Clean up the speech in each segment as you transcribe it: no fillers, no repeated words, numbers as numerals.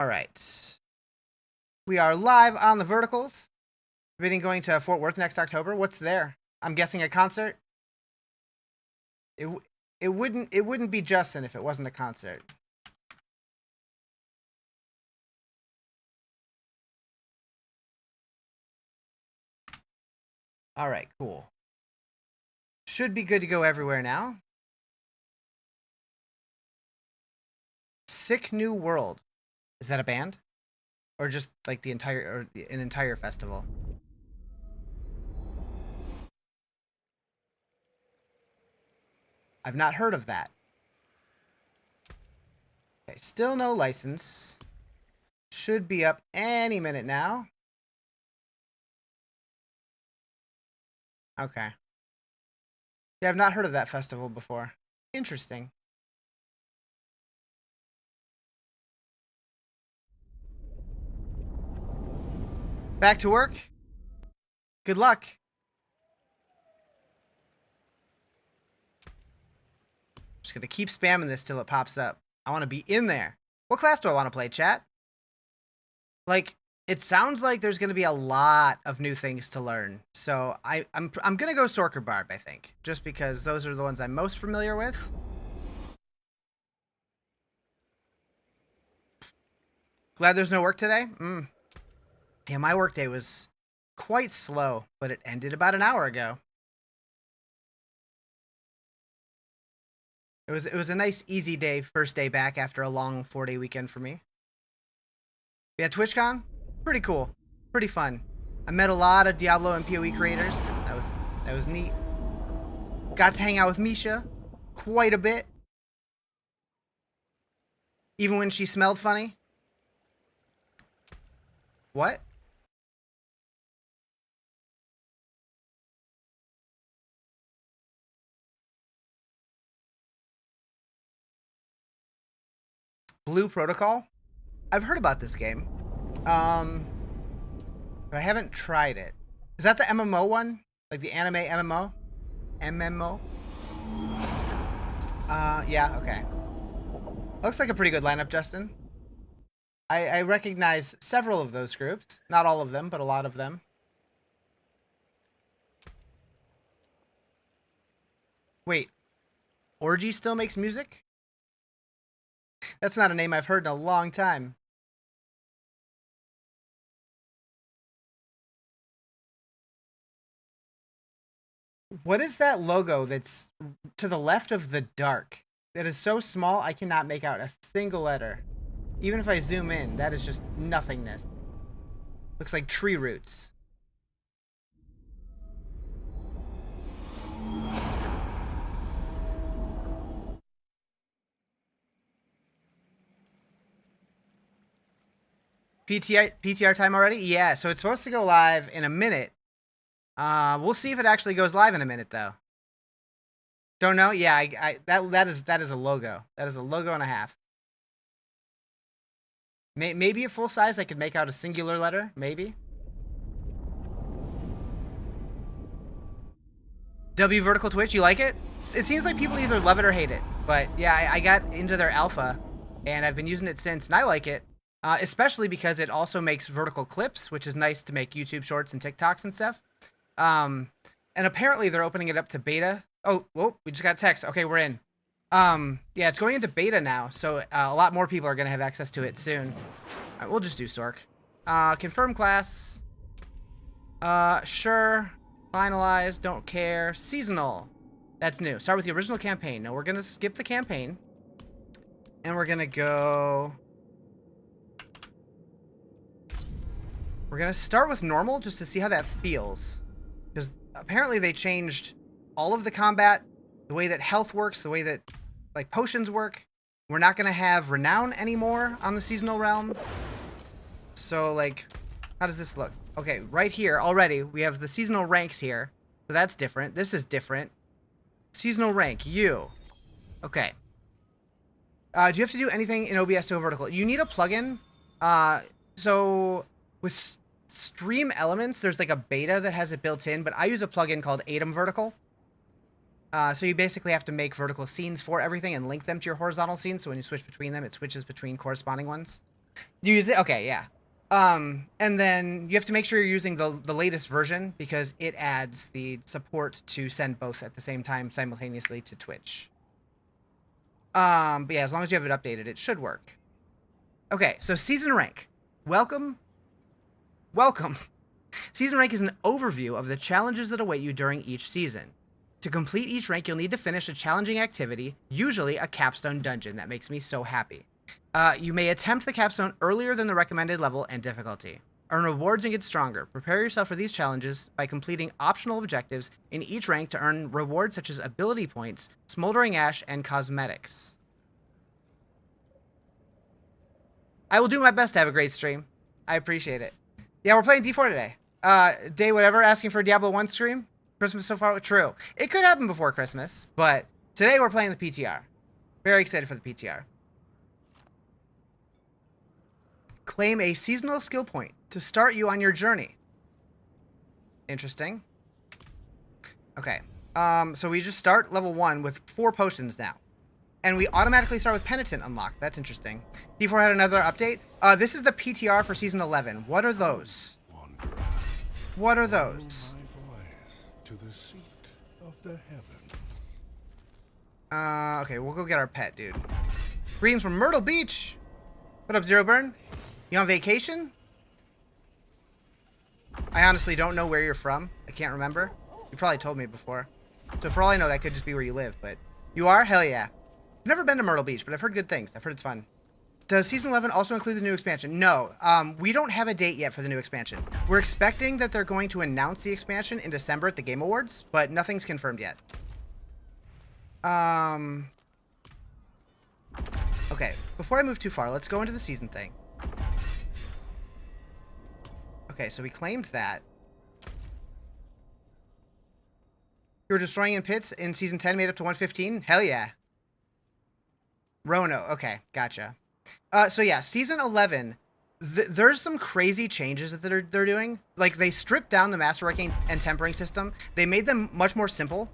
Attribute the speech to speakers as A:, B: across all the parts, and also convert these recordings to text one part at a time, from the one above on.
A: All right. We are live on the verticals. Everything going to Fort Worth next October. What's there? I'm guessing a concert. It wouldn't be Justin if it wasn't a concert. All right, cool. Should be good to go everywhere now. Sick New World. Is that a band? Or just like the entire, or an entire festival? I've not heard of that. Okay, still no license. Should be up any minute now. Okay. Yeah, I've not heard of that festival before. Interesting. Back to work. Good luck. Just gonna keep spamming this till it pops up. I want to be in there. What class do I want to play, chat? Like, it sounds like there's gonna be a lot of new things to learn. So I'm gonna go Sorker Barb, I think, just because those are the ones I'm most familiar with. Glad there's no work today. Yeah, my workday was quite slow, but it ended about an hour ago. It was a nice, easy day, first day back after a long 4-day weekend for me. Yeah, TwitchCon, pretty cool, pretty fun. I met a lot of Diablo and PoE creators. That was neat. Got to hang out with Misha quite a bit, even when she smelled funny. What? Blue Protocol? I've heard about this game. But I haven't tried it. Is that the MMO one? Like the anime MMO? MMO? Yeah, okay. Looks like a pretty good lineup, Justin. I recognize several of those groups. Not all of them, but a lot of them. Wait, Orgy still makes music? That's not a name I've heard in a long time. What is that logo that's to the left of the dark? That is so small I cannot make out a single letter. Even if I zoom in, that is just nothingness. Looks like tree roots. PTR time already? Yeah, so it's supposed to go live in a minute. We'll see if it actually goes live in a minute, though. Don't know? Yeah, that is a logo. That is a logo and a half. Maybe at full size I could make out a singular letter. Maybe. W Vertical Twitch, you like it? It seems like people either love it or hate it. But yeah, I got into their alpha, and I've been using it since, and I like it. Especially because it also makes vertical clips, which is nice to make YouTube shorts and TikToks and stuff. And apparently they're opening it up to beta. Oh, whoa, we just got a text. Okay, we're in. Yeah, it's going into beta now, so a lot more people are going to have access to it soon. All right, we'll just do Sork. Confirm class. Sure. Finalize. Don't care. Seasonal. That's new. Start with the original campaign. No, we're going to skip the campaign. And we're going to go... We're going to start with normal just to see how that feels. Because apparently they changed all of the combat, the way that health works, the way that like potions work. We're not going to have renown anymore on the seasonal realm. So like, how does this look? Okay, right here already we have the seasonal ranks here. So that's different. This is different. Seasonal rank, you. Okay. Do you have to do anything in OBS to go vertical? You need a plugin. So with Stream Elements, there's like a beta that has it built in, but I use a plugin called Atom Vertical. So you basically have to make vertical scenes for everything and link them to your horizontal scenes. So when you switch between them, it switches between corresponding ones. You use it? Okay, yeah. And then you have to make sure you're using the latest version because it adds the support to send both at the same time simultaneously to Twitch. But yeah, as long as you have it updated, it should work. Okay, so season rank. Welcome. Welcome. Season rank is an overview of the challenges that await you during each season. To complete each rank, you'll need to finish a challenging activity, usually a Capstone Dungeon. That makes me so happy. You may attempt the capstone earlier than the recommended level and difficulty. Earn rewards and get stronger. Prepare yourself for these challenges by completing optional objectives in each rank to earn rewards such as ability points, smoldering ash, and cosmetics. I will do my best to have a great stream. I appreciate it. Yeah, we're playing D4 today. Day whatever, asking for a Diablo 1 stream. Christmas so far, true. It could happen before Christmas, but today we're playing the PTR. Very excited for the PTR. Claim a seasonal skill point to start you on your journey. Interesting. Okay. So we just start level 1 with 4 potions now. And we automatically start with Penitent unlocked. That's interesting. D4 had another update. This is the PTR for Season 11. What are those? What are those?
B: To the seat of the heavens.
A: Okay, we'll go get our pet, dude. Greetings from Myrtle Beach. What up, Zero Burn? You on vacation? I honestly don't know where you're from. I can't remember. You probably told me before. So for all I know, that could just be where you live, but you are? Hell yeah. I've never been to Myrtle Beach, but I've heard good things. I've heard it's fun. Does Season 11 also include the new expansion? No. We don't have a date yet for the new expansion. We're expecting that they're going to announce the expansion in December at the Game Awards, but nothing's confirmed yet. Okay, before I move too far, let's go into the season thing. Okay, so we claimed that. You were destroying in pits in Season 10 made up to 115? Hell yeah. Rono, okay, gotcha. So yeah, Season 11, there's some crazy changes that they're doing. Like, they stripped down the Masterworking and Tempering system. They made them much more simple.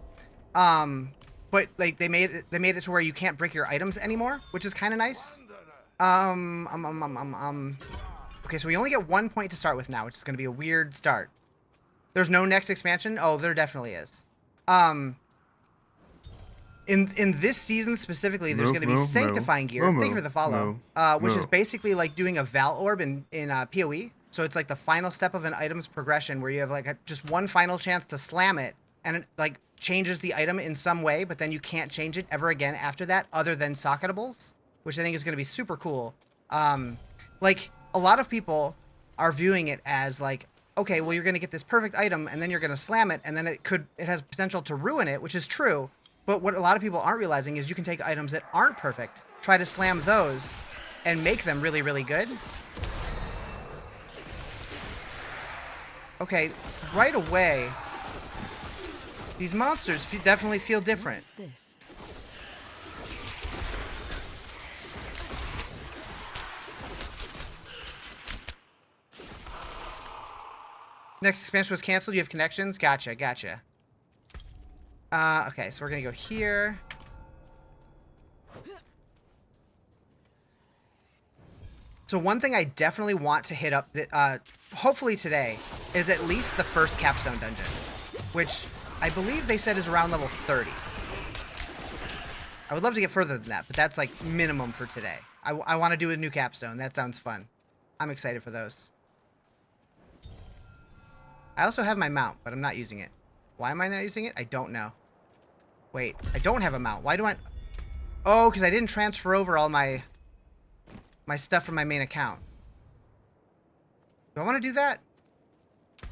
A: But like they made it to where you can't break your items anymore, which is kind of nice. Okay, so we only get 1 point to start with now, which is going to be a weird start. There's no next expansion? Oh, there definitely is. In this season specifically, there's going to be Sanctifying gear. Thank you for the follow. Which is basically like doing a Val Orb in PoE. So it's like the final step of an item's progression where you have like just one final chance to slam it, and it like changes the item in some way, but then you can't change it ever again after that, other than socketables, which I think is going to be super cool. Like a lot of people are viewing it as like, okay, well, you're going to get this perfect item, and then you're going to slam it, and then it has potential to ruin it, which is true. But what a lot of people aren't realizing is you can take items that aren't perfect, try to slam those, and make them really, really good. Okay, right away, these monsters definitely feel different.
C: What's this?
A: Next expansion was canceled. You have connections? Gotcha, gotcha. Okay, so we're gonna go here. So one thing I definitely want to hit up, hopefully today, is at least the first Capstone Dungeon, which I believe they said is around level 30. I would love to get further than that, but that's like minimum for today. I want to do a new Capstone. That sounds fun. I'm excited for those. I also have my mount, but I'm not using it. Why am I not using it? I don't know. Wait, I don't have a mount. Why do I... Oh, because I didn't transfer over all my stuff from my main account. Do I want to do that?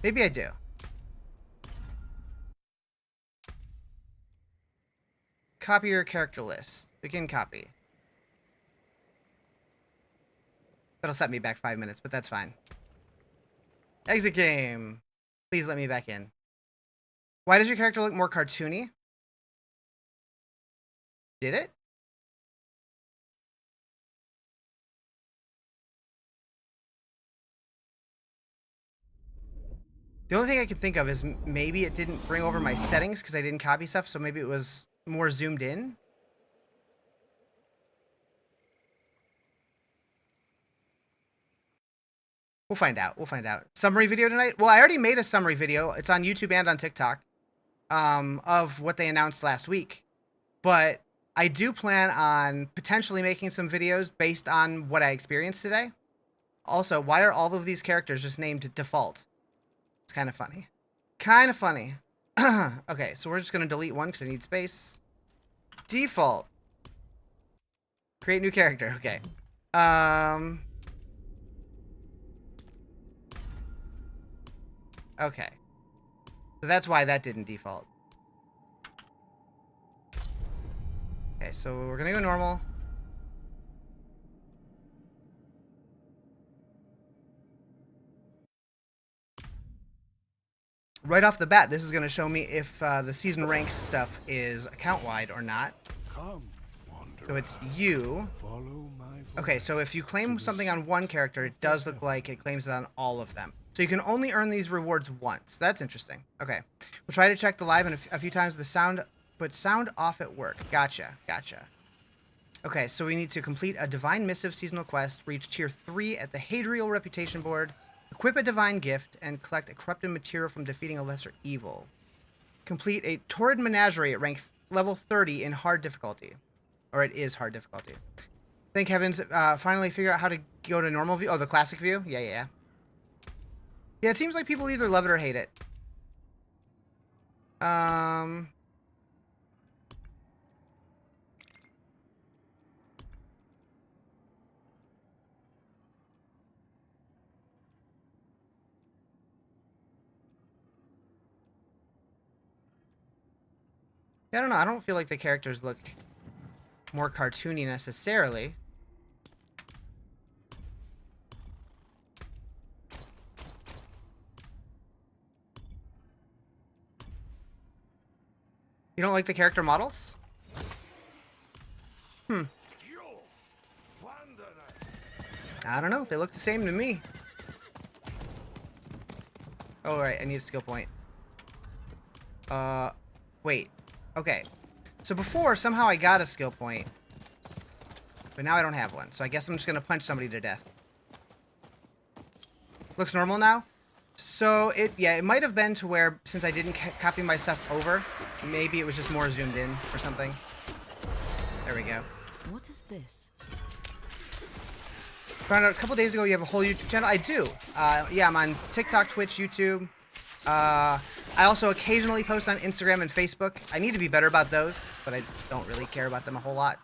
A: Maybe I do. Copy your character list. Begin copy. That'll set me back 5 minutes, but that's fine. Exit game. Please let me back in. Why does your character look more cartoony? Did it? The only thing I can think of is maybe it didn't bring over my settings because I didn't copy stuff, so maybe it was more zoomed in. We'll find out. We'll find out. Summary video tonight? Well, I already made a summary video. It's on YouTube and on TikTok of what they announced last week. But I do plan on potentially making some videos based on what I experienced today. Also, why are all of these characters just named default? It's kind of funny. Kind of funny. Okay, so we're just going to delete one because I need space. Default. Create new character. Okay. Okay. So that's why that didn't default. Okay, so we're going to go normal. Right off the bat, this is going to show me if the season ranks stuff is account-wide or not.
B: Come, wanderer.
A: So it's you.
B: Follow my voice.
A: Okay, so if you claim something on one character, it does look like it claims it on all of them. So you can only earn these rewards once. That's interesting. Okay. We'll try to check the live and a few times the sound, but sound off at work. Gotcha. Gotcha. Okay, so we need to complete a Divine Missive seasonal quest, reach tier 3 at the Hadriel Reputation Board, equip a Divine Gift, and collect a corrupted material from defeating a lesser evil. Complete a Torrid Menagerie at rank level 30 in hard difficulty. Or it is hard difficulty. Thank heavens, finally figure out how to go to normal view. Oh, the classic view? Yeah. Yeah, it seems like people either love it or hate it. I don't know. I don't feel like the characters look more cartoony necessarily. You don't like the character models? I don't know. They look the same to me. Oh, right. I need a skill point. Wait. Okay. So before, somehow I got a skill point. But now I don't have one. So I guess I'm just going to punch somebody to death. Looks normal now? So, it might have been to where, since I didn't copy my stuff over, maybe it was just more zoomed in or something. There we go.
C: What is this?
A: Found out a couple days ago you have a whole YouTube channel. I do. Yeah, I'm on TikTok, Twitch, YouTube. I also occasionally post on Instagram and Facebook. I need to be better about those, but I don't really care about them a whole lot.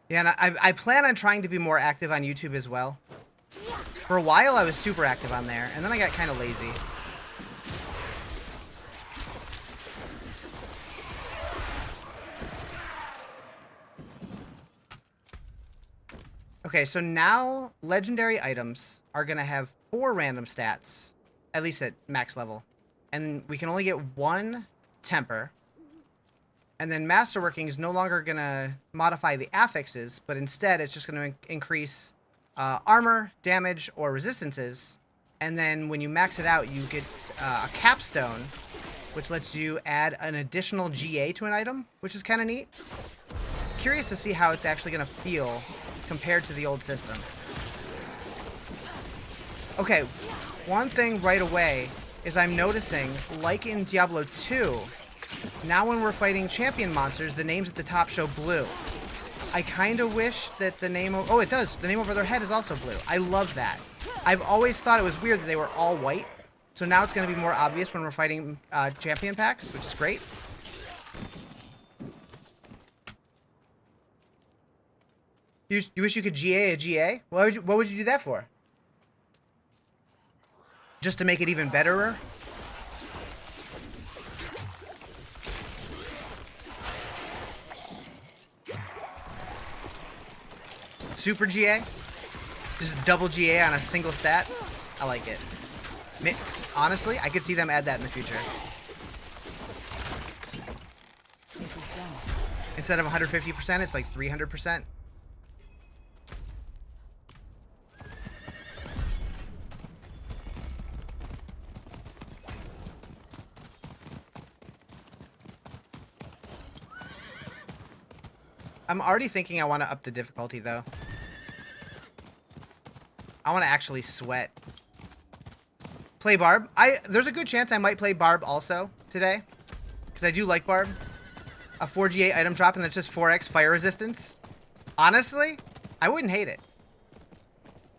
A: Yeah, and I plan on trying to be more active on YouTube as well. For a while, I was super active on there, and then I got kind of lazy. Okay, so now legendary items are going to have 4 random stats, at least at max level. And we can only get 1 temper. And then Masterworking is no longer going to modify the affixes, but instead it's just going to increase armor, damage, or resistances. And then when you max it out, you get a Capstone, which lets you add an additional GA to an item, which is kind of neat. Curious to see how it's actually going to feel compared to the old system. Okay, one thing right away is I'm noticing, like in Diablo 2, now when we're fighting champion monsters, the names at the top show blue. I kind of wish that the name of... Oh, it does. The name over their head is also blue. I love that. I've always thought it was weird that they were all white. So now it's going to be more obvious when we're fighting champion packs, which is great. You wish you could GA a GA? What would you do that for? Just to make it even betterer? Super GA? Just double GA on a single stat? I like it. Honestly, I could see them add that in the future. Instead of 150%, it's like 300%. I'm already thinking I want to up the difficulty, though. I want to actually sweat. Play Barb. There's a good chance I might play Barb also today. Because I do like Barb. A 4G8 item drop and that's just 4x fire resistance. Honestly, I wouldn't hate it.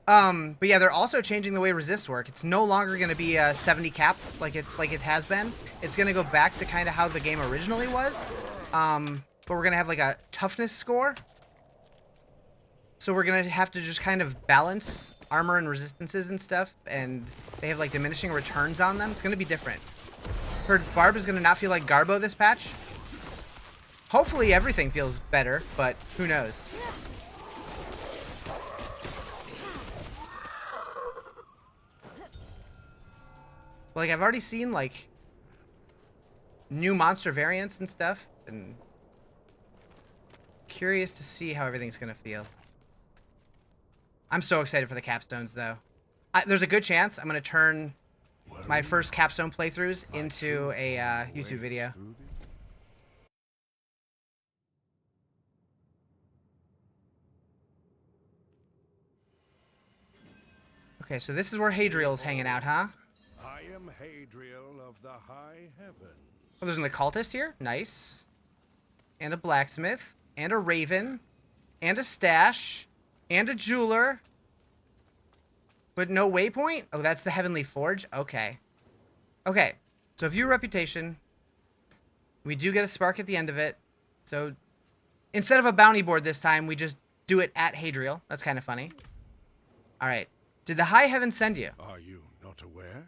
A: But yeah, they're also changing the way resists work. It's no longer going to be a 70 cap like it has been. It's going to go back to kind of how the game originally was. But we're going to have like a toughness score. So we're going to have to just kind of balance armor and resistances and stuff. And they have like diminishing returns on them. It's going to be different. Heard Barb is going to not feel like Garbo this patch. Hopefully everything feels better, but who knows. Like, I've already seen, like, new monster variants and stuff, and curious to see how everything's going to feel. I'm so excited for the capstones, though. There's a good chance I'm going to turn my first capstone playthroughs into a YouTube video. Okay, so this is where Hadriel's hanging out, huh?
B: I am Hadriel of the high heaven.
A: Oh, there's an occultist here. Nice. And a blacksmith. And a raven. And a stash. And a jeweler. But no waypoint? Oh, that's the Heavenly Forge? Okay. Okay. So view reputation. We do get a spark at the end of it. So instead of a bounty board this time, we just do it at Hadriel. That's kind of funny. All right. Did the high heaven send you?
B: Are you not aware?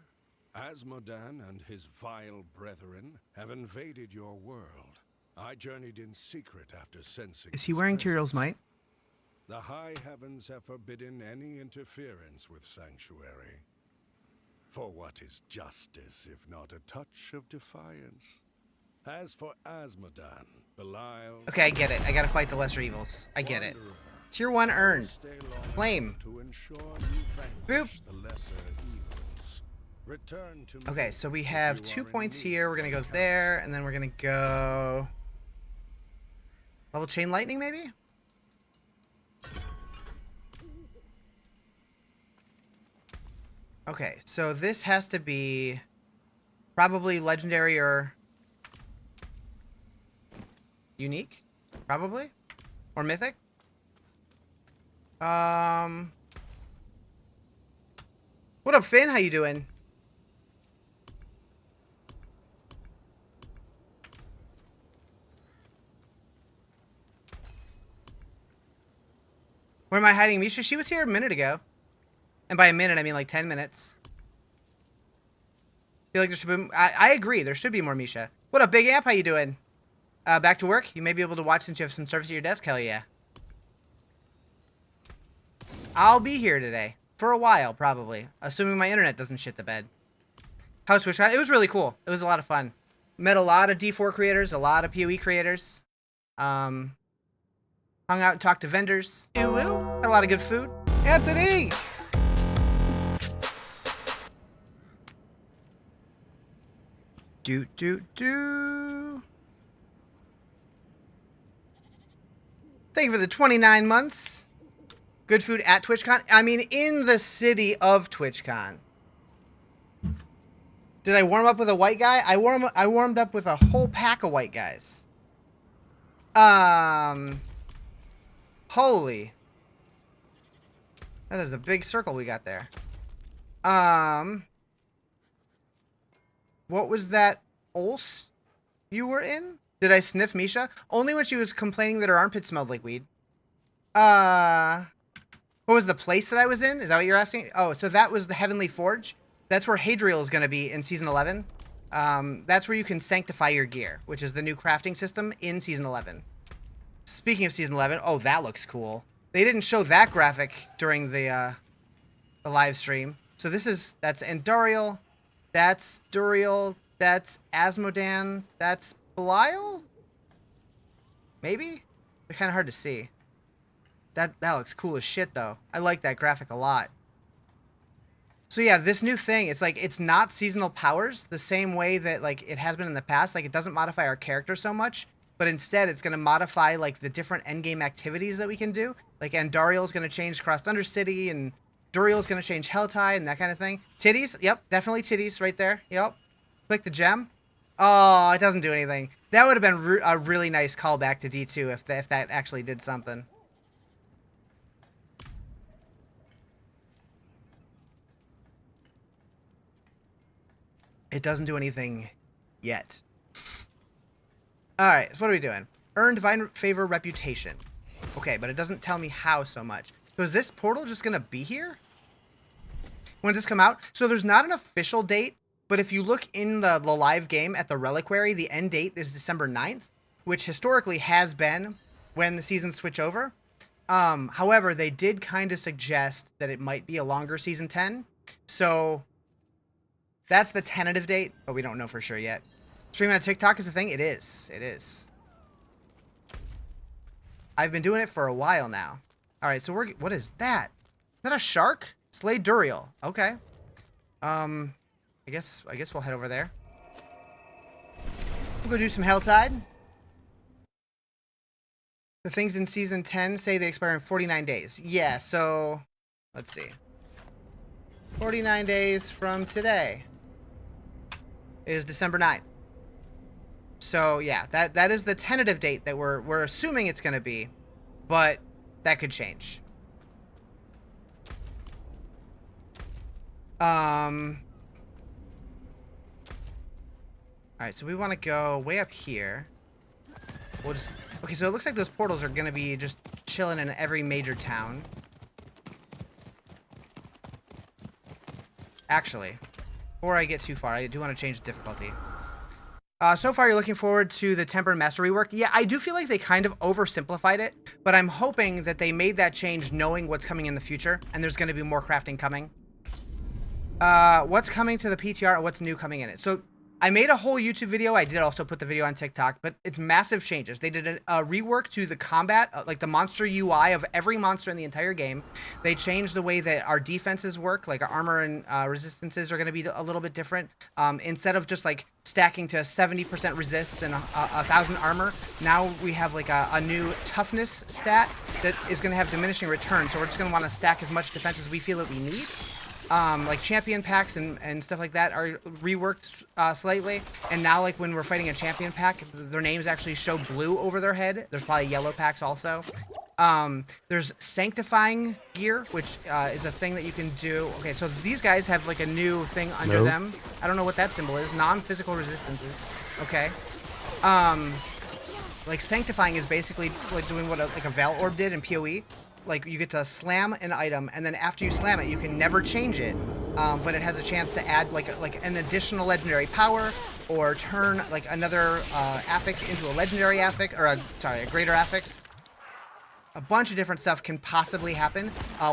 B: Azmodan and his vile brethren have invaded your world. I journeyed in secret after sensing.
A: Is he wearing Tyrell's might?
B: The high heavens have forbidden any interference with Sanctuary. For what is justice if not a touch of defiance? As for Azmodan, Belial...
A: Okay, I get it. I gotta fight the lesser evils. I get it. Tier 1 earned. Flame. Boop. Okay, so we have 2 points here. We're gonna go there, and then we're gonna go... Level Chain Lightning, maybe? Okay, so this has to be probably legendary or unique, probably, or mythic. What up, Finn? How you doing? Where am I hiding Misha? She was here a minute ago. And by a minute, I mean like 10 minutes. Feel like there should be... I agree. There should be more Misha. What up, Big Amp? How you doing? Back to work? You may be able to watch since you have some service at your desk. Hell yeah. I'll be here today. For a while, probably. Assuming my internet doesn't shit the bed. How's TwitchCon? It was really cool. It was a lot of fun. Met a lot of D4 creators. A lot of PoE creators. Hung out and talked to vendors. Had a lot of good food. Anthony! Do. Thank you for the 29 months. Good food at TwitchCon. I mean, in the city of TwitchCon. Did I warm up with a white guy? I warmed up with a whole pack of white guys. Holy. That is a big circle we got there. What was that Ulst you were in? Did I sniff Misha? Only when she was complaining that her armpit smelled like weed. What was the place that I was in? Is that what you're asking? Oh, so that was the Heavenly Forge. That's where Hadriel is going to be in Season 11. That's where you can sanctify your gear, which is the new crafting system in Season 11. Speaking of Season 11, oh, that looks cool. They didn't show that graphic during the live stream. So that's Andariel. That's Duriel. That's Azmodan. That's Belial? Maybe? They're kind of hard to see. That looks cool as shit, though. I like that graphic a lot. So yeah, this new thing, it's like, it's not seasonal powers the same way that, like, it has been in the past. Like, it doesn't modify our character so much. but instead it's going to modify like the different endgame activities that we can do. Like Andariel is going to change Crossed Undercity, and Duriel is going to change Helltide and that kind of thing. Titties, yep, definitely titties right there. Yep. Click the gem. Oh, it doesn't do anything. That would have been a really nice callback to D2 if that actually did something. It doesn't do anything yet. Alright, so what are we doing? Earn Divine Favor Reputation. Okay, but it doesn't tell me how so much. So is this portal just going to be here? When does this come out? So there's not an official date, but if you look in the live game at the Reliquary, the end date is December 9th, which historically has been when the seasons switch over. However, they did kind of suggest that it might be a longer Season 10. So that's the tentative date, but we don't know for sure yet. Streaming on TikTok is a thing? It is. It is. I've been doing it for a while now. All right, so what is that? Is that a shark? Slay Duriel. Okay. I guess we'll head over there. We'll go do some Helltide. The things in Season 10 say they expire in 49 days. Yeah, so let's see. 49 days from today is December 9th. So yeah, that is the tentative date that we're assuming it's going to be, but that could change. All right, so we want to go way up here. We'll just okay. So it looks like those portals are going to be just chilling in every major town. Actually, before I get too far, I do want to change the difficulty. So far, you're looking forward to the Temper and Master rework. Yeah, I do feel like they kind of oversimplified it, but I'm hoping that they made that change knowing what's coming in the future, and there's going to be more crafting coming. What's coming to the PTR and what's new coming in it? So I made a whole YouTube video. I did also put the video on TikTok, but it's massive changes. They did a rework to the combat, like the monster UI of every monster in the entire game. They changed the way that our defenses work, like our armor and resistances are going to be a little bit different. Instead of just like stacking to 70% resist and 1,000 armor, now we have like a new toughness stat that is going to have diminishing returns. So we're just going to want to stack as much defense as we feel that we need. Like champion packs and stuff like that are reworked slightly, and now like when we're fighting a champion pack, their names actually show blue over their head. There's probably yellow packs also. There's Sanctifying gear, which is a thing that you can do. Okay, so these guys have like a new thing under them. I don't know what that symbol is. Non-physical resistances. Okay. Like Sanctifying is basically like doing what like a Val Orb did in PoE. Like you get to slam an item, and then after you slam it, you can never change it, but it has a chance to add like an additional legendary power, or turn like another affix into a legendary affix, or a greater affix. A bunch of different stuff can possibly happen.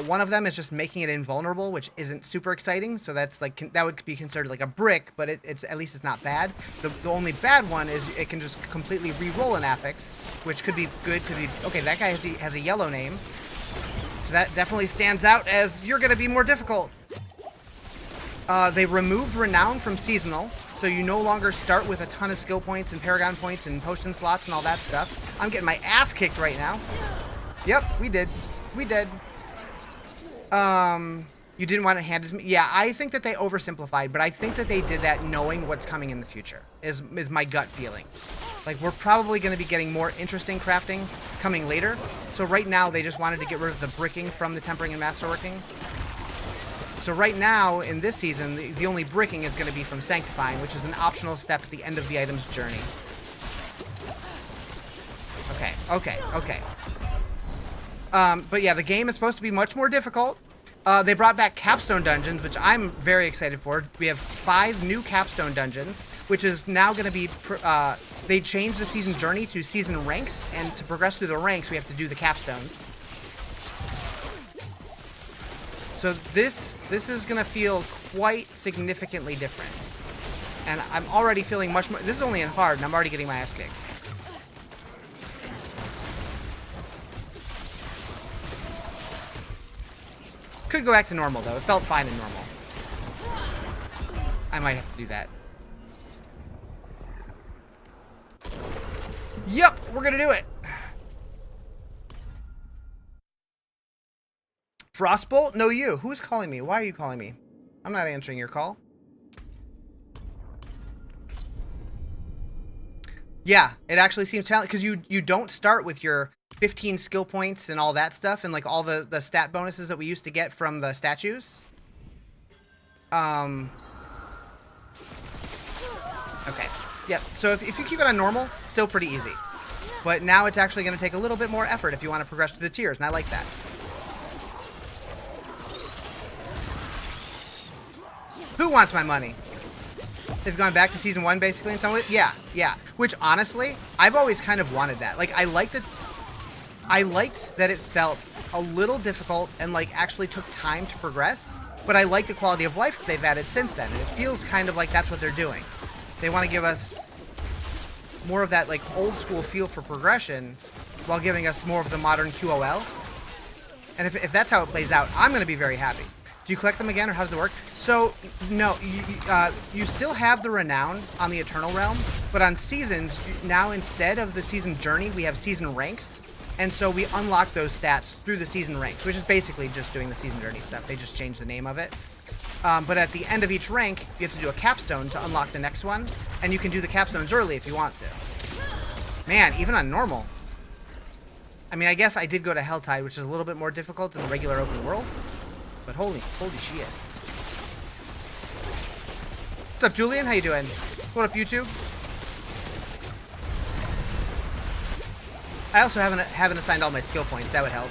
A: One of them is just making it invulnerable, which isn't super exciting. So that's like that would be considered like a brick, but it's at least it's not bad. The only bad one is it can just completely re-roll an affix, which could be good. Could be okay. That guy has a yellow name. So that definitely stands out as you're going to be more difficult. They removed Renown from Seasonal, so you no longer start with a ton of skill points and Paragon points and potion slots and all that stuff. I'm getting my ass kicked right now. Yep, we did. We did. You didn't want it handed to me? Yeah, I think that they oversimplified, but I think that they did that knowing what's coming in the future, is my gut feeling. Like, we're probably going to be getting more interesting crafting coming later. So right now, they just wanted to get rid of the bricking from the Tempering and Masterworking. So right now, in this season, the only bricking is going to be from Sanctifying, which is an optional step at the end of the item's journey. Okay. But yeah, the game is supposed to be much more difficult. They brought back Capstone Dungeons, which I'm very excited for. We have 5 new Capstone Dungeons, which is now going to be... they changed the season journey to season ranks, and to progress through the ranks, we have to do the capstones. So this is going to feel quite significantly different. And I'm already feeling much more... This is only in hard, and I'm already getting my ass kicked. Could go back to normal, though. It felt fine in normal. I might have to do that. Yep, we're gonna do it. Frostbolt? No, you. Who's calling me? Why are you calling me? I'm not answering your call. Yeah, it actually seems talented because you don't start with your 15 skill points and all that stuff and like all the stat bonuses that we used to get from the statues. Okay. Yep. So if you keep it on normal, still pretty easy. But now it's actually going to take a little bit more effort if you want to progress through the tiers, and I like that. Who wants my money? They've gone back to season 1 basically in some way. Yeah. Which honestly, I've always kind of wanted that. Like I liked that it felt a little difficult and like actually took time to progress. But I like the quality of life that they've added since then. And it feels kind of like that's what they're doing. They want to give us more of that like old school feel for progression while giving us more of the modern QOL. And if that's how it plays out, I'm going to be very happy. Do you collect them again, or how does it work? So, no, you still have the renown on the Eternal Realm, but on seasons, now instead of the season journey, we have season ranks, and so we unlock those stats through the season ranks, which is basically just doing the season journey stuff. They just changed the name of it. But at the end of each rank, you have to do a capstone to unlock the next one, and you can do the capstones early if you want to. Man, even on normal. I mean, I guess I did go to Helltide, which is a little bit more difficult than the regular open world. But holy shit. What's up, Julian? How you doing? What up, YouTube? I also haven't assigned all my skill points. That would help.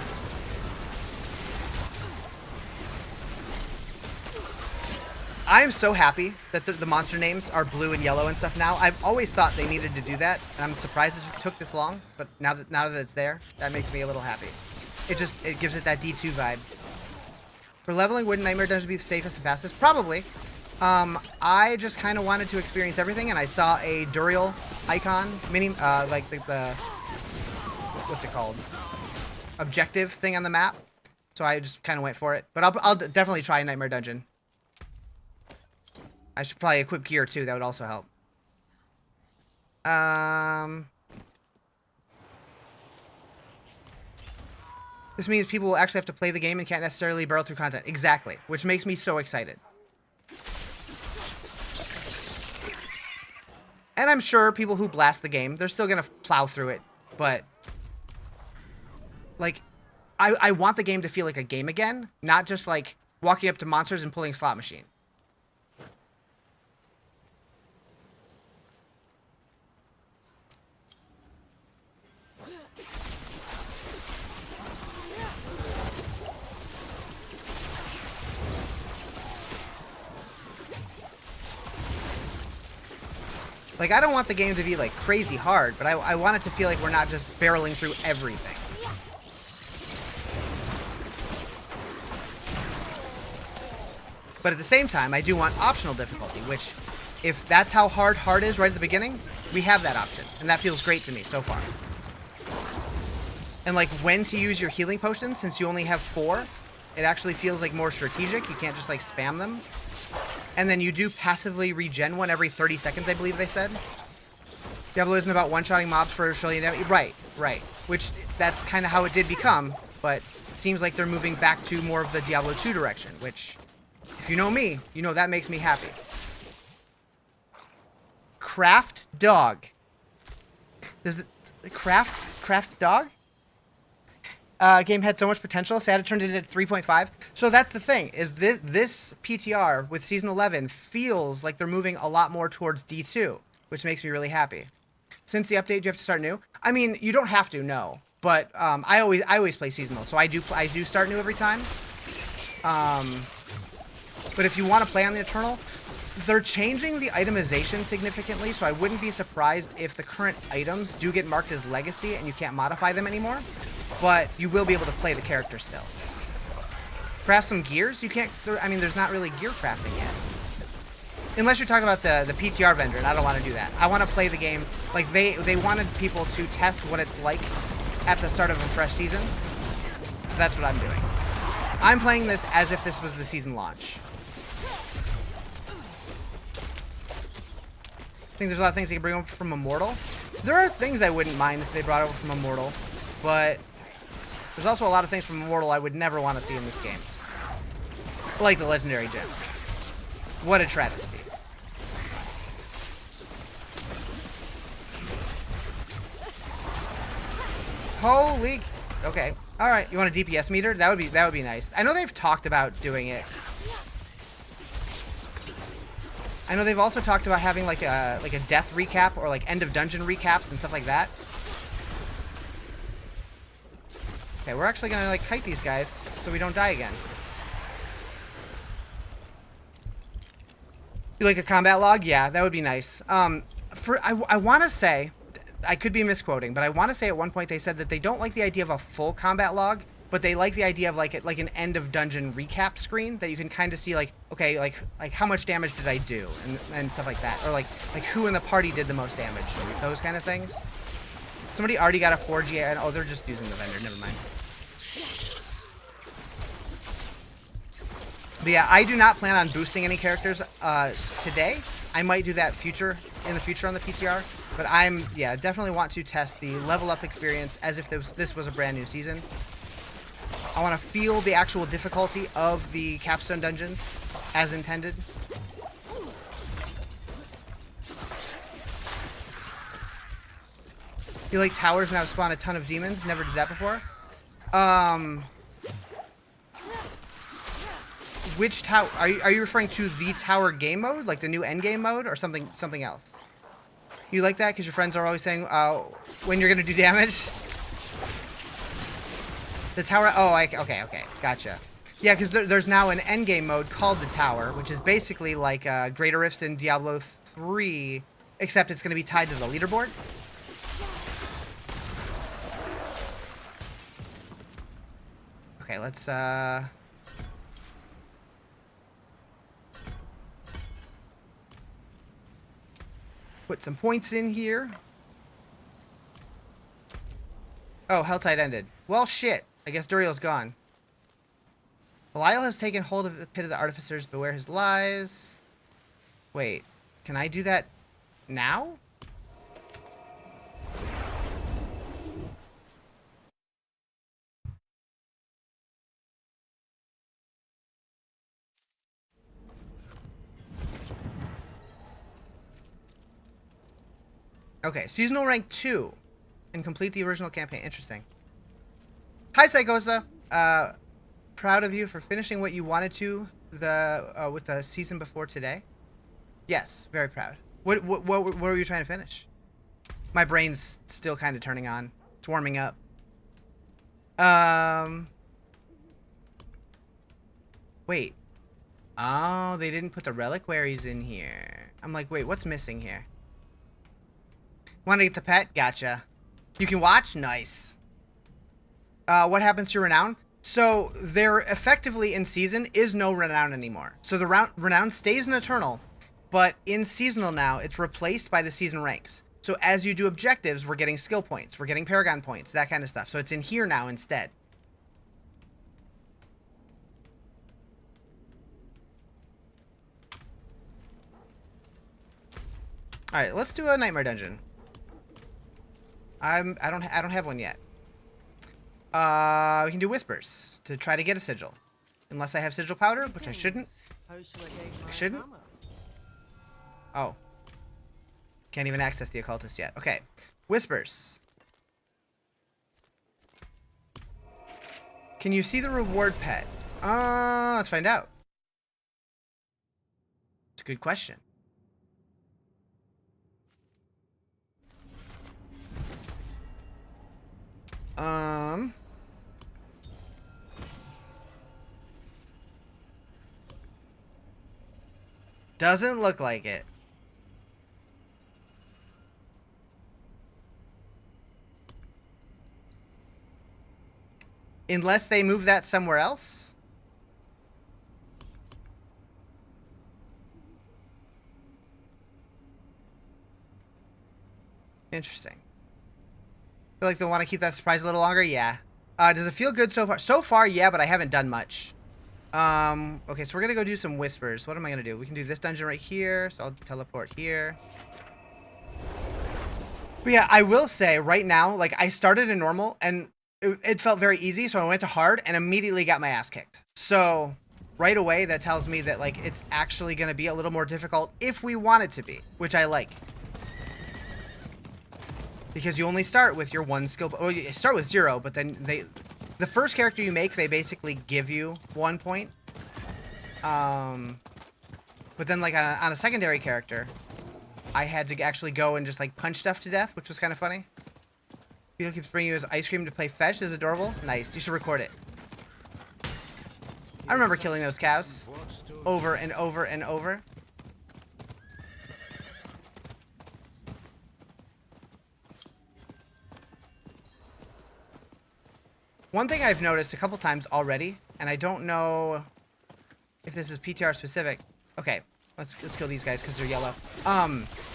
A: I'm so happy that the monster names are blue and yellow and stuff now. I've always thought they needed to do that, and I'm surprised it took this long. But now that it's there, that makes me a little happy. It gives it that D2 vibe. For leveling, wouldn't Nightmare Dungeons be the safest and fastest? Probably. I just kind of wanted to experience everything, and I saw a Duriel icon, like the what's it called? Objective thing on the map. So I just kind of went for it. But I'll definitely try a Nightmare Dungeon. I should probably equip gear too. That would also help. This means people will actually have to play the game and can't necessarily barrel through content. Exactly. Which makes me so excited. And I'm sure people who blast the game, they're still going to plow through it. But, like, I want the game to feel like a game again. Not just, like, walking up to monsters and pulling a slot machine. Like, I don't want the game to be, like, crazy hard, but I want it to feel like we're not just barreling through everything. But at the same time, I do want optional difficulty, which, if that's how hard is right at the beginning, we have that option. And that feels great to me so far. And, like, when to use your healing potions, since you only have 4, it actually feels, like, more strategic. You can't just, like, spam them. And then you do passively regen one every 30 seconds, I believe they said. Diablo isn't about one-shotting mobs for Australian damage. Right. Which, that's kind of how it did become. But it seems like they're moving back to more of the Diablo 2 direction. Which, if you know me, you know that makes me happy. Craft dog. Does the craft dog? Game had so much potential. Sad it turned it into 3.5. So that's the thing, is this PTR with Season 11 feels like they're moving a lot more towards D2, which makes me really happy. Since the update, do you have to start new? I mean, you don't have to, no. But I always play seasonal, so I do start new every time. But if you want to play on the Eternal, they're changing the itemization significantly, so I wouldn't be surprised if the current items do get marked as legacy and you can't modify them anymore. But you will be able to play the character still. Craft some gears? You can't... I mean, there's not really gear crafting yet. Unless you're talking about the PTR vendor, and I don't want to do that. I want to play the game... Like, they wanted people to test what it's like at the start of a fresh season. So that's what I'm doing. I'm playing this as if this was the season launch. I think there's a lot of things you can bring up from Immortal. There are things I wouldn't mind if they brought over from Immortal, but there's also a lot of things from Immortal I would never want to see in this game. Like the legendary gems. What a travesty. Holy... Okay. Alright, you want a DPS meter? That would be nice. I know they've talked about doing it. I know they've also talked about having like a death recap or like end of dungeon recaps and stuff like that. Okay, we're actually gonna like kite these guys so we don't die again. You like a combat log? Yeah, that would be nice. I want to say, I could be misquoting, but I want to say at one point they said that they don't like the idea of a full combat log, but they like the idea of like an end of dungeon recap screen that you can kind of see like, okay, like how much damage did I do and stuff like that, or like who in the party did the most damage, those kind of things. Somebody already got a 4G and oh, they're just using the vendor. Never mind. But yeah, I do not plan on boosting any characters today. I might do that in the future on the PTR. But definitely want to test the level up experience as if this was a brand new season. I want to feel the actual difficulty of the Capstone Dungeons as intended. You like towers and I've spawned a ton of demons? Never did that before. Which tower? Are you referring to the tower game mode, like the new Endgame mode, or something else? You like that because your friends are always saying when you're gonna do damage. The tower. Oh, okay, gotcha. Yeah, because there's now an Endgame mode called the tower, which is basically like Greater Rifts in Diablo 3, except it's gonna be tied to the leaderboard. Okay, let's put some points in here. Oh, Helltide ended. Well, shit. I guess Duriel's gone. Belial has taken hold of the pit of the artificers. Beware his lies. Wait. Can I do that now? Okay, seasonal rank 2 and complete the original campaign. Interesting. Hi, Psychosa. Proud of you for finishing what you wanted to with the season before today. Yes, very proud. What were you trying to finish? My brain's still kind of turning on. It's warming up. Wait. Oh, they didn't put the reliquaries in here. I'm like, wait, what's missing here? Want to get the pet? Gotcha. You can watch? Nice. What happens to your renown? So there effectively in season is no renown anymore. So the renown stays in eternal, but in seasonal now it's replaced by the season ranks. So as you do objectives, we're getting skill points, we're getting paragon points, that kind of stuff. So it's in here now instead. All right, let's do a nightmare dungeon. I don't have one yet. We can do whispers to try to get a sigil, unless I have sigil powder, which I shouldn't. I shouldn't. Oh, can't even access the occultist yet. Okay, whispers. Can you see the reward pet? Let's find out. It's a good question. Doesn't look like it. Unless they move that somewhere else. Interesting. Feel like they'll want to keep that surprise a little longer? Yeah. Does it feel good so far? So far, yeah, but I haven't done much. Okay, so we're going to go do some whispers. What am I going to do? We can do this dungeon right here, so I'll teleport here. But yeah, I will say right now, like I started in normal and it felt very easy, so I went to hard and immediately got my ass kicked. So right away, that tells me that like it's actually going to be a little more difficult if we want it to be, which I like. Because you only start with your one skill. Well, you start with 0, but then the first character you make, they basically give you 1 point. But then like on a secondary character, I had to actually go and just like punch stuff to death, which was kind of funny. Beetle keeps bringing you his ice cream to play fetch. This is adorable. Nice. You should record it. I remember killing those cows over and over and over. One thing I've noticed a couple times already, and I don't know if this is PTR specific. Okay, let's kill these guys because they're yellow.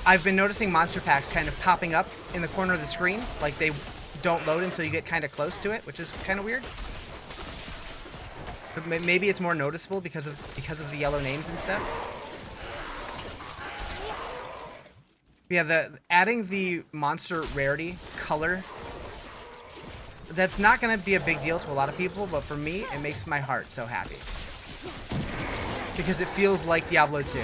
A: I've been noticing monster packs kind of popping up in the corner of the screen, like they don't load until you get kind of close to it, which is kind of weird. But maybe it's more noticeable because of the yellow names and stuff. But yeah, adding the monster rarity color, that's not going to be a big deal to a lot of people, but for me, it makes my heart so happy. Because it feels like Diablo 2.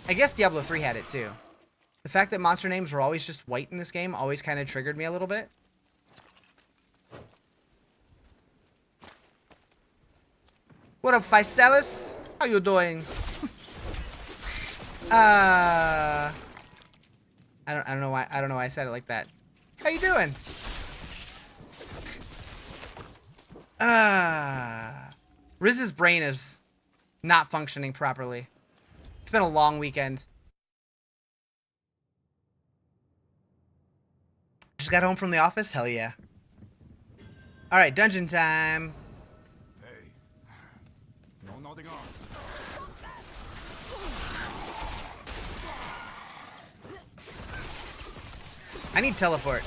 A: I guess Diablo 3 had it too. The fact that monster names were always just white in this game always kind of triggered me a little bit. What up, Physalis? How you doing? I don't know why I said it like that. How you doing? Riz's brain is not functioning properly. It's been a long weekend. Just got home from the office? Hell yeah. Alright, dungeon time.
C: Hey. No nodding off.
A: I need teleport.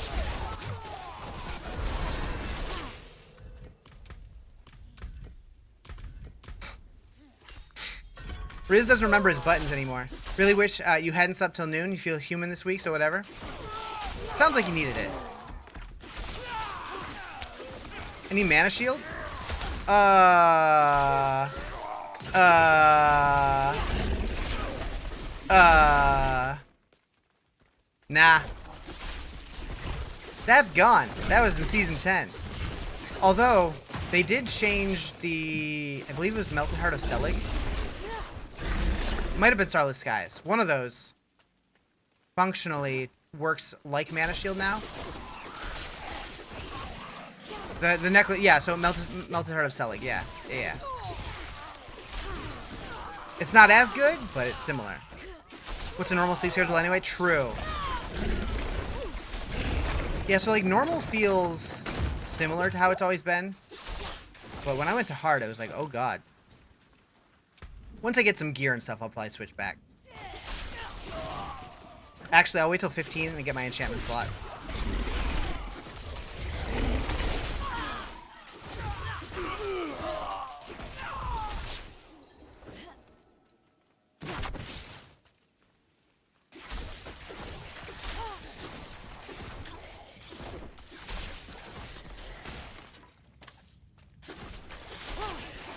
A: Riz doesn't remember his buttons anymore. Really wish you hadn't slept till noon. You feel human this week, so whatever. Sounds like you needed it. Any mana shield? Nah. That's gone. That was in Season 10. Although, they did change the... I believe it was Melted Heart of Selig. It might have been Starless Skies. One of those functionally works like Mana Shield now. The necklace... Yeah, so Melted Heart of Selig. Yeah. Yeah. It's not as good, but it's similar. What's a normal sleep schedule anyway? True. Yeah, so like normal feels similar to how it's always been. But when I went to hard, I was like, oh god. Once I get some gear and stuff, I'll probably switch back. Actually, I'll wait till 15 and get my enchantment slot.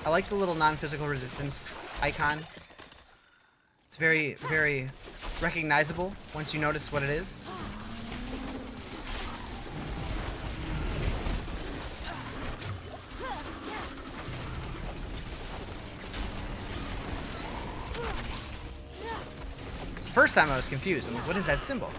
A: I like the little non-physical resistance icon. It's very, very recognizable once you notice what it is. First time I was confused. I'm like, what is that symbol?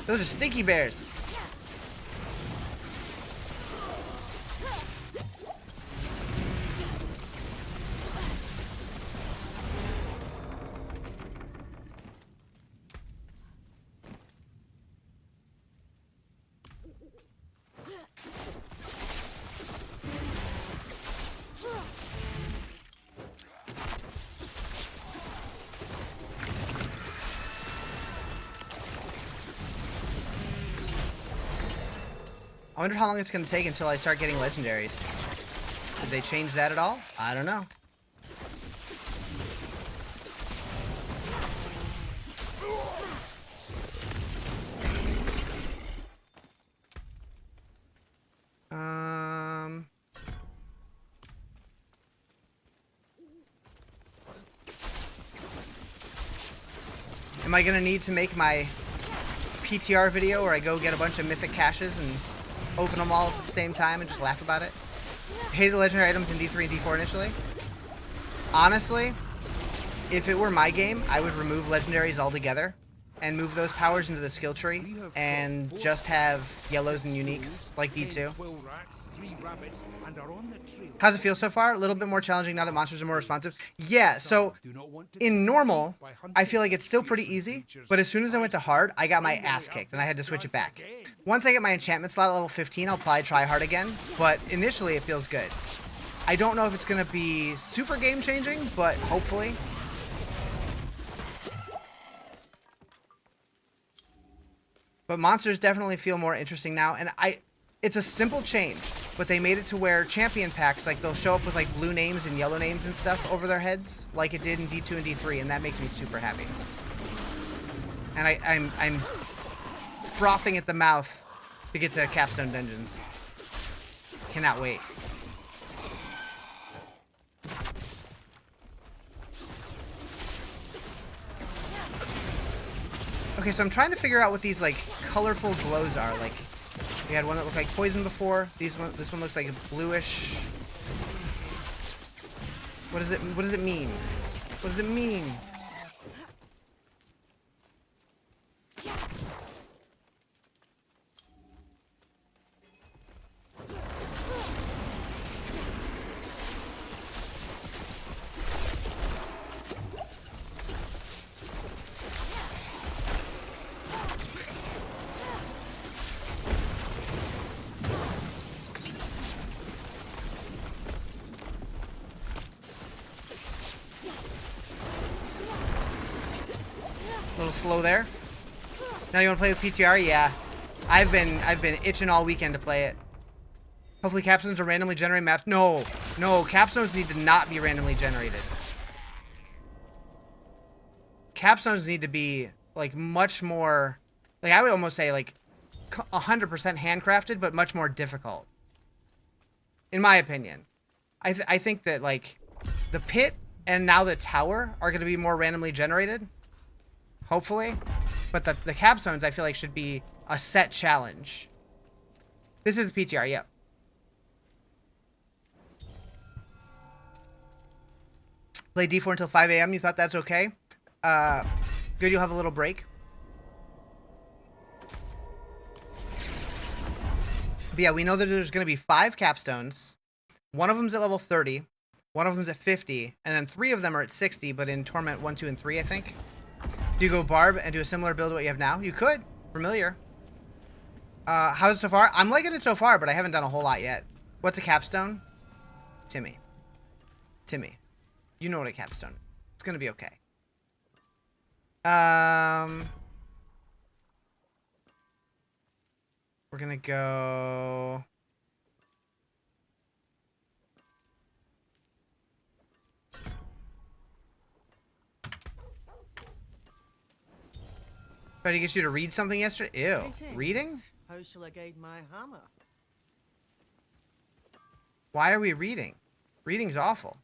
A: Those are stinky bears. I wonder how long it's going to take until I start getting legendaries. Did they change that at all? I don't know. Am I gonna need to make my PTR video where I go get a bunch of mythic caches and open them all at the same time and just laugh about it? Hated the legendary items in D3 and D4 initially. Honestly, if it were my game, I would remove legendaries altogether and move those powers into the skill tree and just have yellows and uniques like D2. How's it feel so far? A little bit more challenging now that monsters are more responsive. Yeah, so in normal, I feel like it's still pretty easy, but as soon as I went to hard, I got my ass kicked and I had to switch it back. Once I get my enchantment slot at level 15, I'll probably try hard again, but initially it feels good. I don't know if it's going to be super game changing, but hopefully. But monsters definitely feel more interesting now, and it's a simple change, but they made it to where champion packs, like, they'll show up with, like, blue names and yellow names and stuff over their heads, like it did in D2 and D3, and that makes me super happy. And I'm frothing at the mouth to get to Capstone Dungeons. Cannot wait. Okay, so I'm trying to figure out what these, like, colorful glows are. Like, we had one that looked like poison before. This one looks like a bluish. What does it mean? What does it mean? A little slow there. Now you want to play with PTR? Yeah. I've been itching all weekend to play it. Hopefully capstones are randomly generated maps. No, capstones need to not be randomly generated. Capstones need to be, like, much more, like, I would almost say, like, 100% handcrafted, but much more difficult. In my opinion. I think that, like, the pit and now the tower are going to be more randomly generated. Hopefully. But the capstones, I feel like, should be a set challenge. This is PTR, yep. Play D4 until 5 a.m. You thought that's okay? Good, you'll have a little break. But yeah, we know that there's going to be 5 capstones. One of them's at level 30. One of them's at 50. And then 3 of them are at 60, but in Torment 1, 2, and 3, I think. Do you go Barb and do a similar build to what you have now? You could. Familiar. How's it so far? I'm liking it so far, but I haven't done a whole lot yet. What's a capstone? Timmy. You know what a capstone is. It's going to be okay. We're going to go... Tried to get you to read something yesterday? Ew.
D: Greetings.
A: Reading?
D: How shall I guide my hammer?
A: Why are we reading? Reading's awful.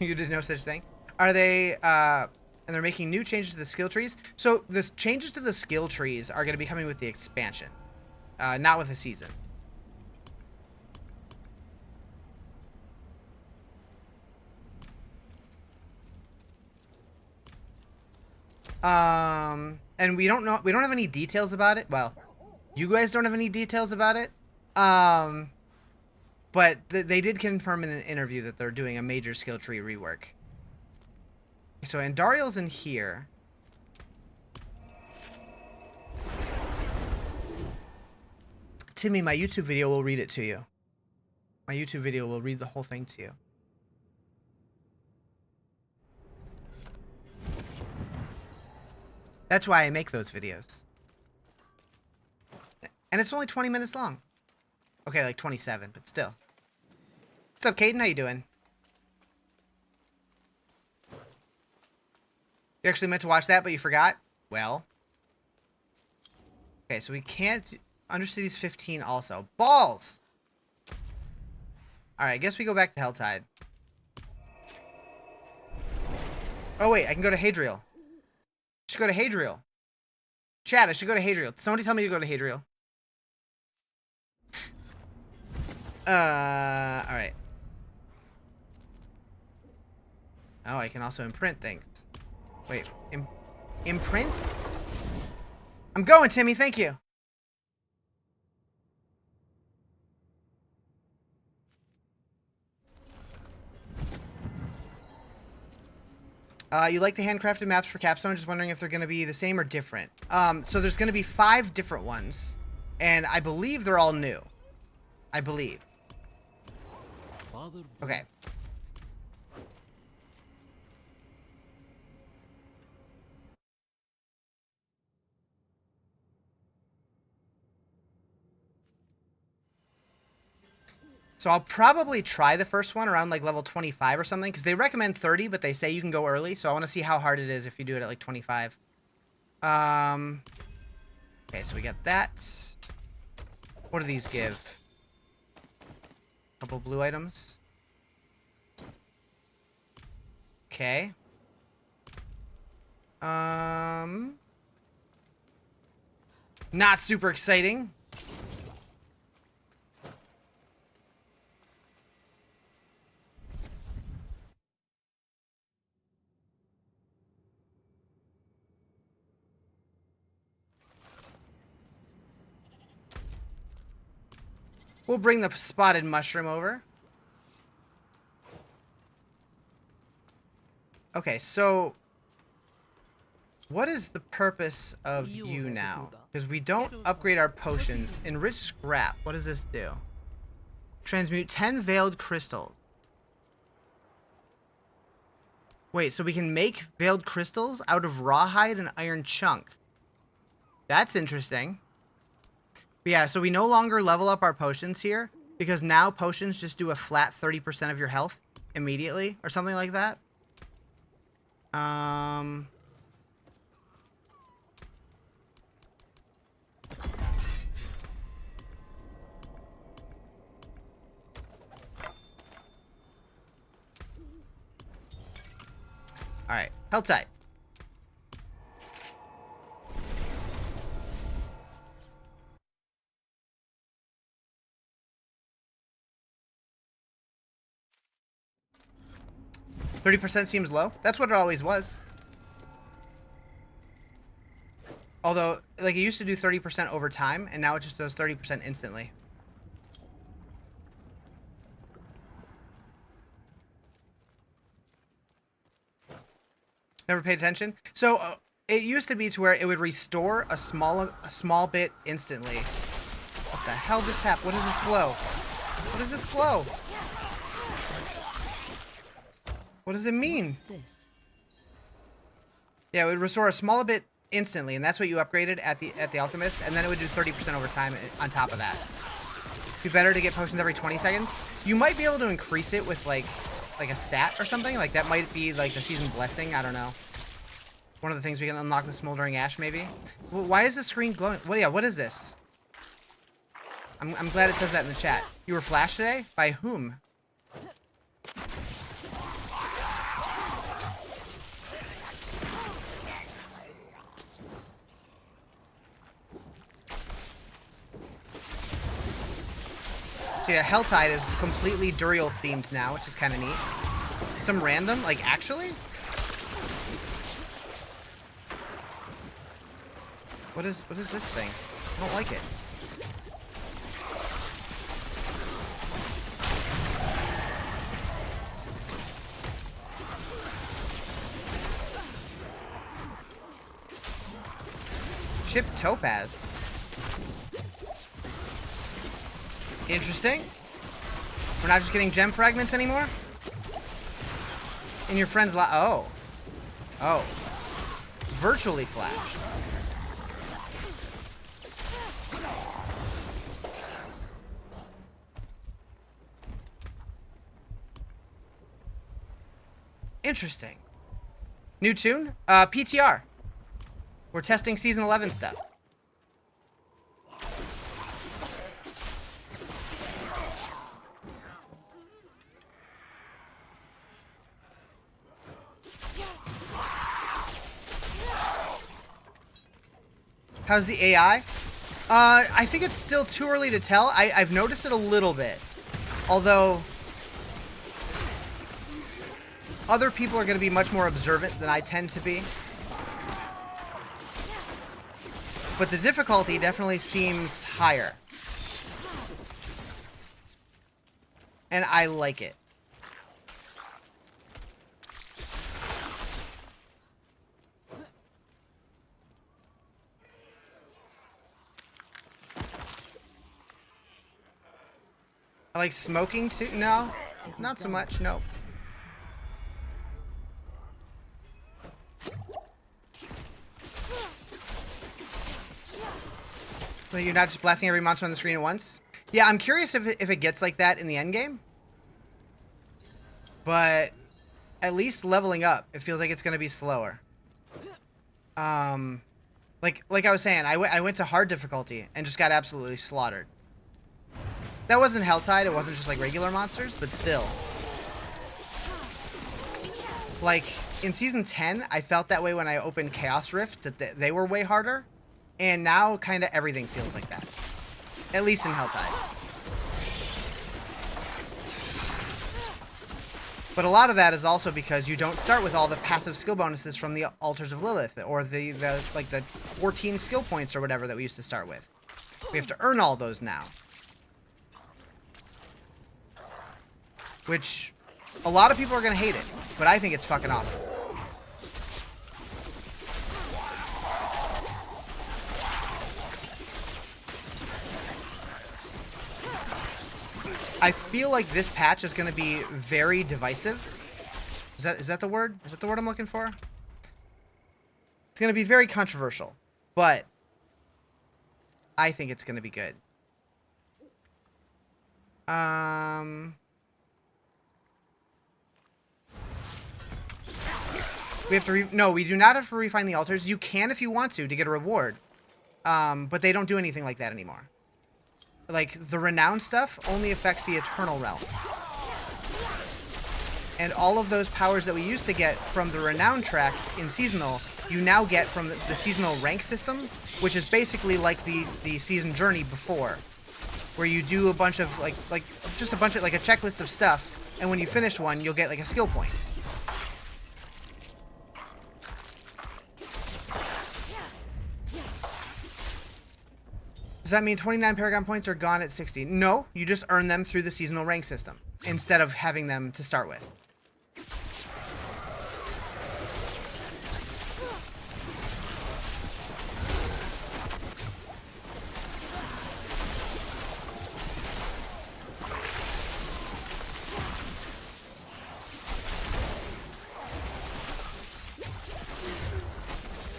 A: You did no such thing? Are they, and they're making new changes to the skill trees? So, the changes to the skill trees are going to be coming with the expansion. Not with the season. And we don't have any details about it. Well, you guys don't have any details about it. But they did confirm in an interview that they're doing a major skill tree rework. So Andariel's in here. Timmy, my YouTube video will read it to you. My YouTube video will read the whole thing to you. That's why I make those videos. And it's only 20 minutes long. Okay, like 27, but still. What's up, Caden? How you doing? You actually meant to watch that, but you forgot? Well. Okay, so we can't... Undercity's 15 also. Balls! Alright, I guess we go back to Helltide. Oh, wait, I can go to Hadriel. I should go to Hadriel. Chad, I should go to Hadriel. Somebody tell me to go to Hadriel. Alright. Oh, I can also imprint things. Wait, imprint? I'm going, Timmy, thank you. You like the handcrafted maps for Capstone? Just wondering if they're going to be the same or different. So there's going to be 5 different ones, and I believe they're all new. I believe. Okay. So I'll probably try the first one around like level 25 or something, because they recommend 30, but they say you can go early. So I want to see how hard it is if you do it at like 25. Okay, so we got that. What do these give? Couple blue items. Okay. Not super exciting. We'll bring the spotted mushroom over. Okay, so what is the purpose of you now? Because we don't upgrade our potions. Enrich scrap. What does this do? Transmute 10 veiled crystals. Wait, so we can make veiled crystals out of rawhide and iron chunk. That's interesting. But yeah, so we no longer level up our potions here, because now potions just do a flat 30% of your health immediately, or something like that. Alright, held tight. 30% seems low. That's what it always was. Although, like, it used to do 30% over time, and now it just does 30% instantly. Never paid attention. So, it used to be to where it would restore a small bit instantly. What the hell just happened? What is this glow? What is this glow? What does it mean?
E: What is this?
A: Yeah, it would restore a small bit instantly, and that's what you upgraded at the Alchemist, and then it would do 30% over time on top of that. It'd be better to get potions every 20 seconds. You might be able to increase it with like a stat or something. Like that might be like the season blessing. I don't know. One of the things we can unlock with Smoldering Ash, maybe. Well, why is the screen glowing? Well, yeah, what is this? I'm glad it says that in the chat. You were flashed today? By whom? So yeah, Helltide is completely Duriel themed now, which is kind of neat. Some random, like actually? What is this thing? I don't like it. Chip Topaz. Interesting. We're not just getting gem fragments anymore? In your friend's lot. Oh. Oh. virtually flashed. Interesting. New tune? PTR. We're testing Season 11 stuff. How's the AI? I think it's still too early to tell. I've noticed it a little bit. Although, other people are going to be much more observant than I tend to be. But the difficulty definitely seems higher. And I like it. I like smoking too. No, not so much. Nope. Well, you're not just blasting every monster on the screen at once? Yeah, I'm curious if it gets like that in the endgame. But at least leveling up, it feels like it's going to be slower. Like I was saying, I went to hard difficulty and just got absolutely slaughtered. That wasn't Helltide, it wasn't just like regular monsters, but still. Like, in Season 10, I felt that way when I opened Chaos Rifts, that they were way harder. And now, kind of everything feels like that. At least in Helltide. But a lot of that is also because you don't start with all the passive skill bonuses from the Altars of Lilith, or the 14 skill points or whatever that we used to start with. We have to earn all those now. Which, a lot of people are going to hate it, but I think it's fucking awesome. I feel like this patch is going to be very divisive. Is that the word? Is that the word I'm looking for? It's going to be very controversial, but I think it's going to be good. We have to no, we do not have to refine the altars. You can if you want to get a reward. But they don't do anything like that anymore. Like, the renown stuff only affects the Eternal Realm. And all of those powers that we used to get from the renown track in Seasonal, you now get from the Seasonal rank system, which is basically like the Season Journey before. Where you do a bunch of, like just a bunch of, like a checklist of stuff, and when you finish one, you'll get, like, a skill point. Does that mean 29 Paragon points are gone at 60? No, you just earn them through the seasonal rank system, instead of having them to start with.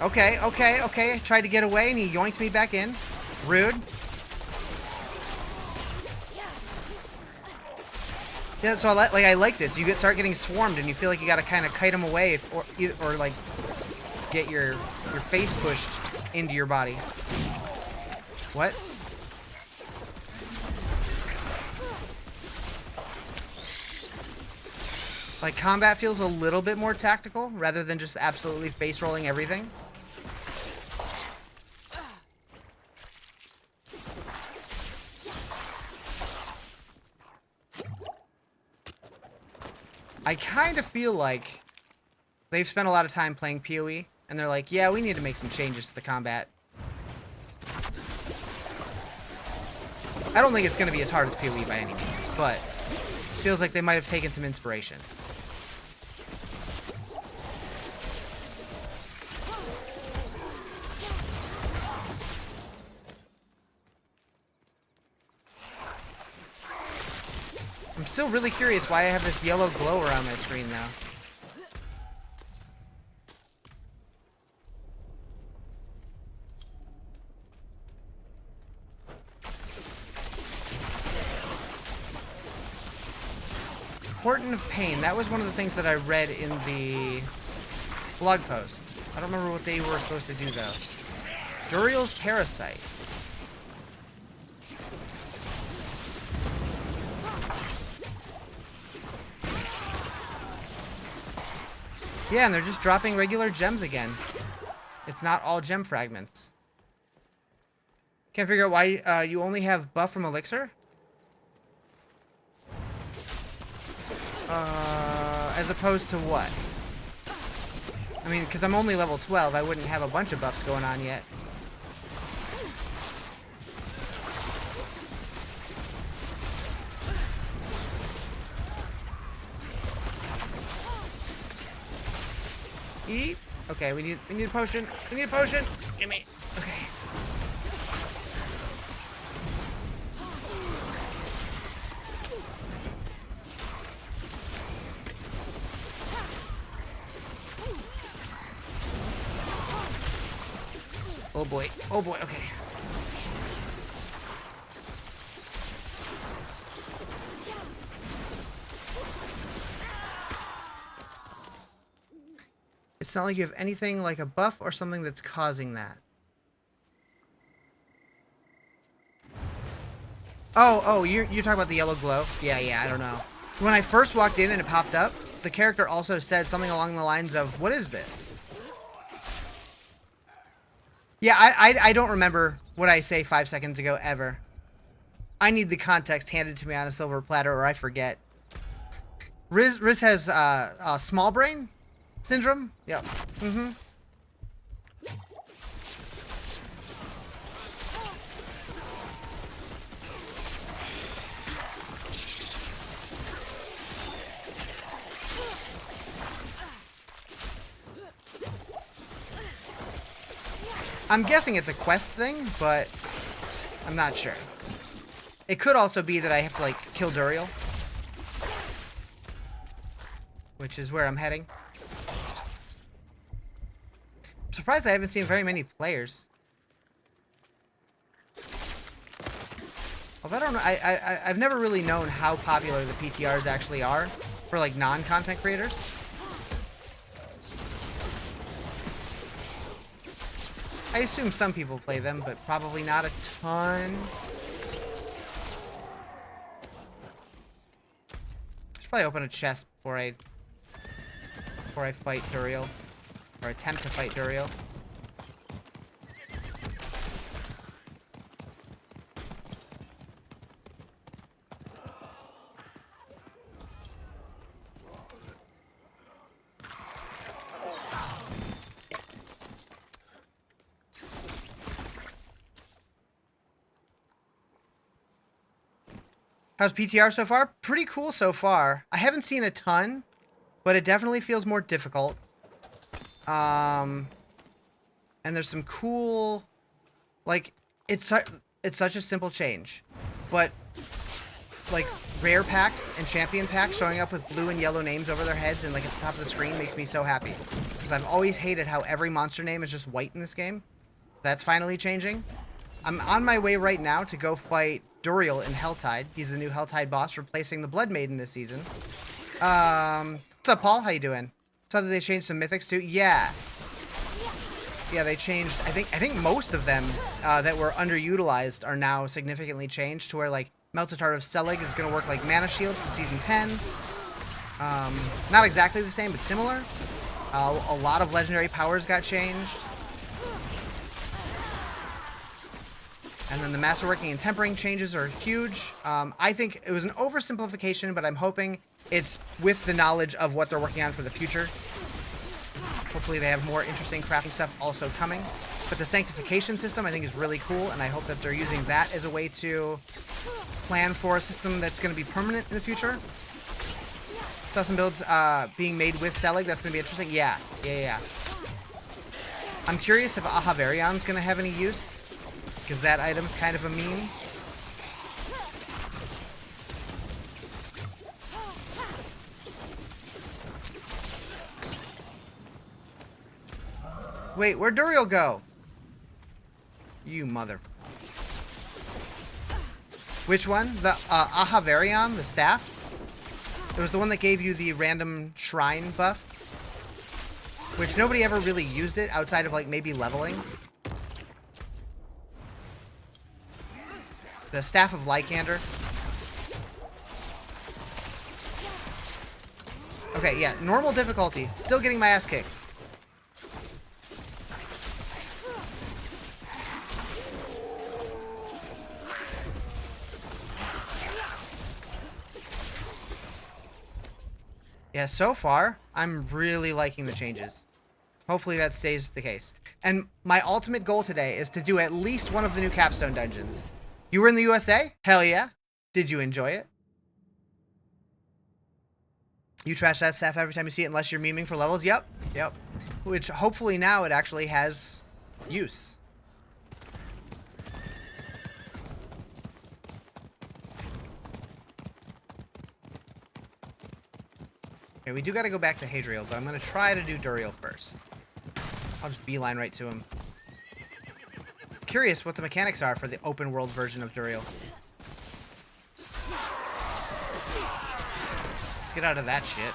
A: Okay. Tried to get away and he yoinked me back in. Rude. Yeah, so I like this. You start getting swarmed, and you feel like you gotta kind of kite them away, or like get your face pushed into your body. What? Like, combat feels a little bit more tactical rather than just absolutely face rolling everything. I kind of feel like they've spent a lot of time playing PoE, and they're like, yeah, we need to make some changes to the combat. I don't think it's going to be as hard as PoE by any means, but it feels like they might have taken some inspiration. I'm still really curious why I have this yellow glow around my screen now. Important of Pain. That was one of the things that I read in the blog post. I don't remember what they were supposed to do, though. Duriel's Parasite. Yeah, and they're just dropping regular gems again. It's not all gem fragments. Can't figure out why you only have buff from Elixir? As opposed to what? I mean, because I'm only level 12, I wouldn't have a bunch of buffs going on yet. Eat. Okay, we need a potion. We need a potion. Give me. Okay. Oh boy. Oh boy. Okay. It's not like you have anything like a buff or something that's causing that. Oh, you're talking about the yellow glow? Yeah, I don't know. When I first walked in and it popped up, the character also said something along the lines of, "What is this?" Yeah, I don't remember what I say 5 seconds ago ever. I need the context handed to me on a silver platter or I forget. Riz has small brain syndrome? Yep. Mm-hmm. I'm guessing it's a quest thing, but I'm not sure. It could also be that I have to, like, kill Duriel, which is where I'm heading. I'm surprised I haven't seen very many players. Although I don't know, I've never really known how popular the PTRs actually are for, like, non-content creators. I assume some people play them, but probably not a ton. Should probably open a chest before I fight Duriel, or attempt to fight Duriel. How's PTR so far? Pretty cool so far. I haven't seen a ton, but it definitely feels more difficult. And there's some cool, like, it's such a simple change, but like rare packs and champion packs showing up with blue and yellow names over their heads and like at the top of the screen makes me so happy, because I've always hated how every monster name is just white in this game. That's finally changing. I'm on my way right now to go fight Duriel in Helltide. He's the new Helltide boss, replacing the Blood Maiden this season. What's up, Paul? How you doing? Saw that they changed some mythics too. Yeah, they changed. I think most of them that were underutilized are now significantly changed to where, like, Melted Heart of Selig is going to work like Mana Shield from Season 10. Not exactly the same, but similar. A lot of legendary powers got changed. And then the Masterworking and Tempering changes are huge. I think it was an oversimplification, but I'm hoping it's with the knowledge of what they're working on for the future. Hopefully they have more interesting crafting stuff also coming. But the Sanctification system I think is really cool, and I hope that they're using that as a way to plan for a system that's going to be permanent in the future. Saw some builds being made with Selig. That's going to be interesting. Yeah. I'm curious if Ahavarion's going to have any use, because that item's kind of a meme. Wait, where'd Duriel go? You mother... Which one? The Ahavarion, the staff? It was the one that gave you the random shrine buff, which nobody ever really used it outside of like maybe leveling. The Staff of Lycander. Okay, yeah, normal difficulty. Still getting my ass kicked. Yeah, so far, I'm really liking the changes. Hopefully that stays the case. And my ultimate goal today is to do at least one of the new Capstone Dungeons. You were in the USA? Hell yeah. Did you enjoy it? You trash that staff every time you see it unless you're memeing for levels? Yep. Yep. Which hopefully now it actually has use. Okay, we do got to go back to Hadriel, but I'm going to try to do Duriel first. I'll just beeline right to him. Curious what the mechanics are for the open world version of Duriel. Let's get out of that shit.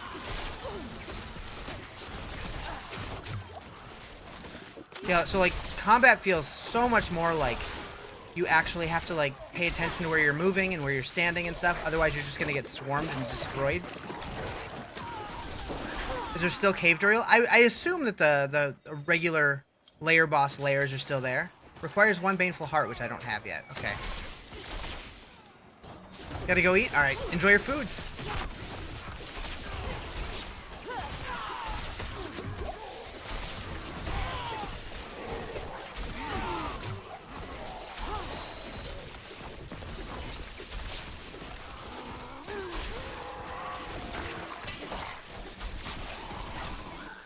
A: Yeah, so like combat feels so much more like you actually have to like pay attention to where you're moving and where you're standing and stuff. Otherwise you're just going to get swarmed and destroyed. Is there still cave Duriel? I assume that the regular layer boss layers are still there. Requires 1 baneful heart, which I don't have yet. Okay. Gotta go eat? Alright. Enjoy your foods.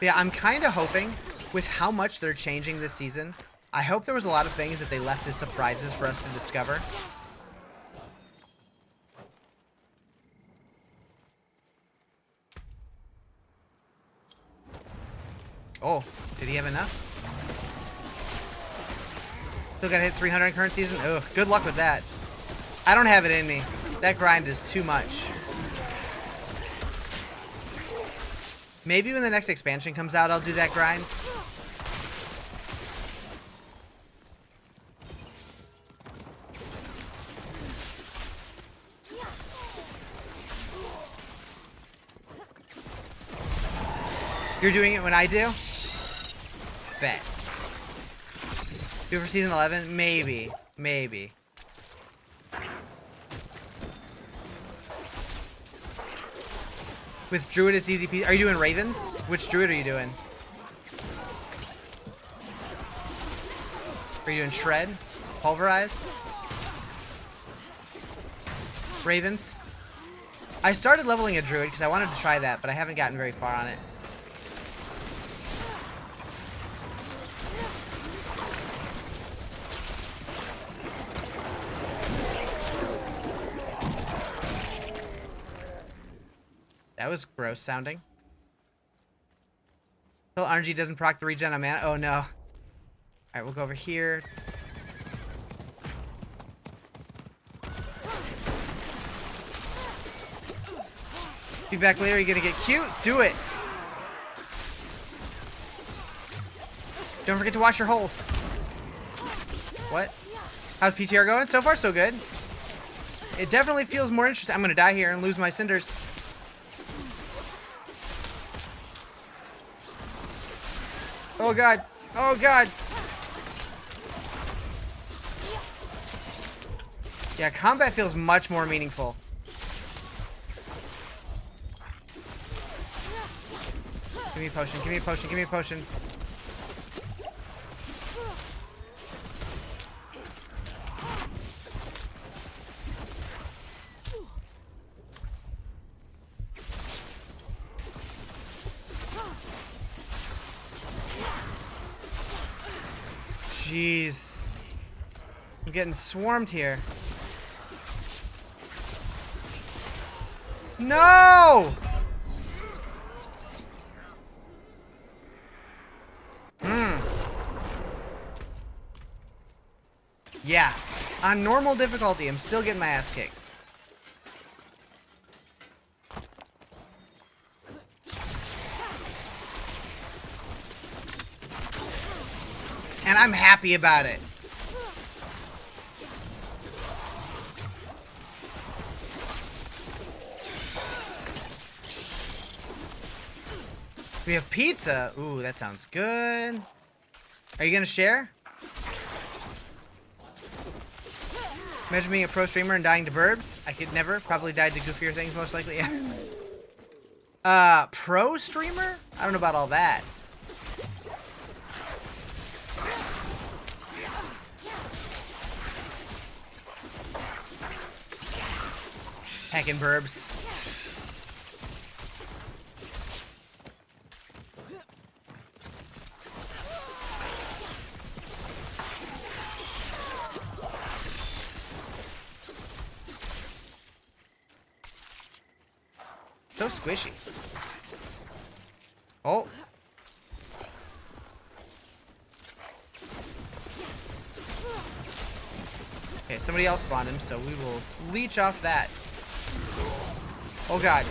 A: But yeah, I'm kind of hoping, with how much they're changing this season, I hope there was a lot of things that they left as surprises for us to discover. Oh, did he have enough? Still gotta hit 300 in current season? Ugh, good luck with that. I don't have it in me. That grind is too much. Maybe when the next expansion comes out, I'll do that grind. You're doing it when I do? Bet. Do it for season 11? Maybe. Maybe. With Druid, it's easy peasy. Are you doing Ravens? Which Druid are you doing? Are you doing Shred? Pulverize? Ravens? I started leveling a Druid because I wanted to try that, but I haven't gotten very far on it. That was gross sounding. Till RNG doesn't proc the regen on mana. Oh no. Alright, we'll go over here. Be back later, you're gonna get cute? Do it! Don't forget to wash your holes. What? How's PTR going? So far, so good. It definitely feels more interesting. I'm gonna die here and lose my cinders. Oh god. Oh god. Yeah, combat feels much more meaningful. Give me a potion, give me a potion, give me a potion. Jeez. I'm getting swarmed here. No! Yeah. On normal difficulty, I'm still getting my ass kicked. And I'm happy about it. We have pizza. Ooh, that sounds good. Are you gonna share? Imagine being a pro streamer and dying to burbs. I could never. Probably died to goofier things, most likely. Yeah. Pro streamer? I don't know about all that. Heckin' burbs. So squishy. Oh. Okay, somebody else spawned him, so we will leech off that. Oh god.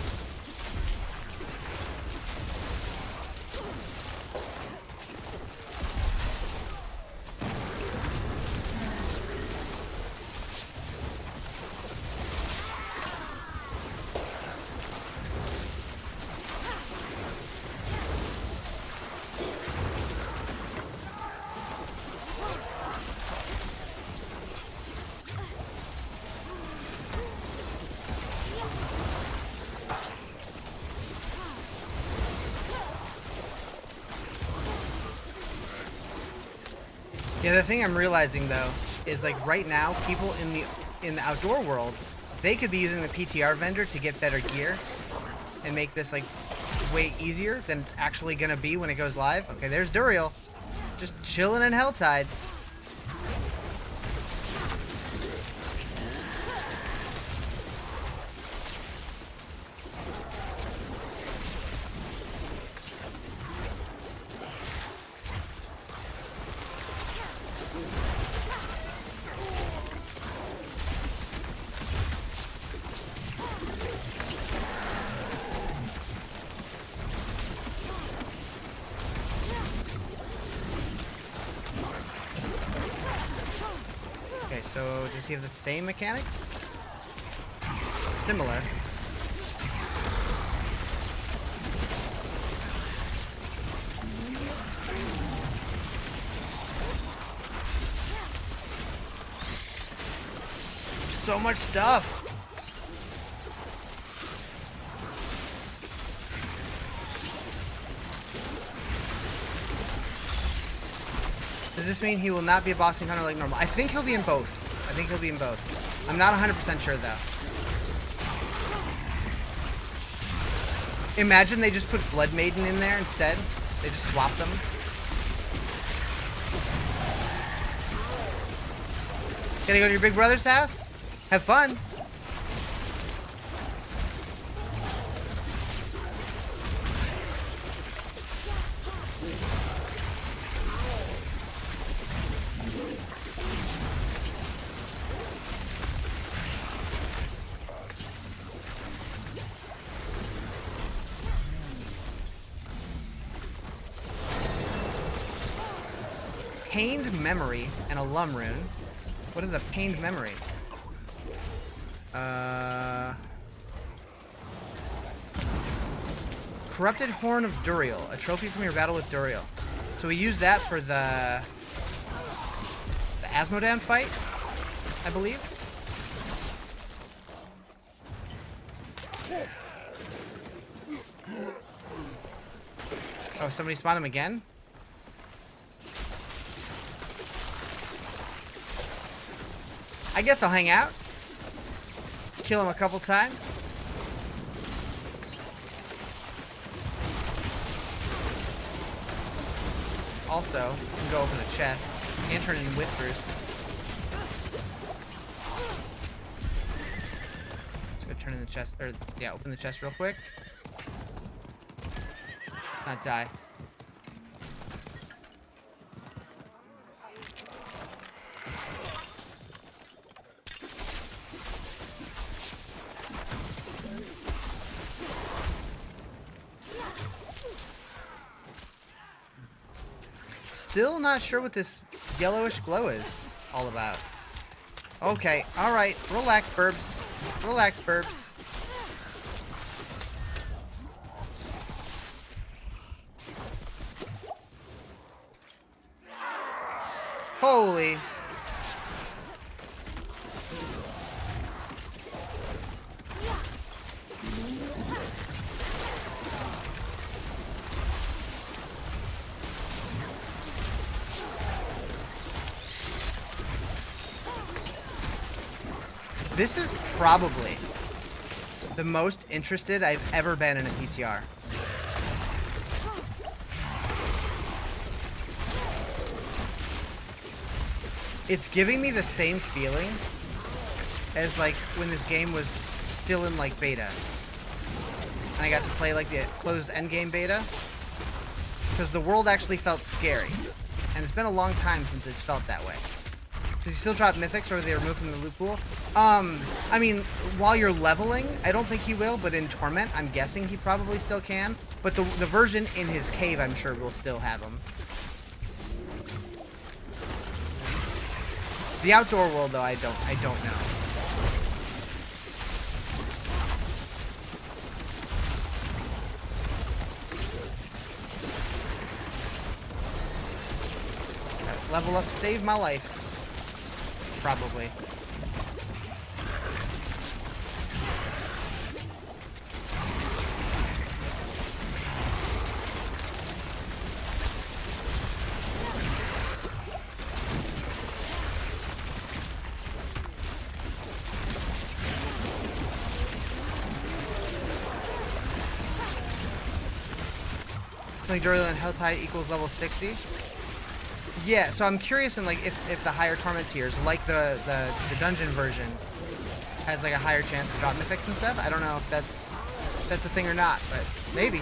A: Yeah, the thing I'm realizing though is like right now, people in the outdoor world, they could be using the PTR vendor to get better gear and make this like way easier than it's actually gonna be when it goes live. Okay, there's Duriel, just chilling in Helltide. So, does he have the same mechanics? Similar. So much stuff! Does this mean he will not be a boss encounter like normal? I think he'll be in both. I think he'll be in both. I'm not 100% sure though. Imagine they just put Blood Maiden in there instead. They just swap them. Gonna go to your big brother's house? Have fun. Pained Memory and a Lum Rune. What is a Pained Memory? Corrupted Horn of Duriel, a trophy from your battle with Duriel. So we use that for the Azmodan fight, I believe. Oh, somebody spawned him again? I guess I'll hang out. Kill him a couple times. Also, you can go open the chest and turn it into whispers. Let's go turn in the chest, or yeah, open the chest real quick. Not die. still not sure what this yellowish glow is all about. Okay, alright. Relax, Burbs. Relax, Burbs. Holy. This is probably the most interested I've ever been in a PTR. It's giving me the same feeling as like when this game was still in like beta. And I got to play like the closed Endgame beta. Because the world actually felt scary. And it's been a long time since it's felt that way. Does he still drop mythics or are they removed from the loot pool? I mean, while you're leveling, I don't think he will, but in Torment, I'm guessing he probably still can. But the version in his cave, I'm sure, will still have them. The outdoor world, though, I don't know. Level up, save my life. Probably. Like Durley and Helltide equals level 60. Yeah, so I'm curious in like if the higher torment tiers, like the dungeon version, has like a higher chance to drop mythics and stuff. I don't know if that's a thing or not, but maybe.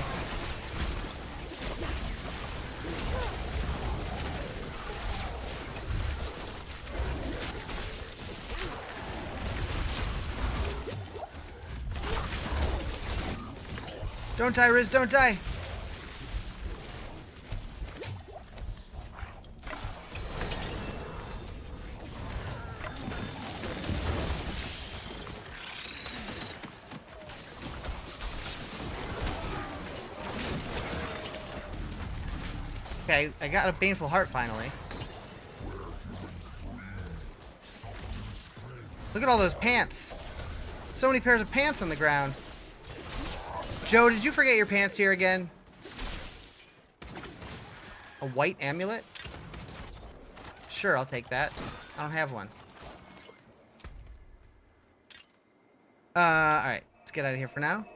A: Don't die, Riz, don't die. Okay, I got a Baneful Heart finally. Look at all those pants. So many pairs of pants on the ground. Joe, did you forget your pants here again? A white amulet? Sure, I'll take that. I don't have one. Alright. Let's get out of here for now.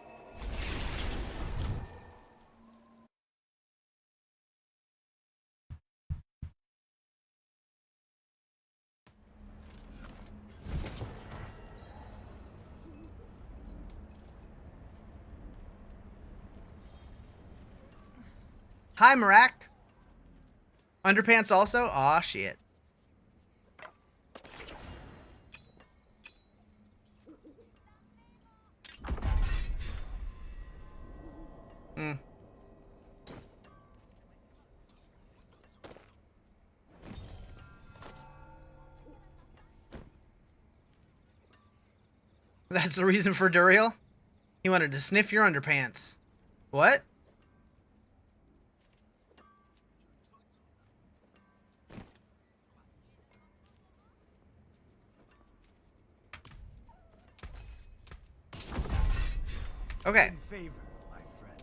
A: Hi, Marak. Underpants also? Aw, shit. That's the reason for Duriel? He wanted to sniff your underpants. What? Okay.
C: In favor, my friend.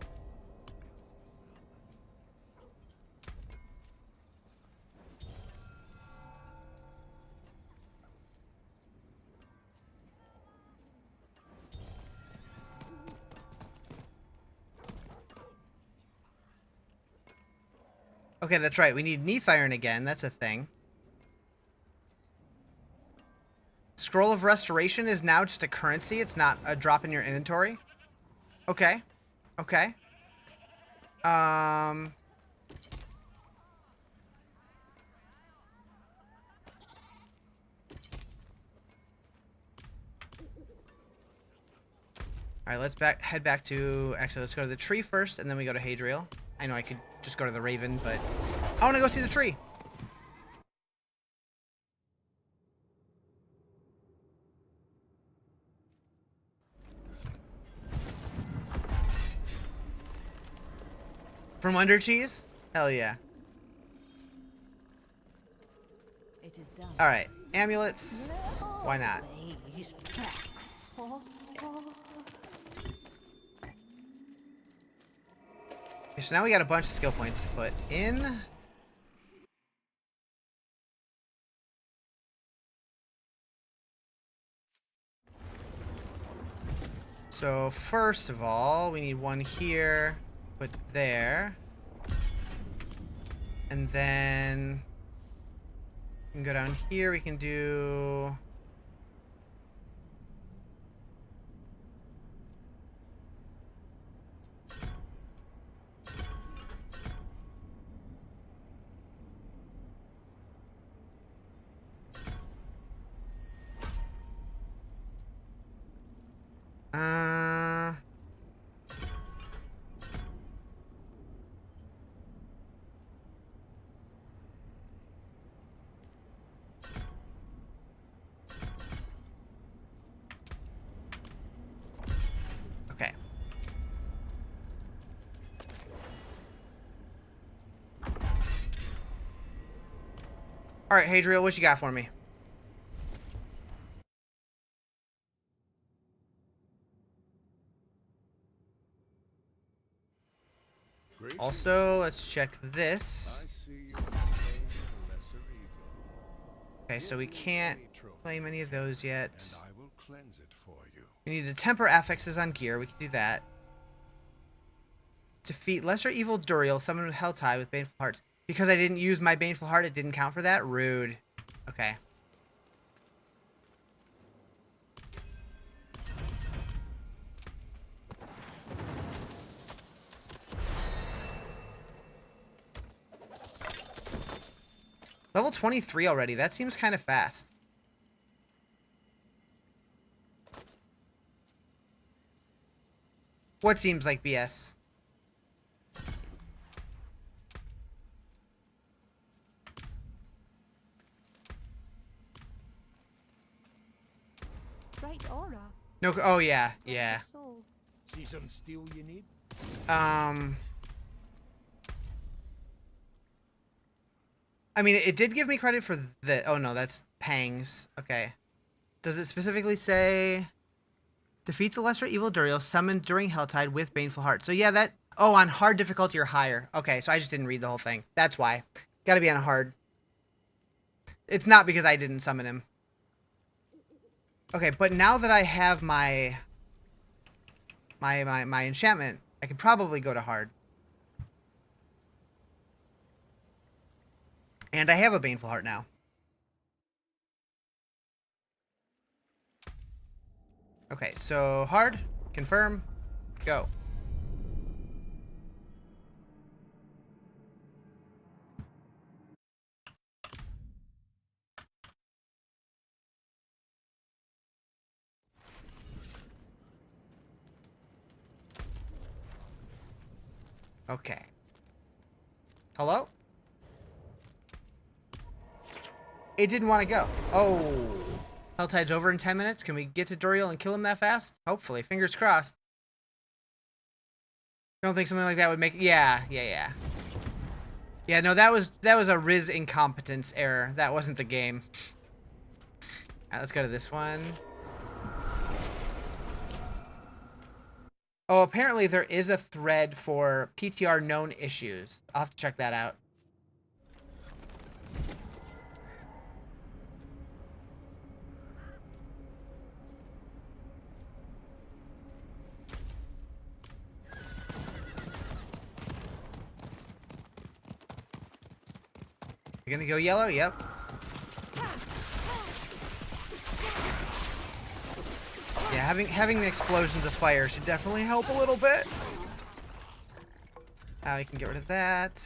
A: Okay, that's right. We need Neath Iron again. That's a thing. Scroll of Restoration is now just a currency. It's not a drop in your inventory. Okay. Okay. Alright, let's head back to... Actually, let's go to the tree first, and then we go to Hadriel. I know I could just go to the Raven, but I want to go see the tree. From under cheese? Hell yeah.
E: It is done.
A: All right, amulets. Why not?
D: He's back.
A: Okay, so now we got a bunch of skill points to put in. So first of all, we need one here, put there. And then we can go down here, we can do okay. All right, Hadriel, what you got for me?
B: Great.
A: Also, let's check this.
B: I see you have slain the lesser evil.
A: Okay, so we can't claim any of those yet.
B: And I will cleanse it for you.
A: We need to temper affixes on gear. We can do that. Defeat lesser evil Duriel, summoned with Helltide with Baneful Hearts. Because I didn't use my Baneful Heart, it didn't count for that? Rude. Okay. Level 23 already. That seems kind of fast. What seems like BS?
E: Bright aura.
A: No. Oh yeah, yeah.
E: Soul.
C: See some steel you need?
A: I mean, it did give me credit for the. Oh no, that's Pangs. Okay. Does it specifically say defeats a lesser evil Duriel summoned during Helltide with Baneful Heart? So yeah, that. Oh, on hard difficulty or higher. Okay, so I just didn't read the whole thing. That's why. Got to be on a hard. It's not because I didn't summon him. Okay, but now that I have my enchantment, I could probably go to hard. And I have a Baneful Heart now. Okay, so hard, confirm, go. Okay. Hello? It didn't want to go. Oh. Helltide's over in 10 minutes. Can we get to Duriel and kill him that fast? Hopefully. Fingers crossed. I don't think something like that would make... Yeah. Yeah, no, that was a Riz incompetence error. That wasn't the game. Alright, let's go to this one. Oh, apparently there is a thread for PTR known issues. I'll have to check that out. You're gonna go yellow? Yep. Yeah, having the explosions of fire should definitely help a little bit. Now we can get rid of that.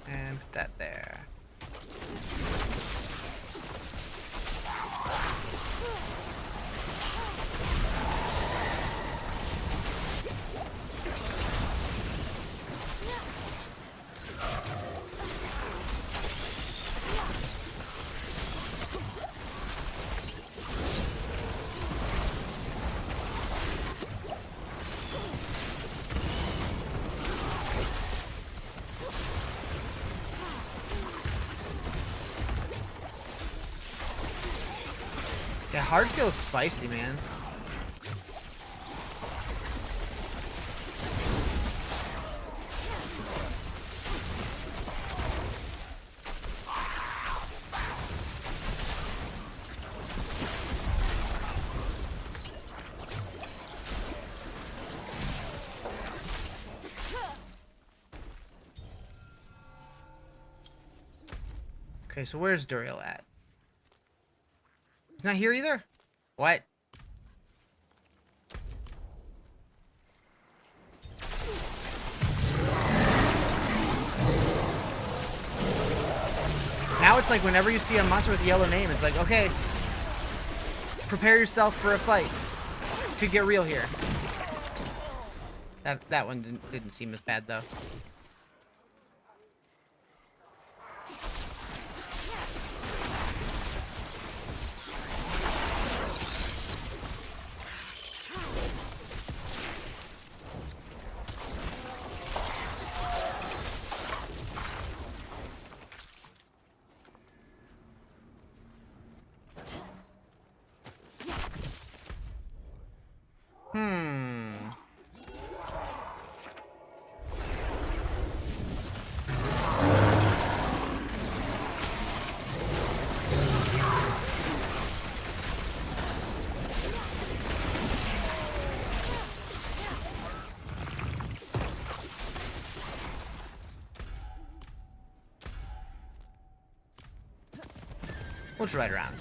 A: And put that there. Yeah, hard feels spicy, man. Okay, so where's Duriel at? He's not here either? What? Now it's like whenever you see a monster with a yellow name, it's like, okay, prepare yourself for a fight. Could get real here. That one didn't seem as bad though. We'll just ride around.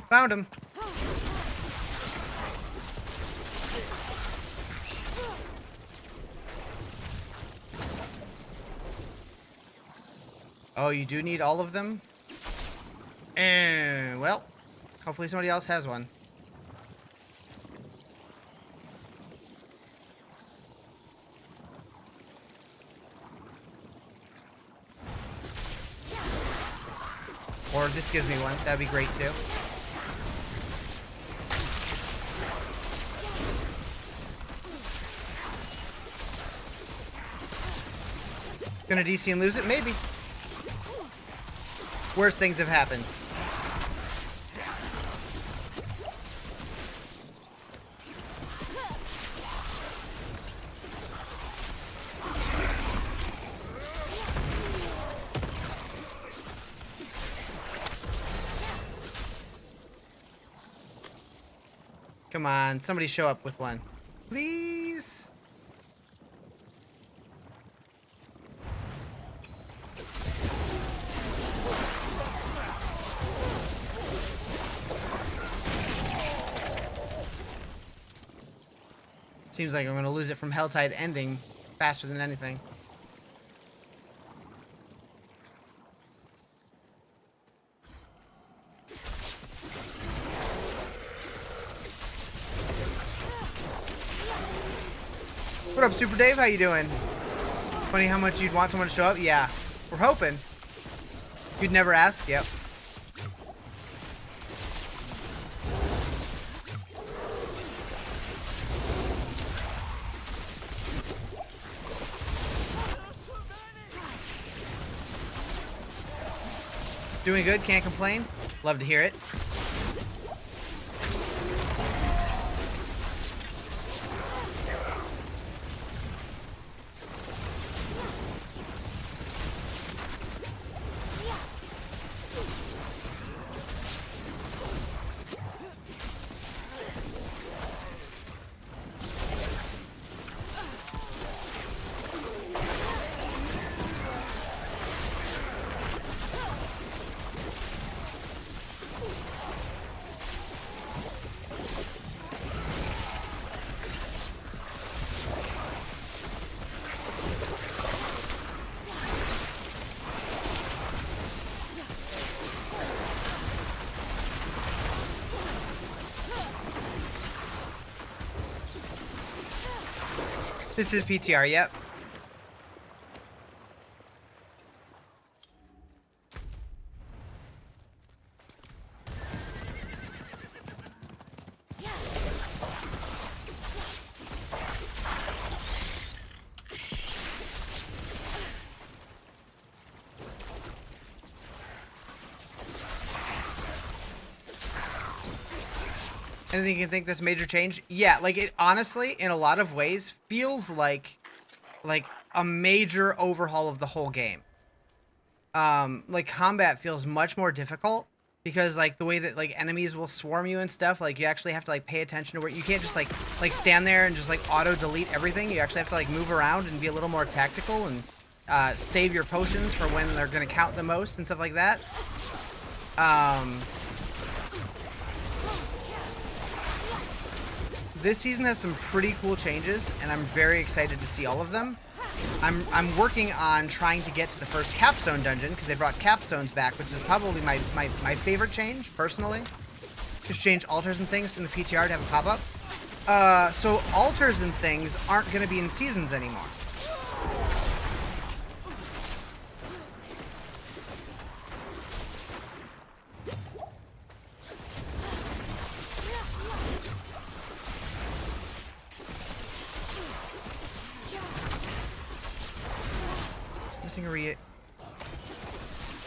A: Found him. Oh, you do need all of them? Well, hopefully somebody else has one. Or this gives me one. That'd be great too. Gonna DC and lose it? Maybe. Worse things have happened. Come on, somebody show up with one. Please? Seems like I'm gonna lose it from Helltide ending faster than anything. What up, Super Dave? How you doing? Funny how much you'd want someone to show up? Yeah, we're hoping. You'd never ask? Yep. Doing good, can't complain. Love to hear it. This is PTR, yep. Anything you can think this major change? Yeah, like it honestly, in a lot of ways, feels like a major overhaul of the whole game. Like combat feels much more difficult because like the way that like enemies will swarm you and stuff, like you actually have to like pay attention to where you can't just like stand there and just like auto delete everything. You actually have to like move around and be a little more tactical and save your potions for when they're gonna count the most and stuff like that. This season has some pretty cool changes, and I'm very excited to see all of them. I'm working on trying to get to the first Capstone Dungeon, because they brought Capstones back, which is probably my favorite change, personally. Just change altars and things in the PTR to have a pop-up. So altars and things aren't going to be in seasons anymore.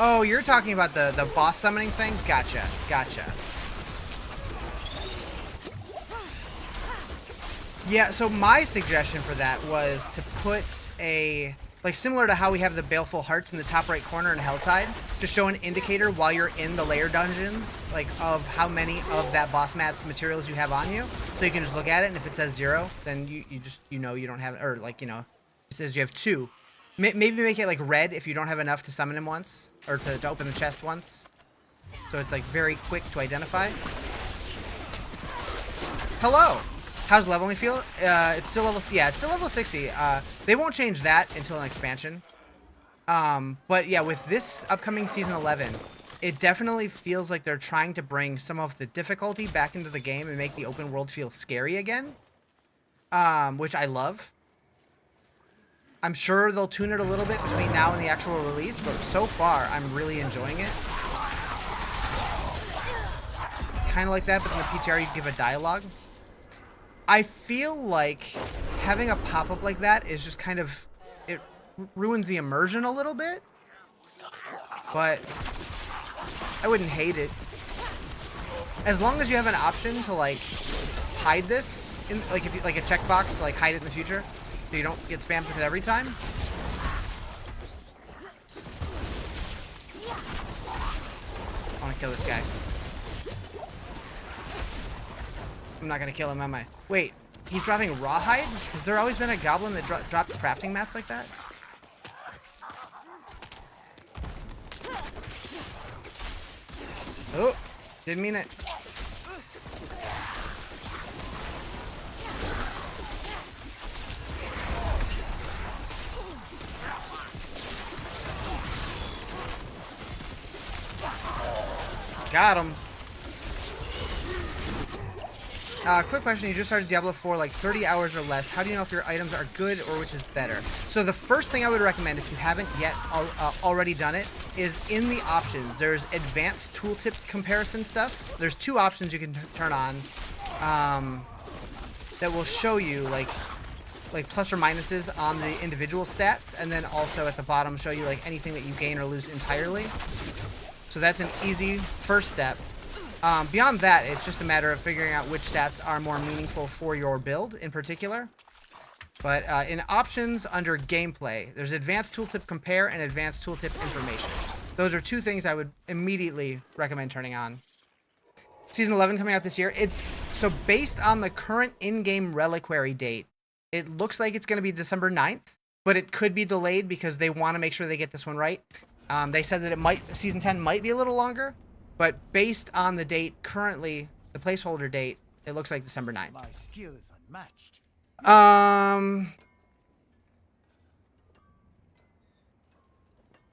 A: Oh, you're talking about the boss summoning things? Gotcha. Yeah, so my suggestion for that was to put a, like similar to how we have the Baleful Hearts in the top right corner in Helltide, to show an indicator while you're in the layer dungeons, like of how many of that boss mat's materials you have on you. So you can just look at it, and if it says 0, then you just, you don't have it, or like, it says you have 2. Maybe make it like red if you don't have enough to summon him once, or to open the chest once. So it's like very quick to identify. Hello! How's leveling feel? It's still level, yeah, it's still level 60. They won't change that until an expansion. But yeah, with this upcoming season 11, it definitely feels like they're trying to bring some of the difficulty back into the game and make the open world feel scary again. Which I love. I'm sure they'll tune it a little bit between now and the actual release, but so far, I'm really enjoying it. Kind of like that, but in the PTR, you give a dialogue. I feel like having a pop-up like that is just kind of, it ruins the immersion a little bit, but I wouldn't hate it. As long as you have an option to like hide this, in like if you, like a checkbox to like hide it in the future, so you don't get spammed with it every time. I want to kill this guy. I'm not gonna kill him, am I? Wait, he's dropping rawhide? Has there always been a goblin that dropped crafting mats like that? Oh, didn't mean it. Got him. Quick question, you just started Diablo 4 like 30 hours or less. How do you know if your items are good or which is better? So the first thing I would recommend, if you haven't yet already done it, is in the options. There's advanced tooltip comparison stuff. There's 2 options you can turn on that will show you like plus or minuses on the individual stats, and then also at the bottom show you like anything that you gain or lose entirely. So that's an easy first step. Beyond that, it's just a matter of figuring out which stats are more meaningful for your build in particular. But in options under gameplay, there's advanced tooltip compare and advanced tooltip information. Those are 2 things I would immediately recommend turning on. Season 11 coming out this year. So based on the current in-game reliquary date, it looks like it's going to be December 9th, but it could be delayed because they want to make sure they get this one right. They said that season 10 might be a little longer, but based on the date currently, the placeholder date, it looks like December 9th.
C: My skill is unmatched.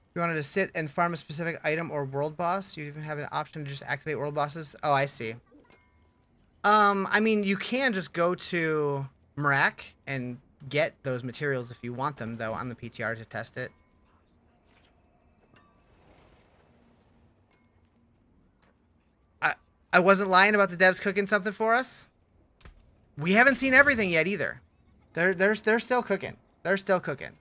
A: If you wanted to sit and farm a specific item or world boss, you even have an option to just activate world bosses. Oh, I see. I mean, you can just go to Merak and get those materials if you want them, though, on the PTR to test it. I wasn't lying about the devs cooking something for us. We haven't seen everything yet either. They're still cooking. They're still cooking.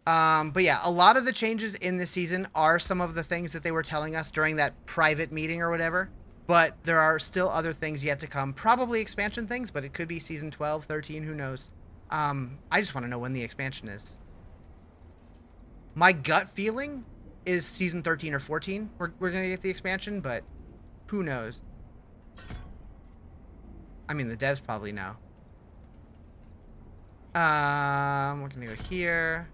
A: But yeah, a lot of the changes in this season are some of the things that they were telling us during that private meeting or whatever. But there are still other things yet to come. Probably expansion things, but it could be season 12, 13, who knows. I just want to know when the expansion is. My gut feeling is season 13 or 14. We're going to get the expansion, but who knows? I mean, the devs probably know. We're going to go here.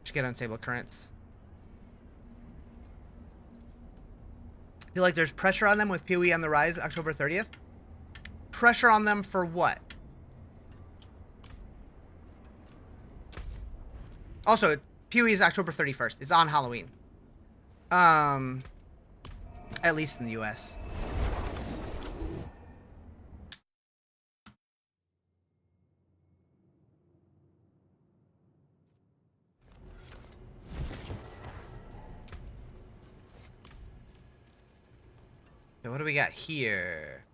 A: Just get unstable currents. Feel like there's pressure on them with PoE on the rise October 30th. Pressure on them for what? Also, PoE is October 31st. It's on Halloween. At least in the US. Okay, what do we got here?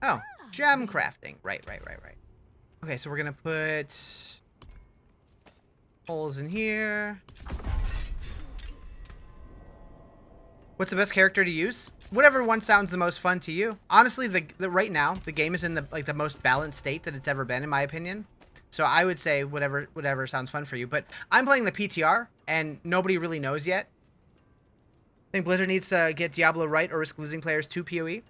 A: Oh, gem crafting. Right. Okay, so we're gonna put holes in here. What's the best character to use? Whatever one sounds the most fun to you. Honestly, the right now the game is in the most balanced state that it's ever been, in my opinion. So I would say whatever sounds fun for you. But I'm playing the PTR, and nobody really knows yet. I think Blizzard needs to get Diablo right or risk losing players to PoE.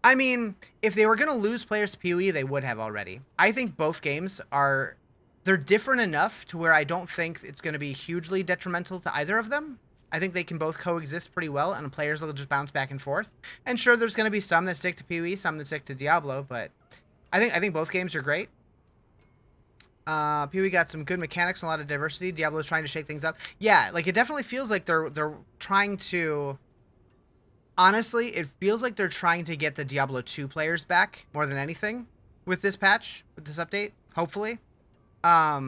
A: I mean, if they were going to lose players to PoE, they would have already. I think both games they're different enough to where I don't think it's going to be hugely detrimental to either of them. I think they can both coexist pretty well, and players will just bounce back and forth. And sure, there's going to be some that stick to PoE, some that stick to Diablo, but I think both games are great. PoE got some good mechanics and a lot of diversity. Diablo's trying to shake things up. Yeah, like it definitely feels like they're trying to. Honestly, it feels like they're trying to get the Diablo 2 players back more than anything with this patch, with this update. Hopefully, yeah,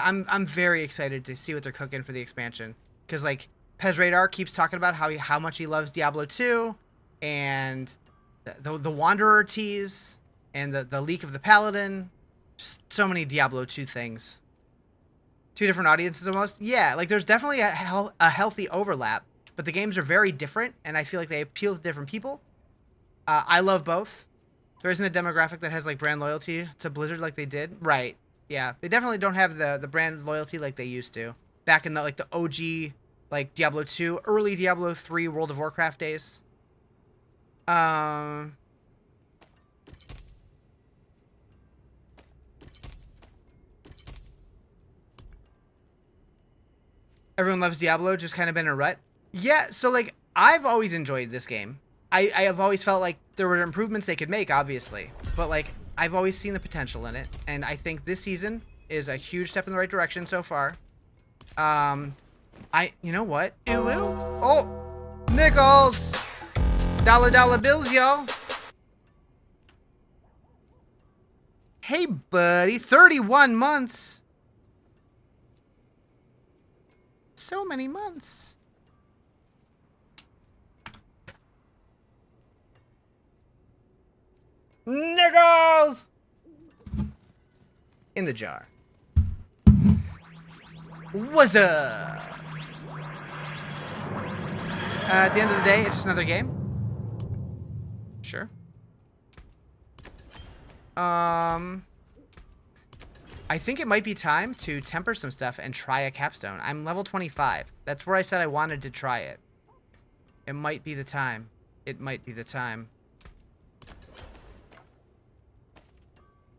A: I'm very excited to see what they're cooking for the expansion, because like Pez Radar keeps talking about how much he loves Diablo 2, and the Wanderer tease and the leak of the Paladin. Just so many Diablo 2 things. Two different audiences almost. Yeah, like there's definitely a healthy overlap, but the games are very different, and I feel like they appeal to different people. I love both. There isn't a demographic that has like brand loyalty to Blizzard like they did. Right. Yeah, they definitely don't have the brand loyalty like they used to back in the OG like Diablo 2, early Diablo 3 World of Warcraft days. Everyone loves Diablo, just kind of been a rut. Yeah, so like I've always enjoyed this game. I have always felt like there were improvements they could make, obviously, but like I've always seen the potential in it, and I think this season is a huge step in the right direction so far. You know what? Ew, ew. Oh, nickels, dollar bills, y'all. Hey, buddy, 31 months. So many months. Nickels! In the jar. What's up? At the end of the day, it's just another game. Sure. I think it might be time to temper some stuff and try a capstone. I'm level 25. That's where I said I wanted to try it. It might be the time. It might be the time.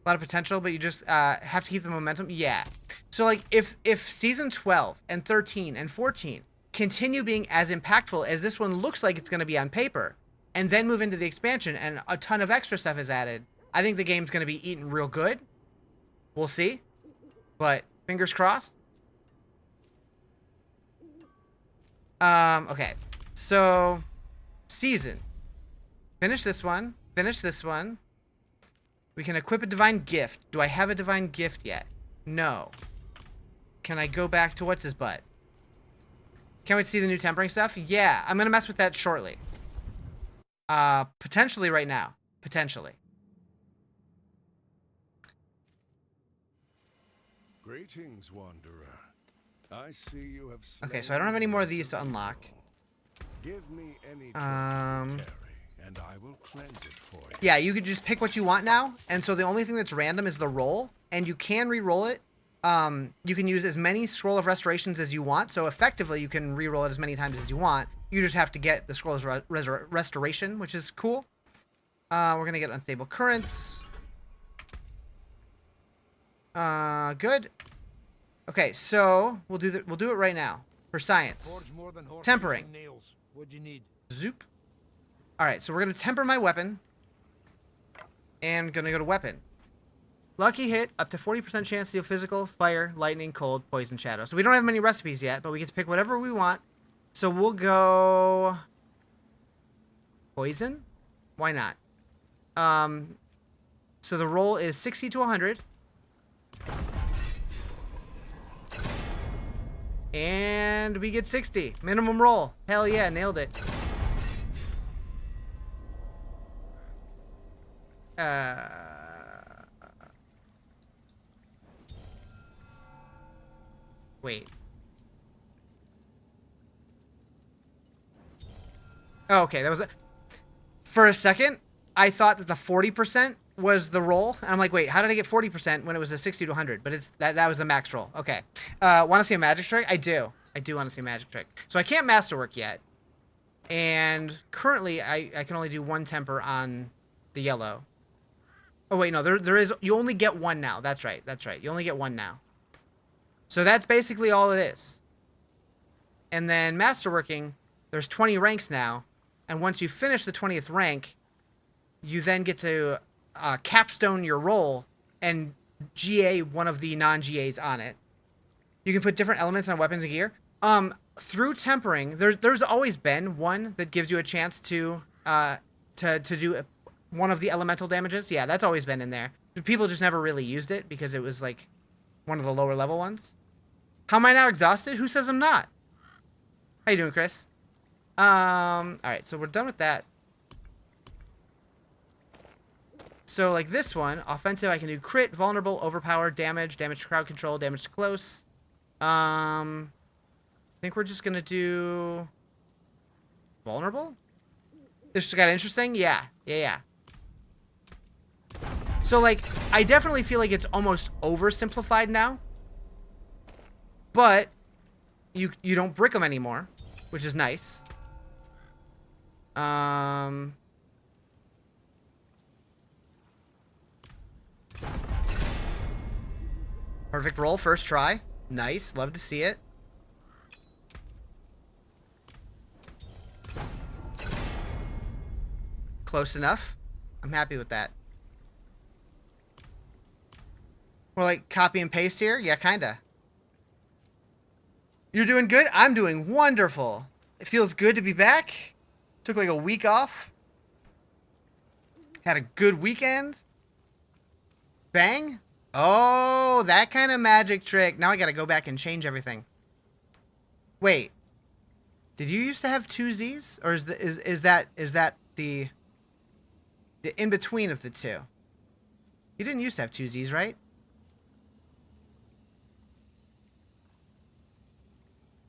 A: A lot of potential, but you just have to keep the momentum. Yeah. So like if season 12 and 13 and 14 continue being as impactful as this one looks like it's going to be on paper, and then move into the expansion and a ton of extra stuff is added, I think the game's going to be eaten real good. We'll see, but fingers crossed. Okay, so season Finish this one. Finish this one. We can equip a divine gift. Do I have a divine gift yet? No. Can I go back to what's his butt? Can't wait to see the new tempering stuff? Yeah, I'm gonna mess with that shortly. Potentially right now. Potentially.
B: Greetings, wanderer. I see you have.
A: Okay, so I don't have any more of these to unlock.
B: Give me any carry, and I will cleanse it for you.
A: Yeah, you could just pick what you want now, and so the only thing that's random is the roll, and you can re-roll it. You can use as many Scroll of Restorations as you want, so effectively you can re-roll it as many times as you want. You just have to get the Scroll of Restoration, which is cool. We're gonna get Unstable Currents. Good. Okay, so we'll do it right now for science. Tempering.
C: What'd you need?
A: Zoop. All right, so we're gonna temper my weapon, and gonna go to weapon. Lucky hit, up to 40% chance to deal physical, fire, lightning, cold, poison, shadow. So we don't have many recipes yet, but we get to pick whatever we want. So we'll go poison. Why not? So the roll is 60 to 100. And we get 60. Minimum roll. Hell yeah, nailed it. Wait. Oh, okay, that was for a second, I thought that the 40% was the roll. And I'm like, wait, how did I get 40% when it was a 60 to 100? But it's that was a max roll. Okay. Want to see a magic trick? I do. I do want to see a magic trick. So I can't masterwork yet. And currently, I can only do one temper on the yellow. Oh, wait, no, there is... You only get one now. That's right. That's right. You only get one now. So that's basically all it is. And then masterworking, there's 20 ranks now. And once you finish the 20th rank, you then get to capstone your roll and GA one of the non-GAs on it. You can put different elements on weapons and gear. Through tempering, there's always been one that gives you a chance to do one of the elemental damages. Yeah, that's always been in there. But people just never really used it because it was like one of the lower level ones. How am I not exhausted? Who says I'm not? How you doing, Chris? All right, so we're done with that. So like this one, offensive, I can do crit, vulnerable, overpower, damage to crowd control, damage to close. I think we're just gonna do vulnerable. This just got interesting. Yeah. So like, I definitely feel like it's almost oversimplified now. But you don't brick them anymore, which is nice. Perfect roll, first try. Nice, love to see it. Close enough. I'm happy with that. More like copy and paste here? Yeah, kinda. You're doing good? I'm doing wonderful. It feels good to be back. Took like a week off. Had a good weekend. Bang. Oh, that kind of magic trick. Now I gotta go back and change everything. Wait. Did you used to have two Z's? Or is that the in-between of the two? You didn't used to have two Z's, right?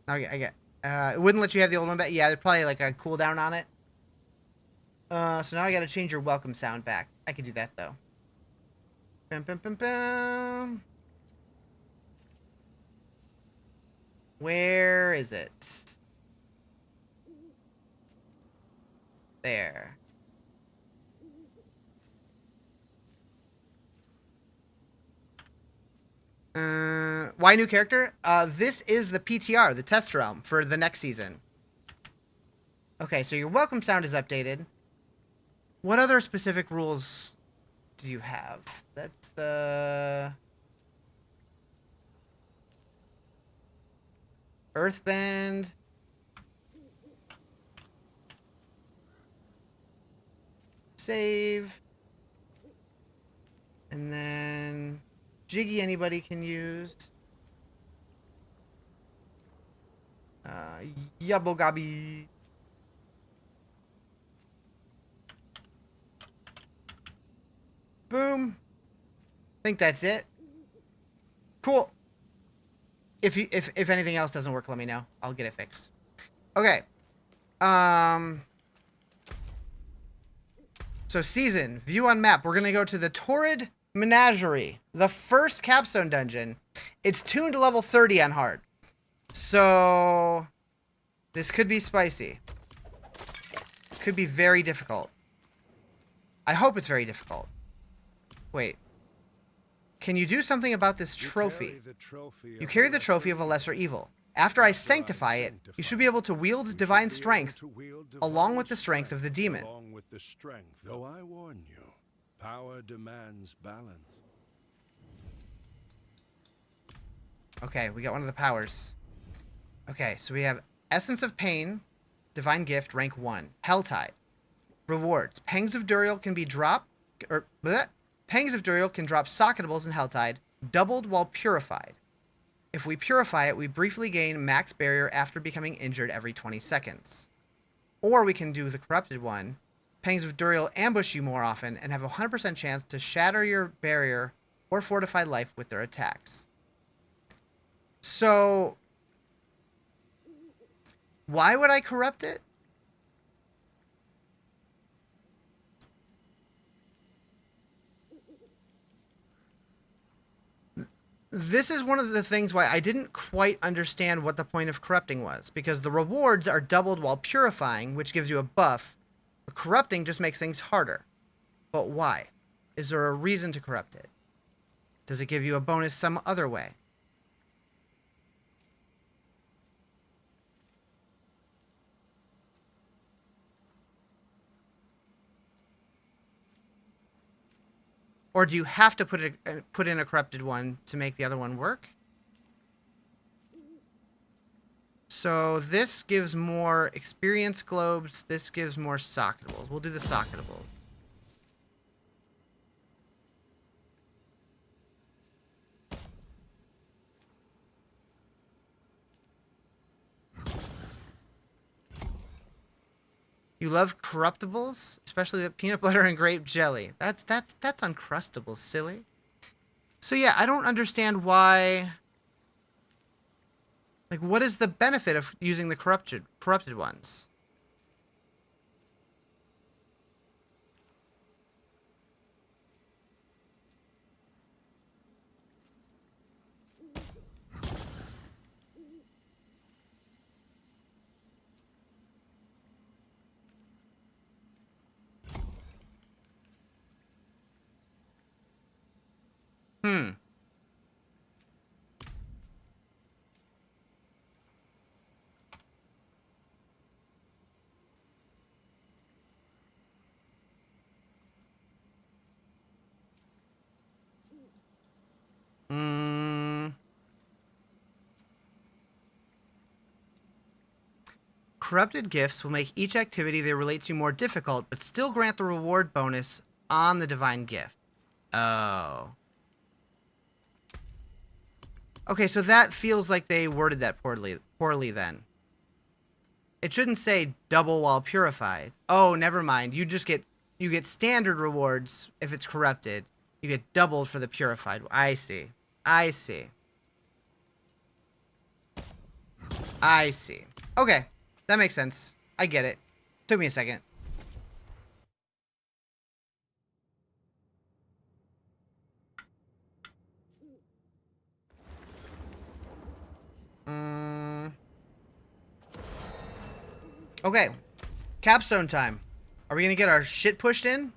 A: I get. It wouldn't let you have the old one back. Yeah, there's probably like a cooldown on it. So now I gotta change your welcome sound back. I could do that though. Bum, bum, bum, bum. Where is it? There. Why new character? This is the PTR, the test realm for the next season. Okay, so your welcome sound is updated. What other specific rules do you have? That's the Earthbend. Save. And then Jiggy anybody can use. Yabogabi. Boom. Think that's it. Cool. If anything else doesn't work, let me know. I'll get it fixed. Okay. So season, view on map. We're gonna go to the Torrid Menagerie, the first Capstone dungeon. It's tuned to level 30 on hard. So this could be spicy. Could be very difficult. I hope it's very difficult. Wait. Can you do something about this trophy? You carry the trophy of a lesser evil. After I sanctify it, you should be able to wield divine strength along with the strength of the demon.
B: Though I warn you, power demands balance.
A: Okay, we got one of the powers. Okay, so we have Essence of Pain, Divine Gift, rank 1. Helltide. Rewards. Pangs of Duriel can be dropped, Pangs of Duriel can drop socketables in Helltide, doubled while purified. If we purify it, we briefly gain max barrier after becoming injured every 20 seconds. Or we can do the corrupted one. Pangs of Duriel ambush you more often and have a 100% chance to shatter your barrier or fortify life with their attacks. So, why would I corrupt it? This is one of the things why I didn't quite understand what the point of corrupting was. Because the rewards are doubled while purifying, which gives you a buff. But corrupting just makes things harder. But why? Is there a reason to corrupt it? Does it give you a bonus some other way? Or do you have to put in a corrupted one to make the other one work? So this gives more experience globes. This gives more socketables. We'll do the socketables. You love corruptibles, especially the peanut butter and grape jelly. That's uncrustable, silly. So yeah, I don't understand why. Like, what is the benefit of using the corrupted ones? Hmm. Corrupted gifts will make each activity they relate to more difficult, but still grant the reward bonus on the divine gift. Oh. Okay, so that feels like they worded that poorly then. It shouldn't say double while purified. Oh, never mind. You get standard rewards if it's corrupted. You get doubled for the purified. I see. I see. I see. Okay. That makes sense. I get it. Took me a second. Okay. Capstone time. Are we gonna get our shit pushed in?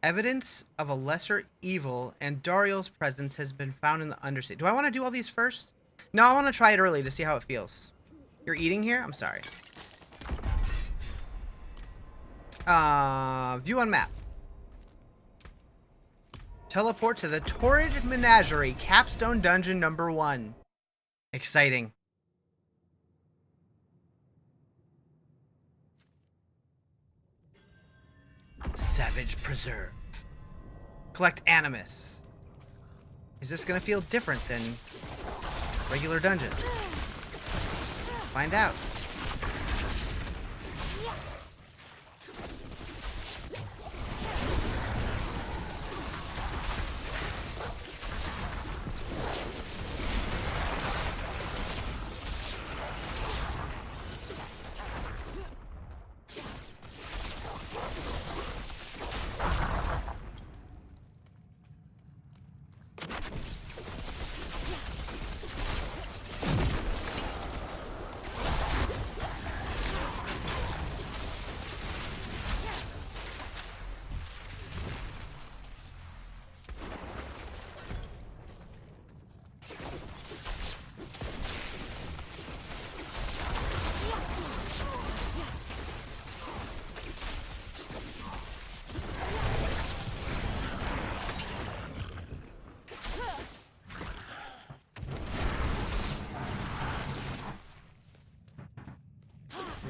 A: Evidence of a lesser evil and Dariel's presence has been found in the Undersea. Do I want to do all these first? No, I want to try it early to see how it feels. You're eating here? I'm sorry. View on map. Teleport to the Torrid Menagerie, Capstone Dungeon number 1. Exciting. Savage Preserve. Collect Animus. Is this gonna feel different than regular dungeons? Find out.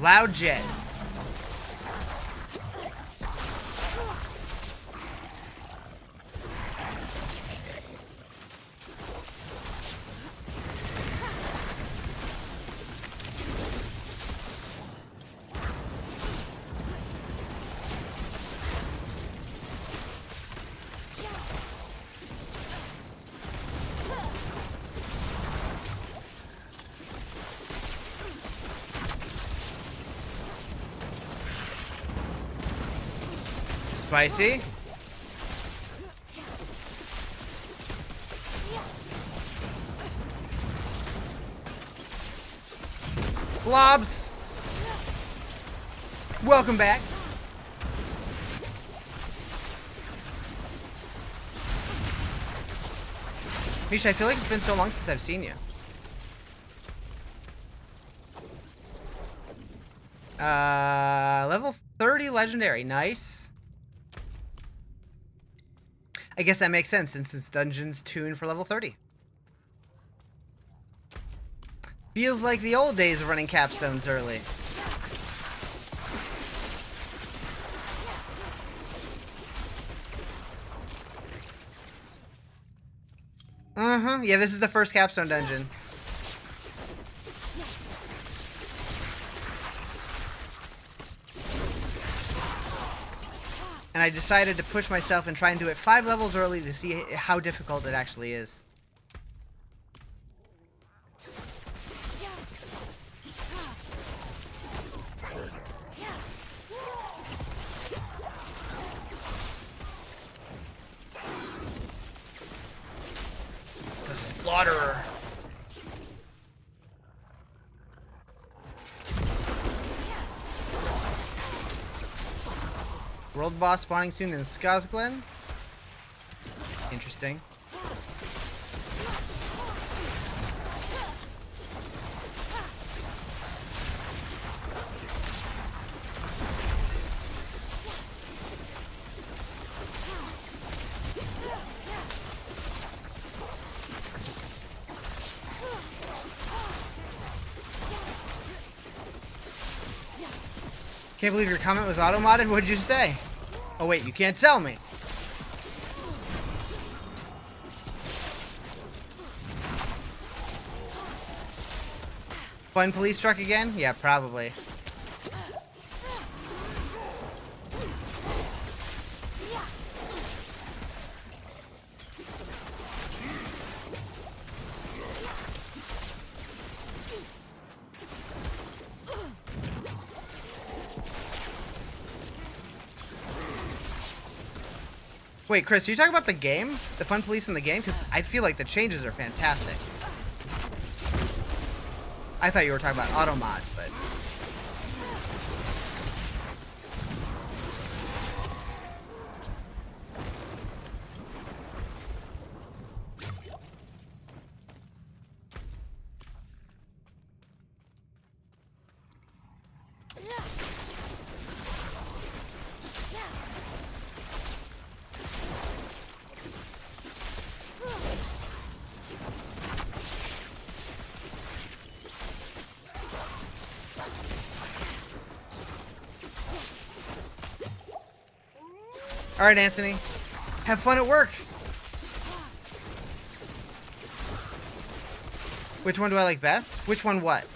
A: Loud Jet. Spicy. Globs. Welcome back. Misha, I feel like it's been so long since I've seen you. Level 30 legendary. Nice. I guess that makes sense since this dungeon's tuned for level 30. Feels like the old days of running capstones early. Yeah, this is the first capstone dungeon. And I decided to push myself and try and do it 5 levels early to see how difficult it actually is. The Slaughterer. World boss spawning soon in Skazglen. Interesting. Can't believe your comment was auto-modded. What'd you say? Oh wait, you can't tell me. Fun police truck again? Yeah, probably. Wait, Chris, are you talking about the game? The fun police in the game? Because I feel like the changes are fantastic. I thought you were talking about auto mod, but... All right, Anthony. Have fun at work. Which one do I like best? Which one what?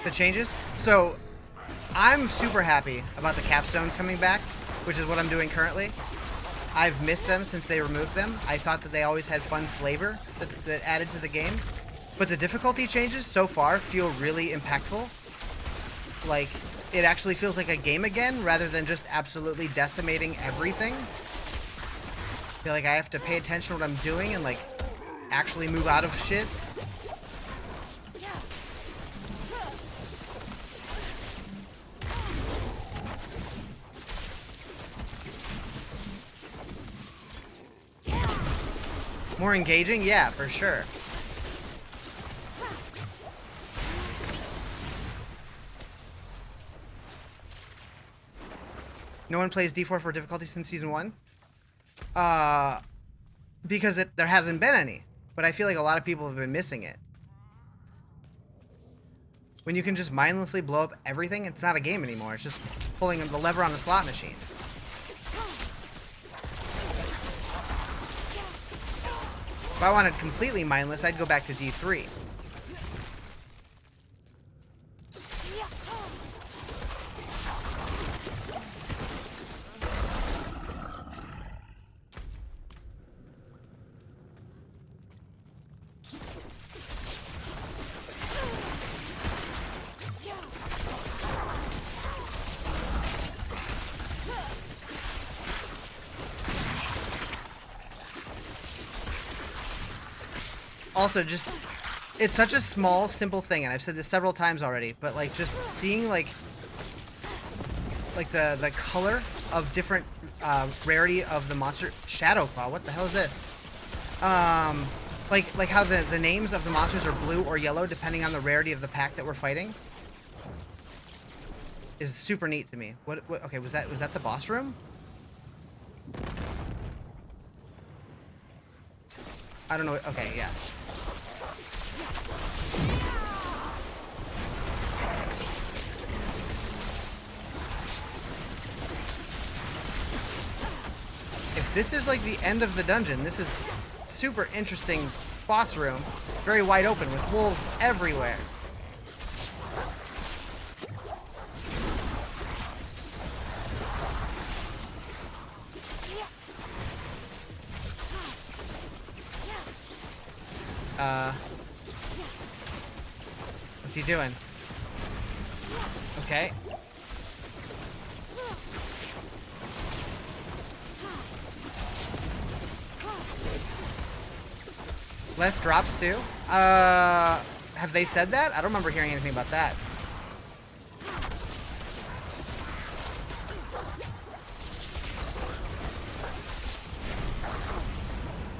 A: The changes? So, I'm super happy about the capstones coming back, which is what I'm doing currently. I've missed them since they removed them. I thought that they always had fun flavor that added to the game. But the difficulty changes so far feel really impactful. Like, it actually feels like a game again, rather than just absolutely decimating everything. I feel like I have to pay attention to what I'm doing and, like, actually move out of shit. More engaging? Yeah, for sure. No one plays D4 for difficulty since Season 1? Because there hasn't been any. But I feel like a lot of people have been missing it. When you can just mindlessly blow up everything, it's not a game anymore. It's just pulling the lever on a slot machine. If I wanted completely mindless, I'd go back to D3. Also, just, it's such a small, simple thing, and I've said this several times already, but, like, just seeing, like the color of different rarity of the monster. Shadowclaw, what the hell is this? Like how the names of the monsters are blue or yellow depending on the rarity of the pack that we're fighting is super neat to me. What okay, was that the boss room? I don't know. Okay, yeah. If this is like the end of the dungeon, this is super interesting boss room. Very wide open with wolves everywhere. What's he doing? Okay. Less drops too? Have they said that? I don't remember hearing anything about that.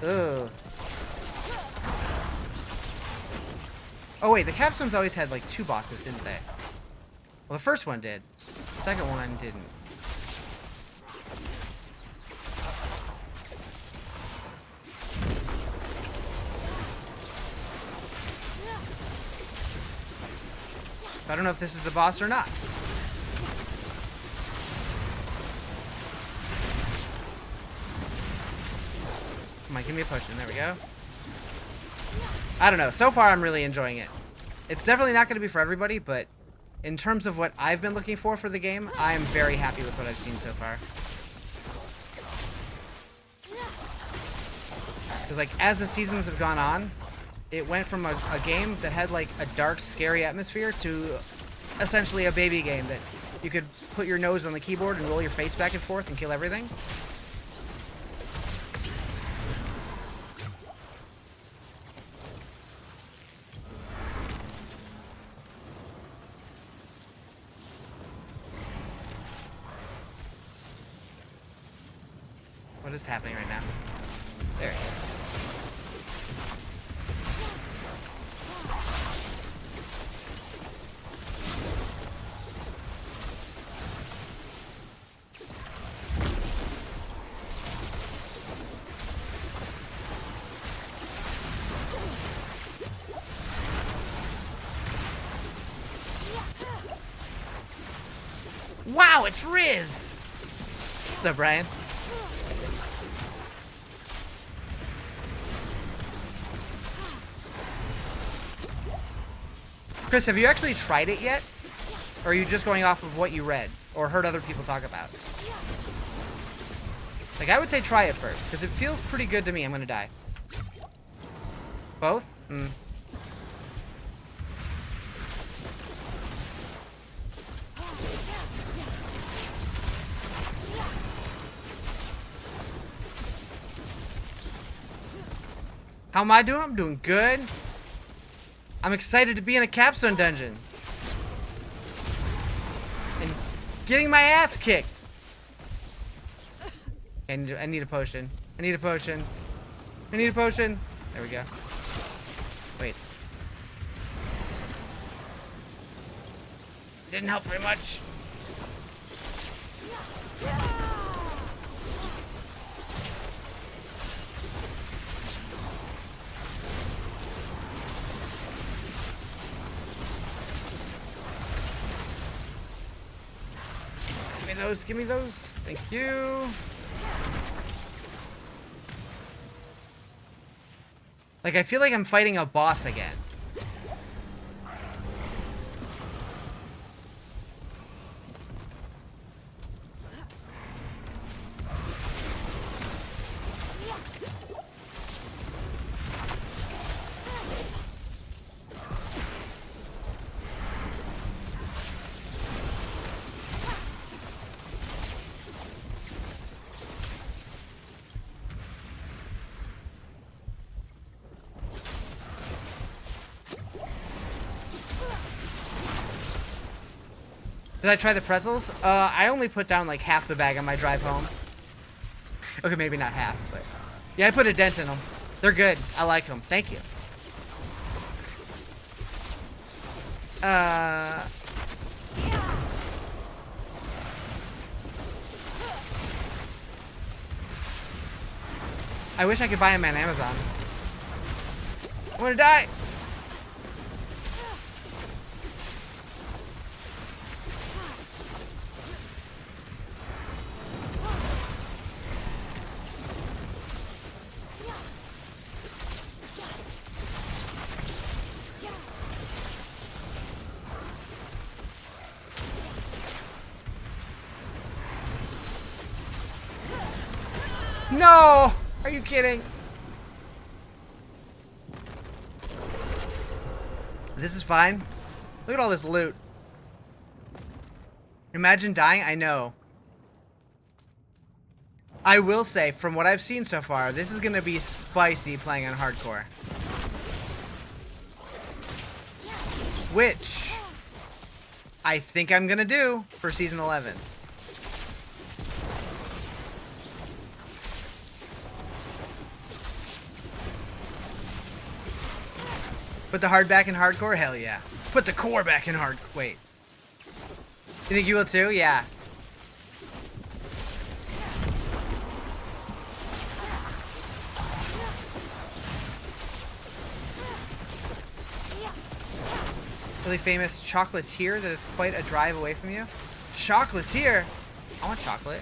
A: Ugh. Oh wait, the Capstones always had like 2 bosses, didn't they? Well, the first one did. The second one didn't. I don't know if this is the boss or not. Come on, give me a potion. There we go. I don't know. So far, I'm really enjoying it. It's definitely not going to be for everybody, but in terms of what I've been looking for the game, I'm very happy with what I've seen so far. Because, like, as the seasons have gone on, it went from a game that had, like, a dark, scary atmosphere to essentially a baby game that you could put your nose on the keyboard and roll your face back and forth and kill everything. What is happening right now? There it is. Wow, it's Riz! What's up, Brian? Chris, have you actually tried it yet? Or are you just going off of what you read or heard other people talk about? Like, I would say try it first, because it feels pretty good to me. I'm gonna die. Both? Hmm. How am I doing? I'm doing good. I'm excited to be in a Capstone Dungeon. And getting my ass kicked. I need a potion. I need a potion. I need a potion. There we go. Wait. Didn't help very much. Give me those. Give me those. Thank you. Like, I feel like I'm fighting a boss again. Did I try the pretzels? I only put down like half the bag on my drive home. Okay, maybe not half, but yeah, I put a dent in them. They're good. I like them. Thank you. I wish I could buy them on Amazon. I'm gonna die. No! Are you kidding? This is fine. Look at all this loot. Imagine dying? I know. I will say, from what I've seen so far, this is gonna be spicy playing on hardcore. Which I think I'm gonna do for Season 11. Put the hard back in hardcore? Hell yeah. Put the core back in hard. Wait. You think you will too? Yeah. Really famous chocolatier that is quite a drive away from you. Chocolatier? I want chocolate.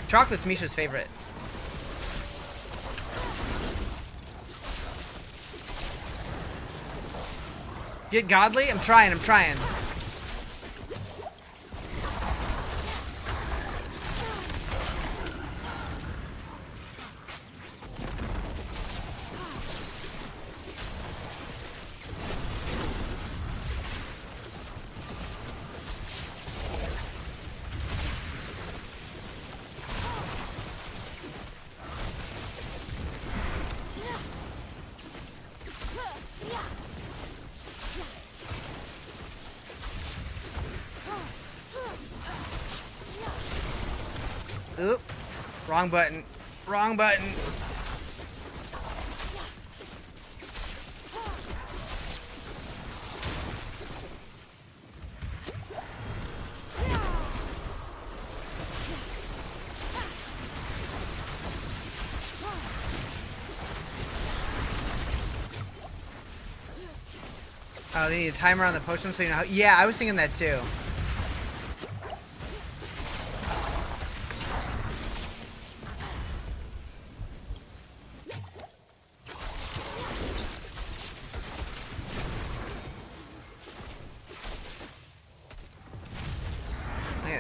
A: Chocolate's Misha's favorite. Get godly? I'm trying, I'm trying. Oop. Wrong button. Wrong button. Oh, they need a timer on the potion so you know how... Yeah, I was thinking that too.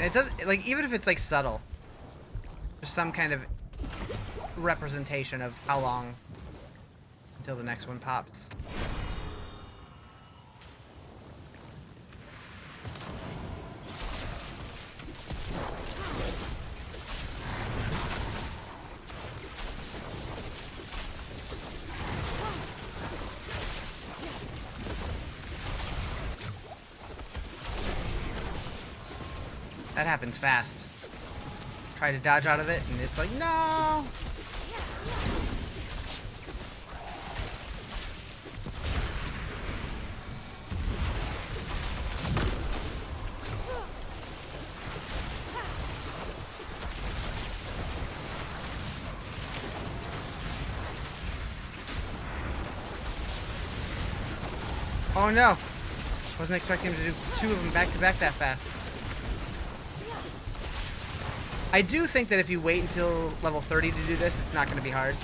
A: It does, like, even if it's like subtle, there's some kind of representation of how long until the next one pops. That happens fast. Try to dodge out of it, and it's like, no! Oh no! Wasn't expecting him to do 2 of them back to back that fast. I do think that if you wait until level 30 to do this, it's not going to be hard.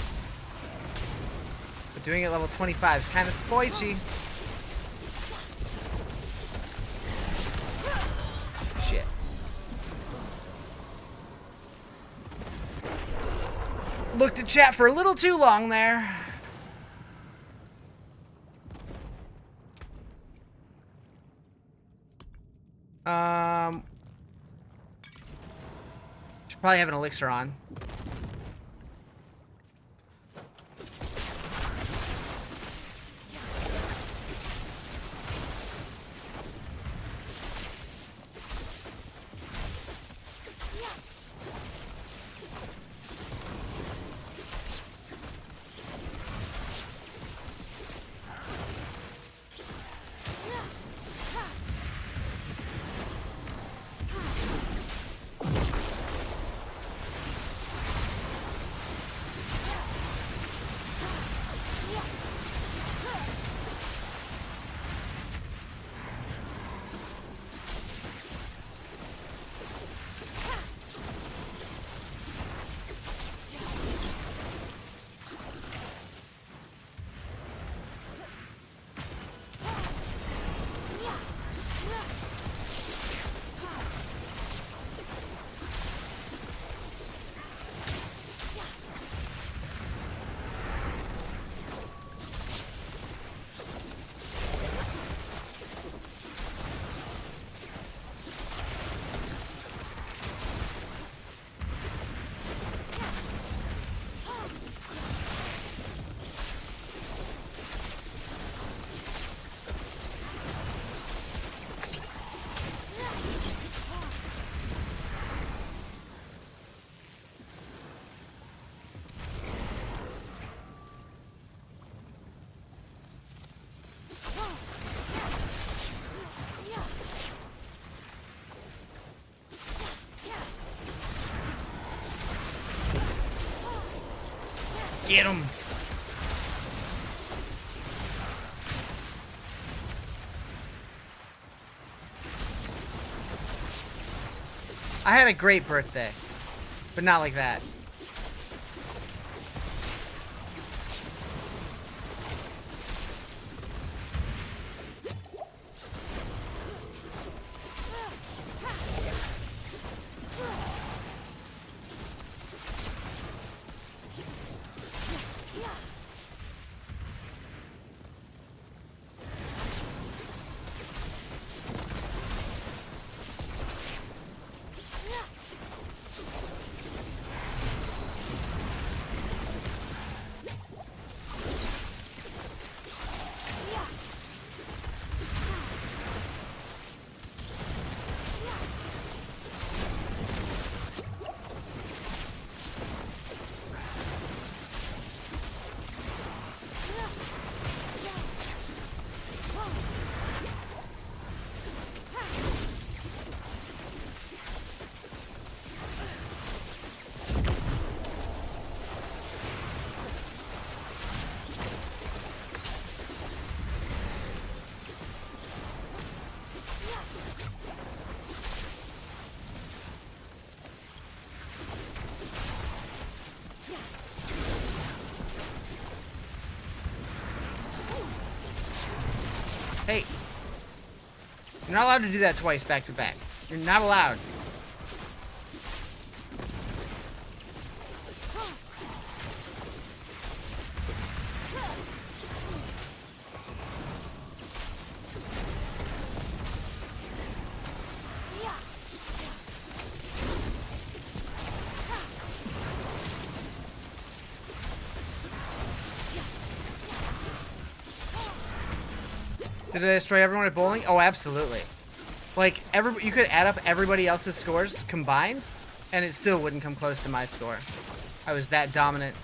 A: But doing it at level 25 is kind of spoichy. Shit. Looked at chat for a little too long there. Should probably have an elixir on. Get him! I had a great birthday, but not like that. You're not allowed to do that twice back to back. You're not allowed. Did I destroy everyone at bowling? Oh, absolutely. Like, you could add up everybody else's scores combined, and it still wouldn't come close to my score. I was that dominant.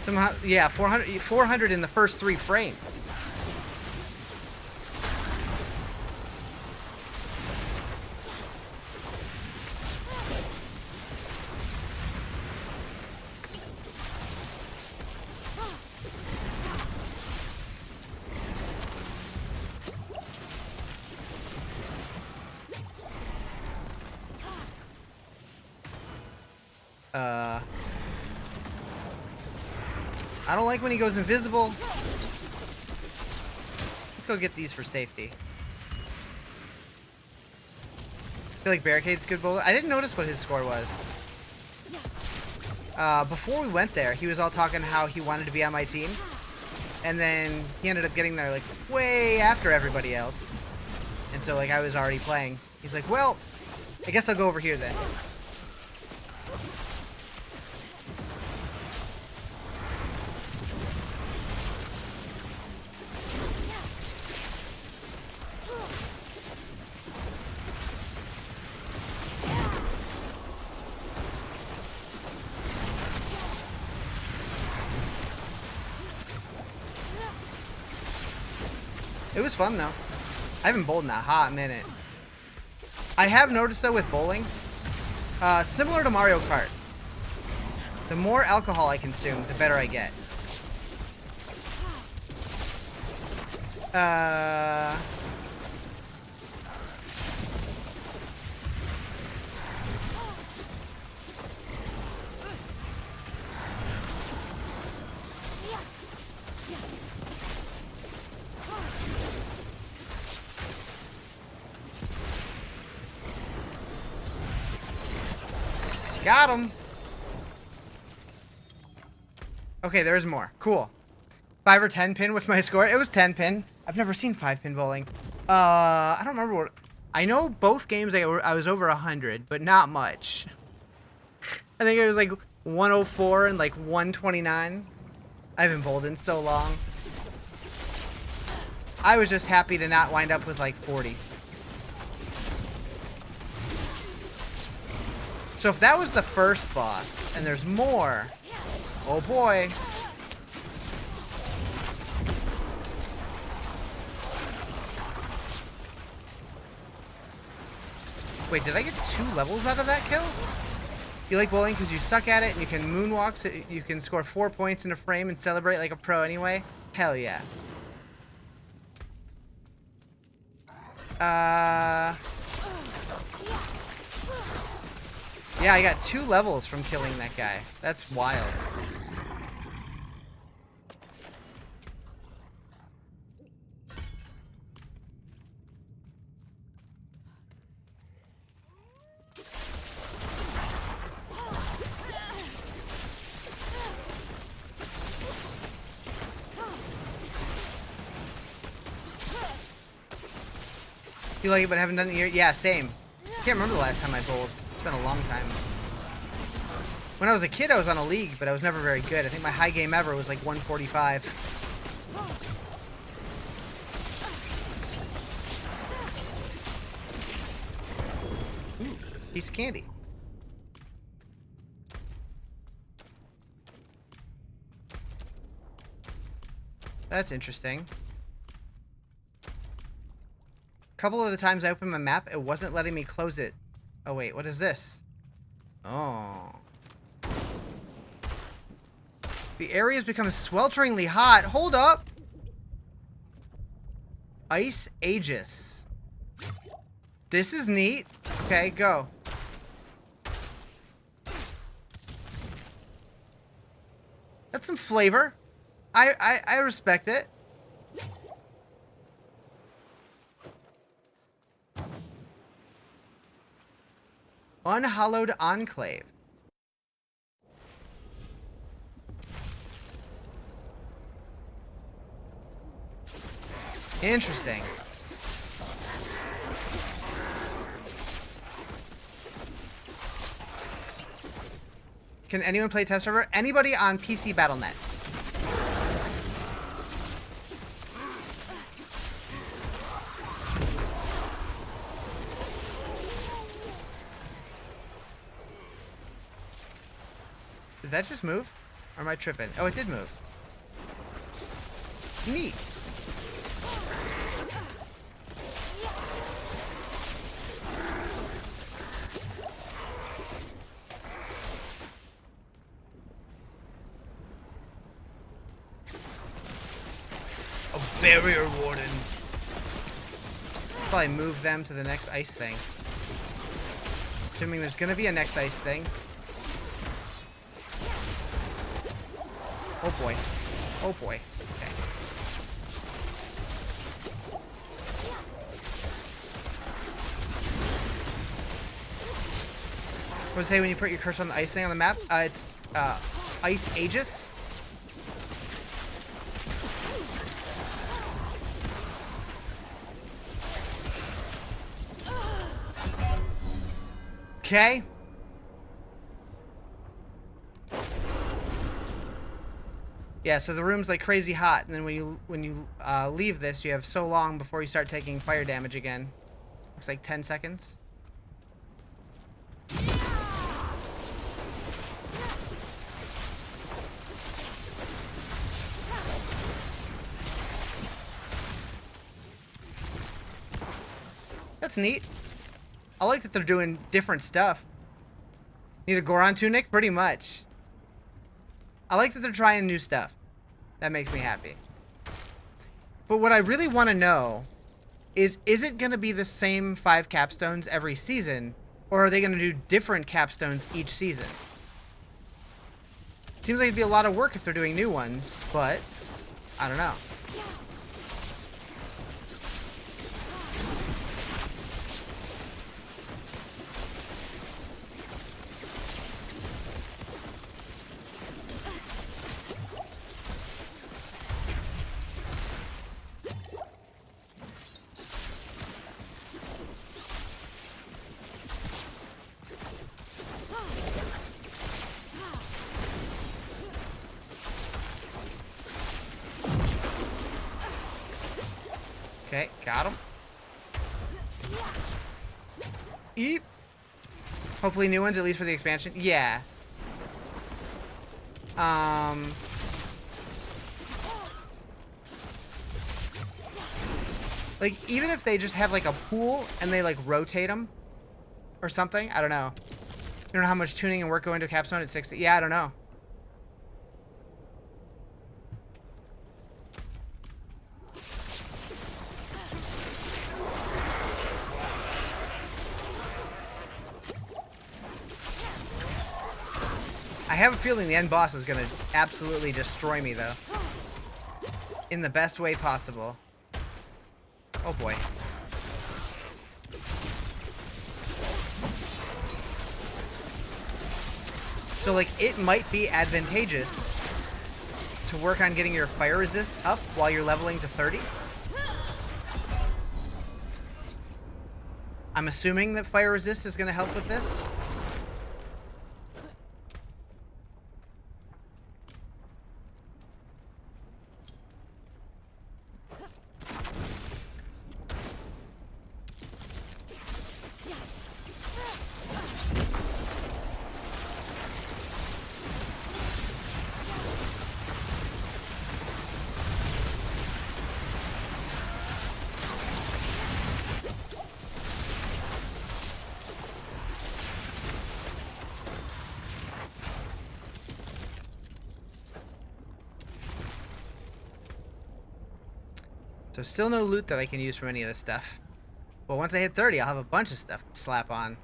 A: Somehow, yeah, 400 in the first 3 frames. I don't like when he goes invisible. Let's go get these for safety. I feel like Barricade's good bowler. I didn't notice what his score was. Before we went there, he was all talking how he wanted to be on my team. And then he ended up getting there, like, way after everybody else. And so, like, I was already playing. He's like, well, I guess I'll go over here then. It was fun, though. I haven't bowled in a hot minute. I have noticed, though, with bowling, similar to Mario Kart, the more alcohol I consume, the better I get. Got him. Okay, there's more. Cool. 5 or 10 pin with my score. It was 10 pin. I've never seen 5 pin bowling. I don't remember what. I know both games I was over 100, but not much. I think it was like 104 and like 129. I haven't bowled in so long. I was just happy to not wind up with like 40. So if that was the first boss, and there's more, oh boy. Wait, did I get 2 levels out of that kill? You like bowling because you suck at it and you can moonwalk, so you can score 4 points in a frame and celebrate like a pro anyway? Hell yeah. Yeah, I got 2 levels from killing that guy. That's wild. You like it but haven't done it yet? Yeah, same. Can't remember the last time I bowled. It's been a long time. When I was a kid, I was on a league, but I was never very good. I think my high game ever was like 145. Ooh, piece of candy. That's interesting. A couple of the times I opened my map, it wasn't letting me close it. Oh wait, what is this? Oh. The area's become swelteringly hot. Hold up. Ice Aegis. This is neat. Okay, go. That's some flavor. I respect it. Unhallowed Enclave. Interesting. Can anyone play test server? Anybody on PC Battle.net? Did that just move? Or am I tripping? Oh, it did move. Neat. A barrier warden. Probably move them to the next ice thing. Assuming there's gonna be a next ice thing. Oh boy. Oh boy. Okay. What does it say when you put your cursor on the ice thing on the map? It's Ice Aegis. Okay. Yeah, so the room's like crazy hot, and then when you leave this, you have so long before you start taking fire damage again. Looks like 10 seconds. That's neat. I like that they're doing different stuff. Need a Goron tunic? Pretty much. I like that they're trying new stuff. That makes me happy. But what I really want to know is it going to be the same 5 capstones every season, or are they going to do different capstones each season? Seems like it'd be a lot of work if they're doing new ones, but I don't know. Okay, got him. Eep. Hopefully new ones, at least for the expansion. Yeah. Like, even if they just have, like, a pool and they, like, rotate them or something. I don't know. You don't know how much tuning and work go into Capstone at 60? Yeah, I don't know. I have a feeling the end boss is going to absolutely destroy me, though. In the best way possible. Oh, boy. So, like, it might be advantageous to work on getting your fire resist up while you're leveling to 30. I'm assuming that fire resist is going to help with this. So still no loot that I can use from any of this stuff. But once I hit 30, I'll have a bunch of stuff to slap on.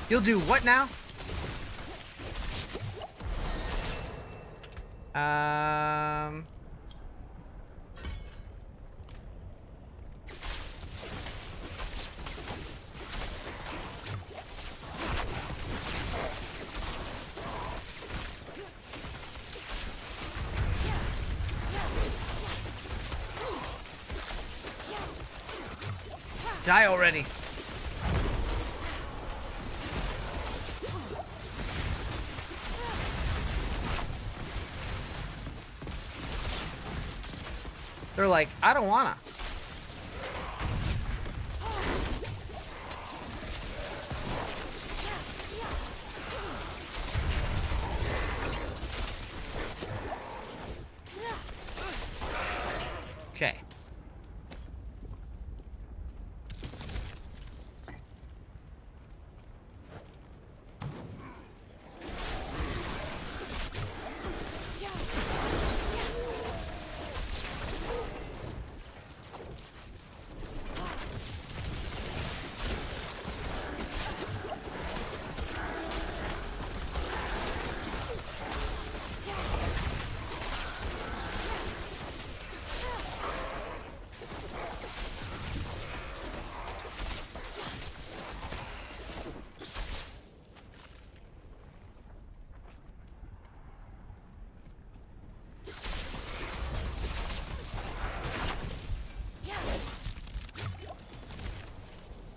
A: You'll do what now? Die already. They're like, I don't wanna. Okay.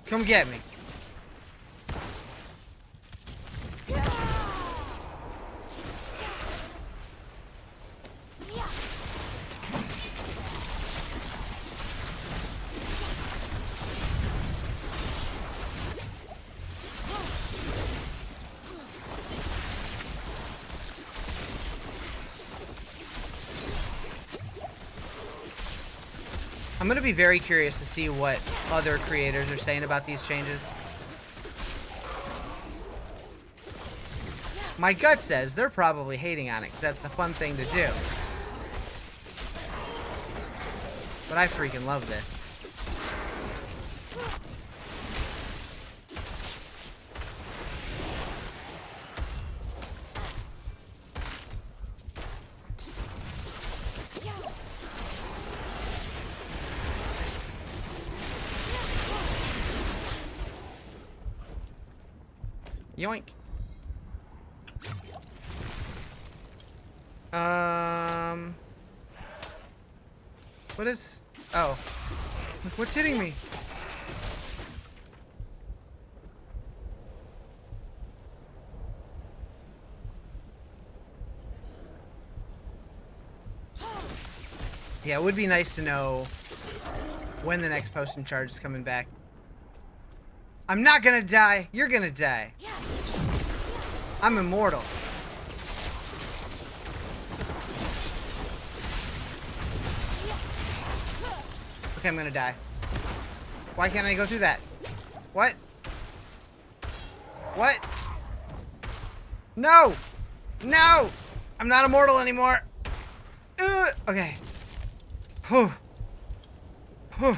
A: Come get me. I'm gonna be very curious to see what other creators are saying about these changes. My gut says they're probably hating on it because that's the fun thing to do. But I freaking love this. Yoink. What is... Oh. What's hitting me? Yeah, it would be nice to know when the next potion charge is coming back. I'm not gonna die. You're gonna die. I'm immortal. Okay, I'm gonna die. Why can't I go through that? What? What? No! No! I'm not immortal anymore. Okay. Whew. Whew.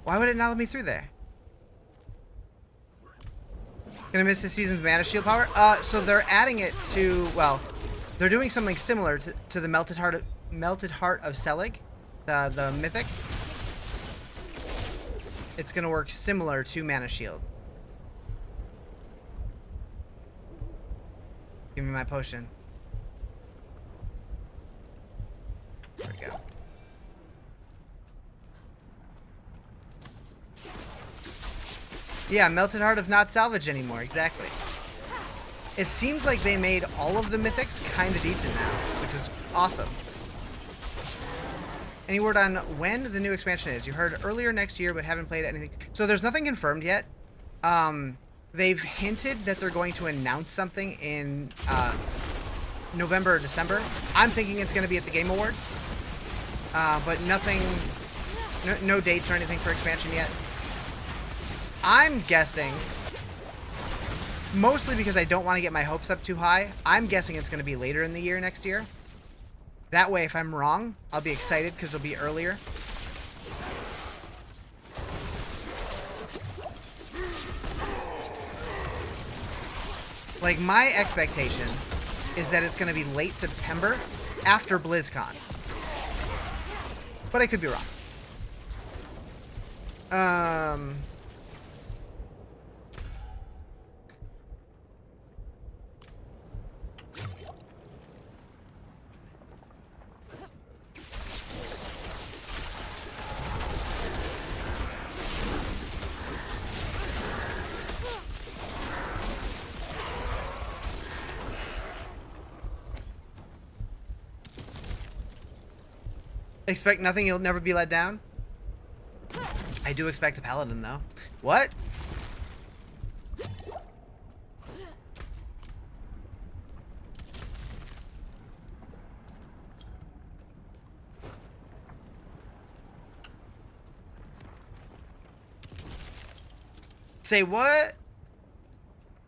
A: Why would it not let me through there? Gonna miss this season's mana shield power? So they're adding it to, well, they're doing something similar to the Melted Heart of Selig, the mythic. It's gonna work similar to mana shield. Give me my potion. There we go. Yeah, Melted Heart of not salvage anymore, exactly. It seems like they made all of the mythics kind of decent now, which is awesome. Any word on when the new expansion is? You heard earlier next year, but haven't played anything. So there's nothing confirmed yet. They've hinted that they're going to announce something in November or December. I'm thinking it's going to be at the Game Awards, but nothing no dates or anything for expansion yet. I'm guessing, mostly because I don't want to get my hopes up too high, I'm guessing it's going to be later in the year next year. That way, if I'm wrong, I'll be excited because it'll be earlier. Like, my expectation is that it's going to be late September after BlizzCon. But I could be wrong. Expect nothing, you'll never be let down? I do expect a paladin, though. What? Say what?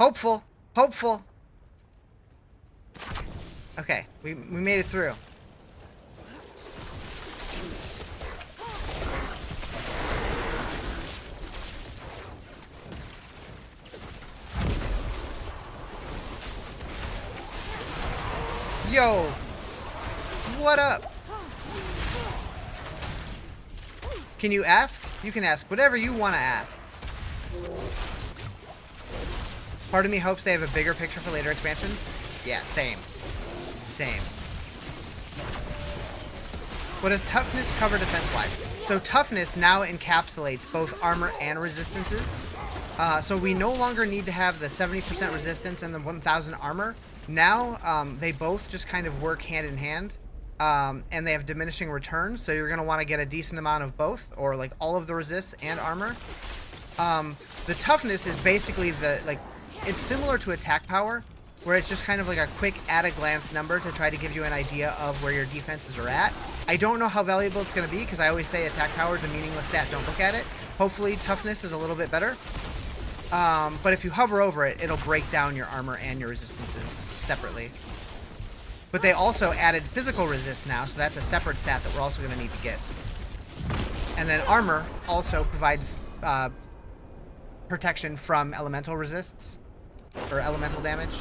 A: Hopeful. Hopeful. Okay, we made it through. Yo, what up? Can you ask? You can ask whatever you want to ask. Part of me hopes they have a bigger picture for later expansions. Yeah, same. Same. What does toughness cover defense-wise? So toughness now encapsulates both armor and resistances. So we no longer need to have the 70% resistance and the 1000 armor. Now, they both just kind of work hand in hand, and they have diminishing returns, so you're going to want to get a decent amount of both, or like all of the resists and armor. The toughness is basically it's similar to attack power, where it's just kind of like a quick at-a-glance number to try to give you an idea of where your defenses are at. I don't know how valuable it's going to be, because I always say attack power is a meaningless stat, don't look at it. Hopefully toughness is a little bit better. But if you hover over it, it'll break down your armor and your resistances separately. But they also added physical resist now, so that's a separate stat that we're also going to need to get. And then armor also provides protection from elemental resists, or elemental damage.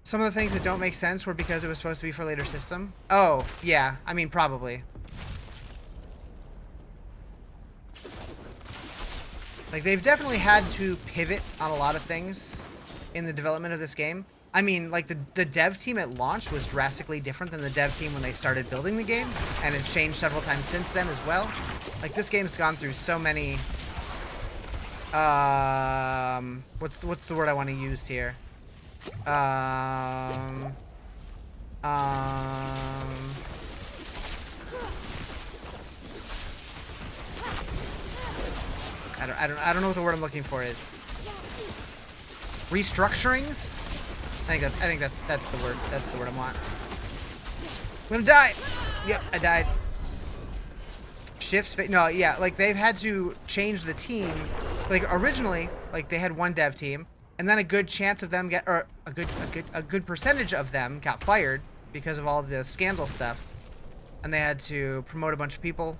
A: Some of the things that don't make sense were because it was supposed to be for later system. Oh, yeah, I mean, probably. Like, they've definitely had to pivot on a lot of things in the development of this game. I mean, like, the dev team at launch was drastically different than the dev team when they started building the game, and it's changed several times since then as well. Like, this game's gone through so many... what's the word I want to use here? I don't know what the word I'm looking for is. Restructurings? I think that's the word. That's the word I want. I'm gonna die. Yep, I died. Shifts. No, yeah, like they've had to change the team. Like originally, like they had one dev team, and then a good chance of them a good percentage of them got fired because of all the scandal stuff, and they had to promote a bunch of people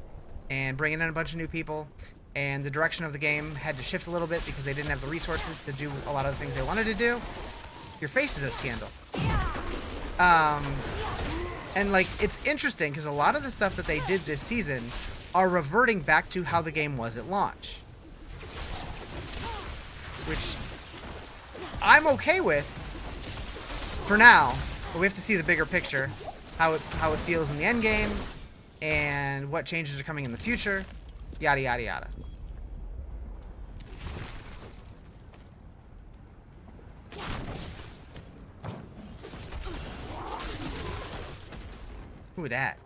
A: and bring in a bunch of new people. And the direction of the game had to shift a little bit because they didn't have the resources to do a lot of the things they wanted to do. Your face is a scandal. And like, it's interesting because a lot of the stuff that they did this season are reverting back to how the game was at launch. Which I'm okay with for now, but we have to see the bigger picture, how it feels in the end game, and what changes are coming in the future. Yada, yada, yada. Who that?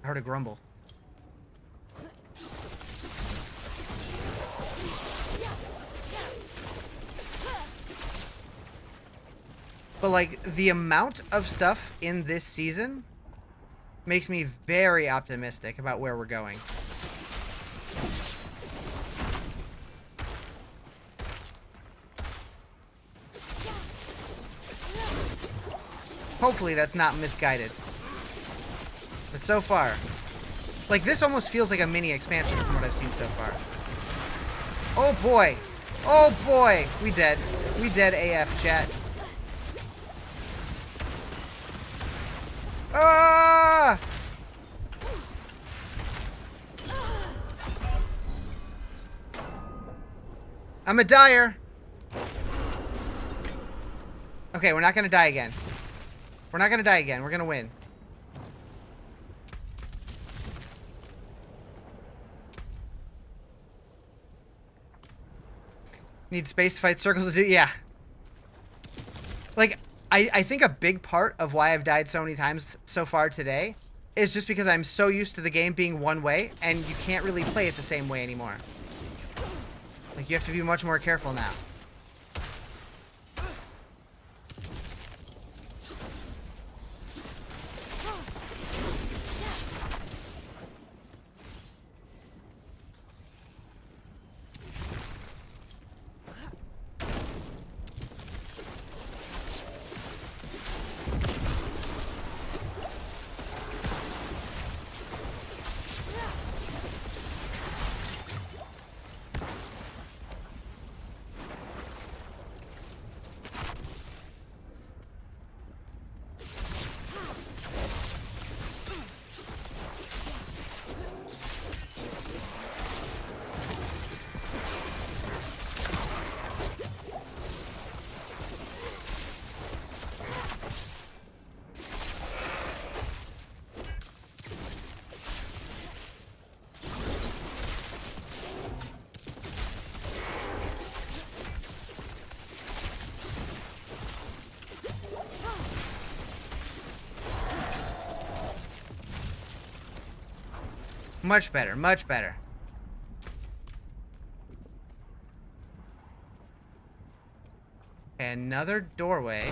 A: I heard a grumble. But like the amount of stuff in this season makes me very optimistic about where we're going. Hopefully that's not misguided. But so far, like, this almost feels like a mini expansion from what I've seen so far. Oh boy. Oh boy. We dead. We dead AF, chat. Ah! I'm a dyer. Okay, we're not gonna die again. We're not gonna die again. We're gonna win. Need space to fight circles to do. Yeah. Like, I think a big part of why I've died so many times so far today is just because I'm so used to the game being one way, and you can't really play it the same way anymore. Like, you have to be much more careful now. Much better, much better. Another doorway.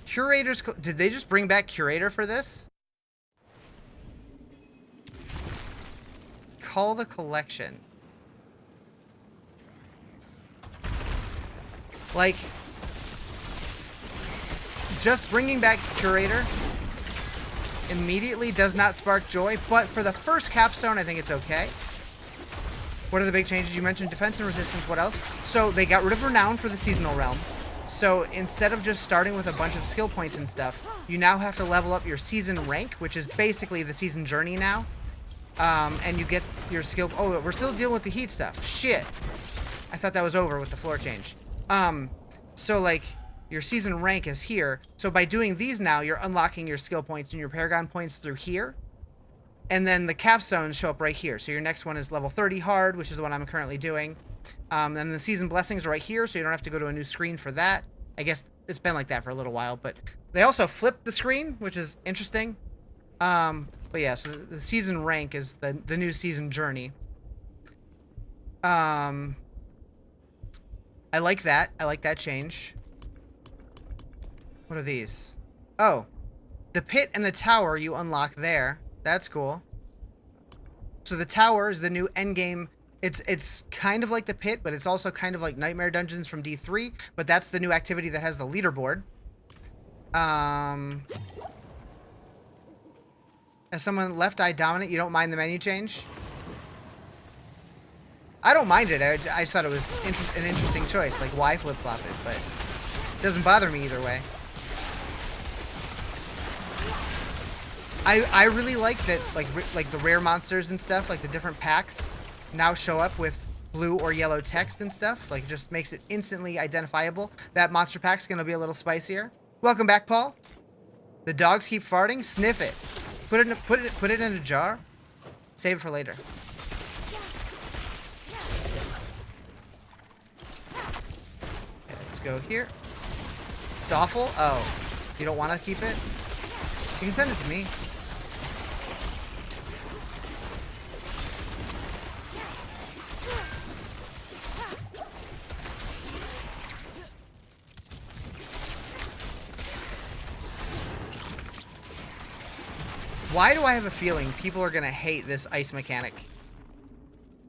A: Curators, did they just bring back Curator for this? Call the collection. Like, just bringing back Curator immediately does not spark joy, but for the first capstone, I think it's okay. What are the big changes? You mentioned defense and resistance. What else? So they got rid of Renown for the seasonal realm. So instead of just starting with a bunch of skill points and stuff, you now have to level up your season rank, which is basically the season journey now. And you get your skill. Oh, we're still dealing with the heat stuff. Shit. I thought that was over with the floor change. So like, your season rank is here. So by doing these now, you're unlocking your skill points and your Paragon points through here. And then the capstones show up right here. So your next one is level 30 hard, which is the one I'm currently doing. And the season blessings are right here, so you don't have to go to a new screen for that. I guess it's been like that for a little while, but they also flipped the screen, which is interesting. But yeah, so the season rank is the new season journey. I like that. I like that change. What are these? Oh, the pit and the tower you unlock there. That's cool. So the tower is the new endgame. It's kind of like the pit, but it's also kind of like Nightmare Dungeons from D3. But that's the new activity that has the leaderboard. As someone left-eye dominant, you don't mind the menu change? I don't mind it. I just thought it was an interesting choice. Like, why flip-flop it? But it doesn't bother me either way. I really like that, like the rare monsters and stuff, like the different packs now show up with blue or yellow text and stuff. Like, it just makes it instantly identifiable. That monster pack's gonna be a little spicier. Welcome back, Paul. The dogs keep farting. Sniff it. Put it in a jar. Save it for later. Okay, let's go here. Doffle. Oh, you don't want to keep it? You can send it to me. Why do I have a feeling people are gonna hate this ice mechanic?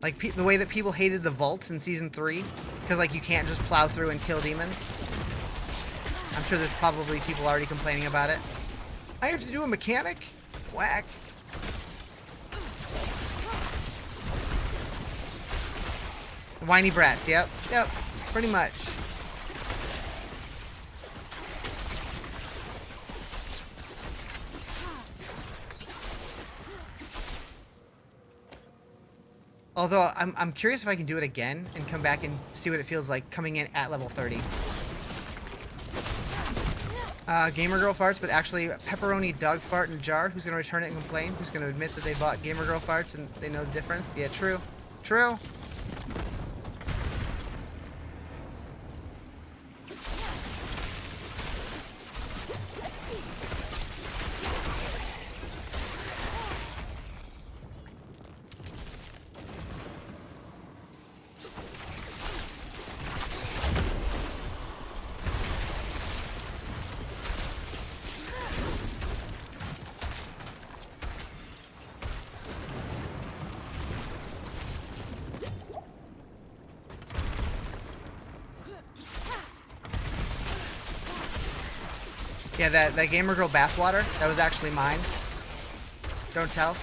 A: Like the way that people hated the vaults in season 3, because like you can't just plow through and kill demons. I'm sure there's probably people already complaining about it. I have to do a mechanic? Whack. Whiny brats, yep, pretty much. Although, I'm curious if I can do it again and come back and see what it feels like coming in at level 30. Gamer Girl farts, but actually pepperoni dog fart in a jar. Who's going to return it and complain? Who's going to admit that they bought Gamer Girl farts and they know the difference? Yeah, true. True. Yeah, that Gamer Girl bathwater, that was actually mine. Don't tell.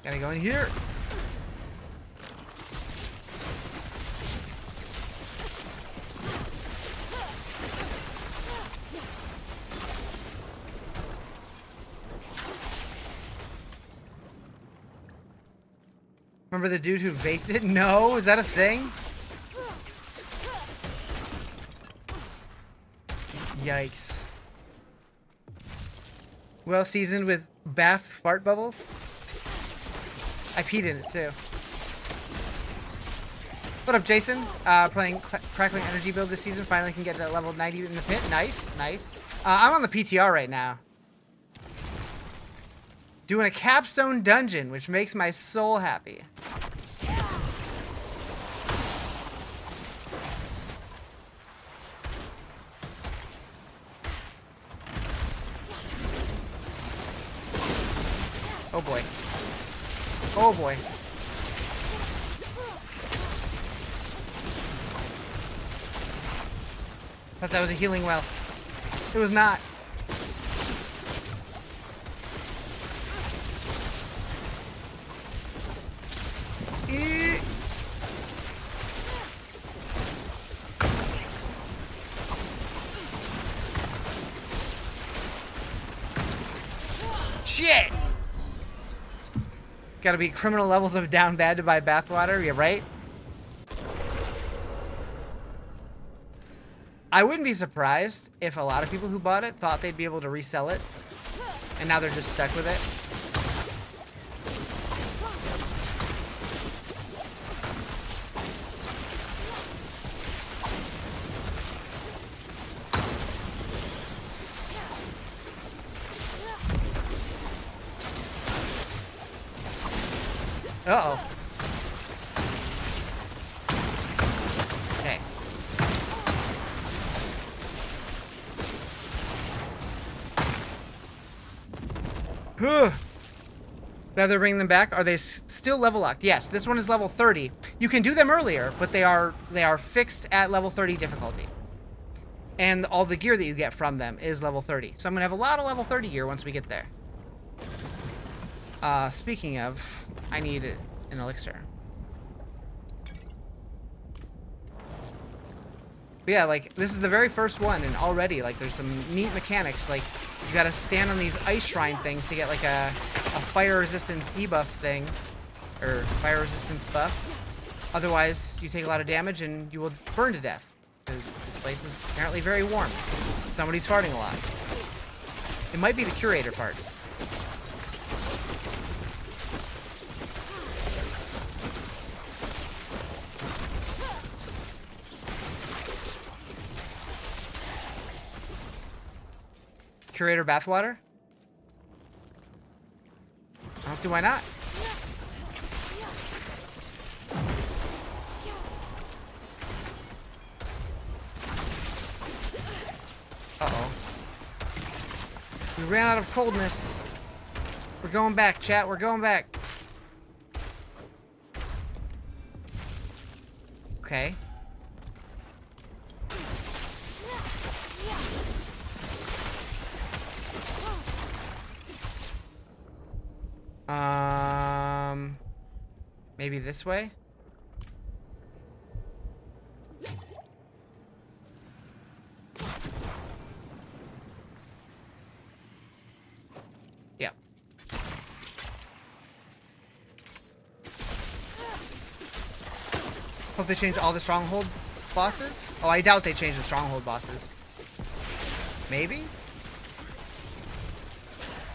A: Gotta go in here. Remember the dude who vaped it? No, is that a thing? Yikes. Well seasoned with bath fart bubbles. I peed in it too. What up, Jason? Playing Crackling Energy build this season. Finally can get to level 90 in the pit. Nice, nice. I'm on the PTR right now. Doing a Capstone Dungeon, which makes my soul happy. Oh boy. Oh boy. Thought that was a healing well. It was not. Shit! Gotta be criminal levels of down bad to buy bathwater, yeah, right? I wouldn't be surprised if a lot of people who bought it thought they'd be able to resell it, and now they're just stuck with it. Uh-oh. Okay. Whew. Now they're bringing them back. Are they still level locked? Yes, this one is level 30. You can do them earlier, but they are fixed at level 30 difficulty. And all the gear that you get from them is level 30. So I'm going to have a lot of level 30 gear once we get there. Speaking of, I need an elixir. But yeah, like, this is the very first one, and already, like, there's some neat mechanics. Like, you gotta stand on these ice shrine things to get, like, a fire resistance debuff thing. Or fire resistance buff. Otherwise, you take a lot of damage and you will burn to death. Because this place is apparently very warm. Somebody's farting a lot. It might be the curator parts. Curator bathwater? I don't see why not. Uh-oh. We ran out of coldness. We're going back, chat. We're going back. Okay. Maybe this way? Yeah. Hope they change all the stronghold bosses? Oh, I doubt they change the stronghold bosses. Maybe?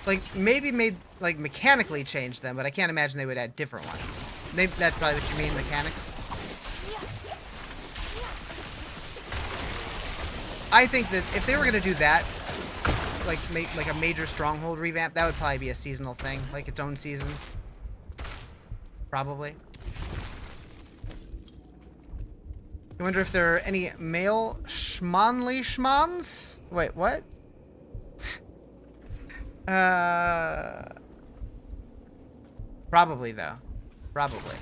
A: Like, maybe made, like, mechanically change them, but I can't imagine they would add different ones. Maybe that's probably what you mean, mechanics. I think that if they were going to do that, like, make like a major stronghold revamp, that would probably be a seasonal thing, like its own season. Probably. I wonder if there are any male schmonly schmons? Wait, what? Probably, though. Probably.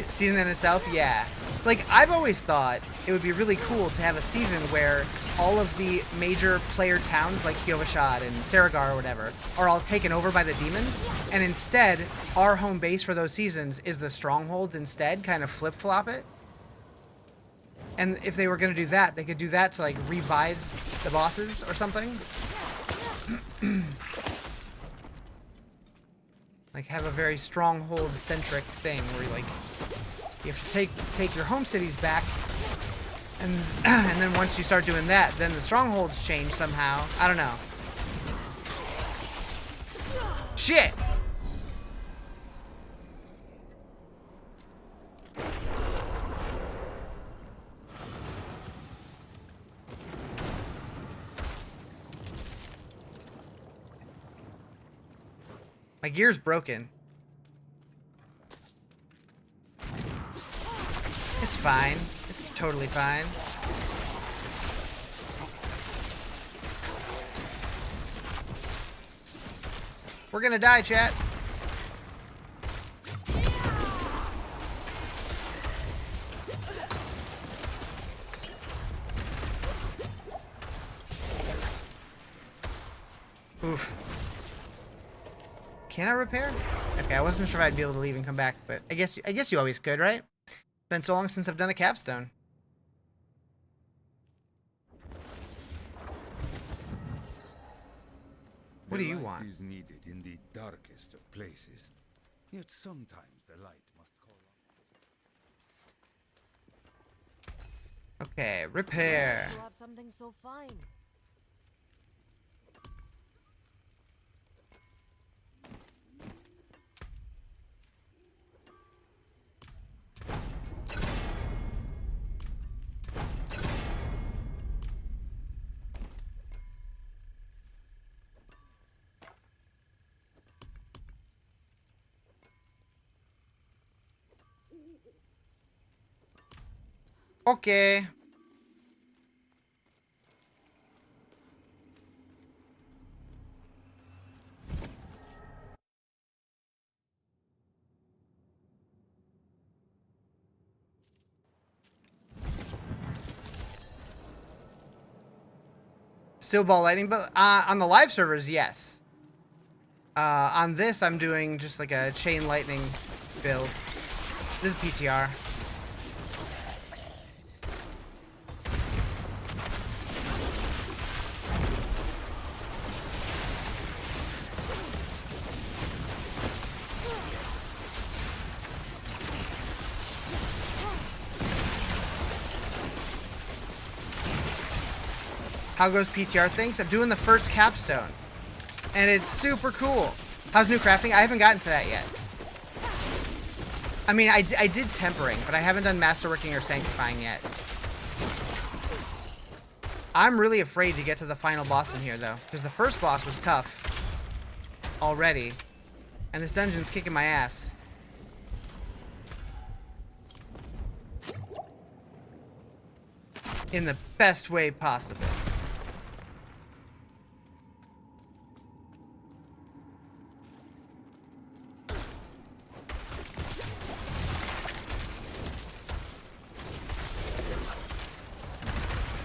A: Season in itself? Yeah. Like, I've always thought it would be really cool to have a season where all of the major player towns, like Kyovashad and Saragar or whatever, are all taken over by the demons, and instead, our home base for those seasons is the stronghold instead, kind of flip-flop it. And if they were going to do that, they could do that to, like, revise the bosses or something. Like, have a very stronghold-centric thing where you, like, you have to take your home cities back, and and then once you start doing that, then the strongholds change somehow. I don't know. Shit! My gear's broken. It's fine. It's totally fine. We're gonna die, chat. Oof. Can I repair? Okay, I wasn't sure if I'd be able to leave and come back, but I guess you always could, right? Been so long since I've done a capstone. What do you want?
F: The light is needed in the darkest of places. Yet sometimes the light must call on.
A: Okay, repair.
E: You have something so fine.
A: Okay. Still ball lightning, but on the live servers, yes. On this, I'm doing just like a chain lightning build. This is PTR. How goes PTR things? I'm doing the first capstone, and it's super cool. How's new crafting? I haven't gotten to that yet. I mean, I did tempering, but I haven't done masterworking or sanctifying yet. I'm really afraid to get to the final boss in here, though, because the first boss was tough. already. And this dungeon's kicking my ass. In the best way possible.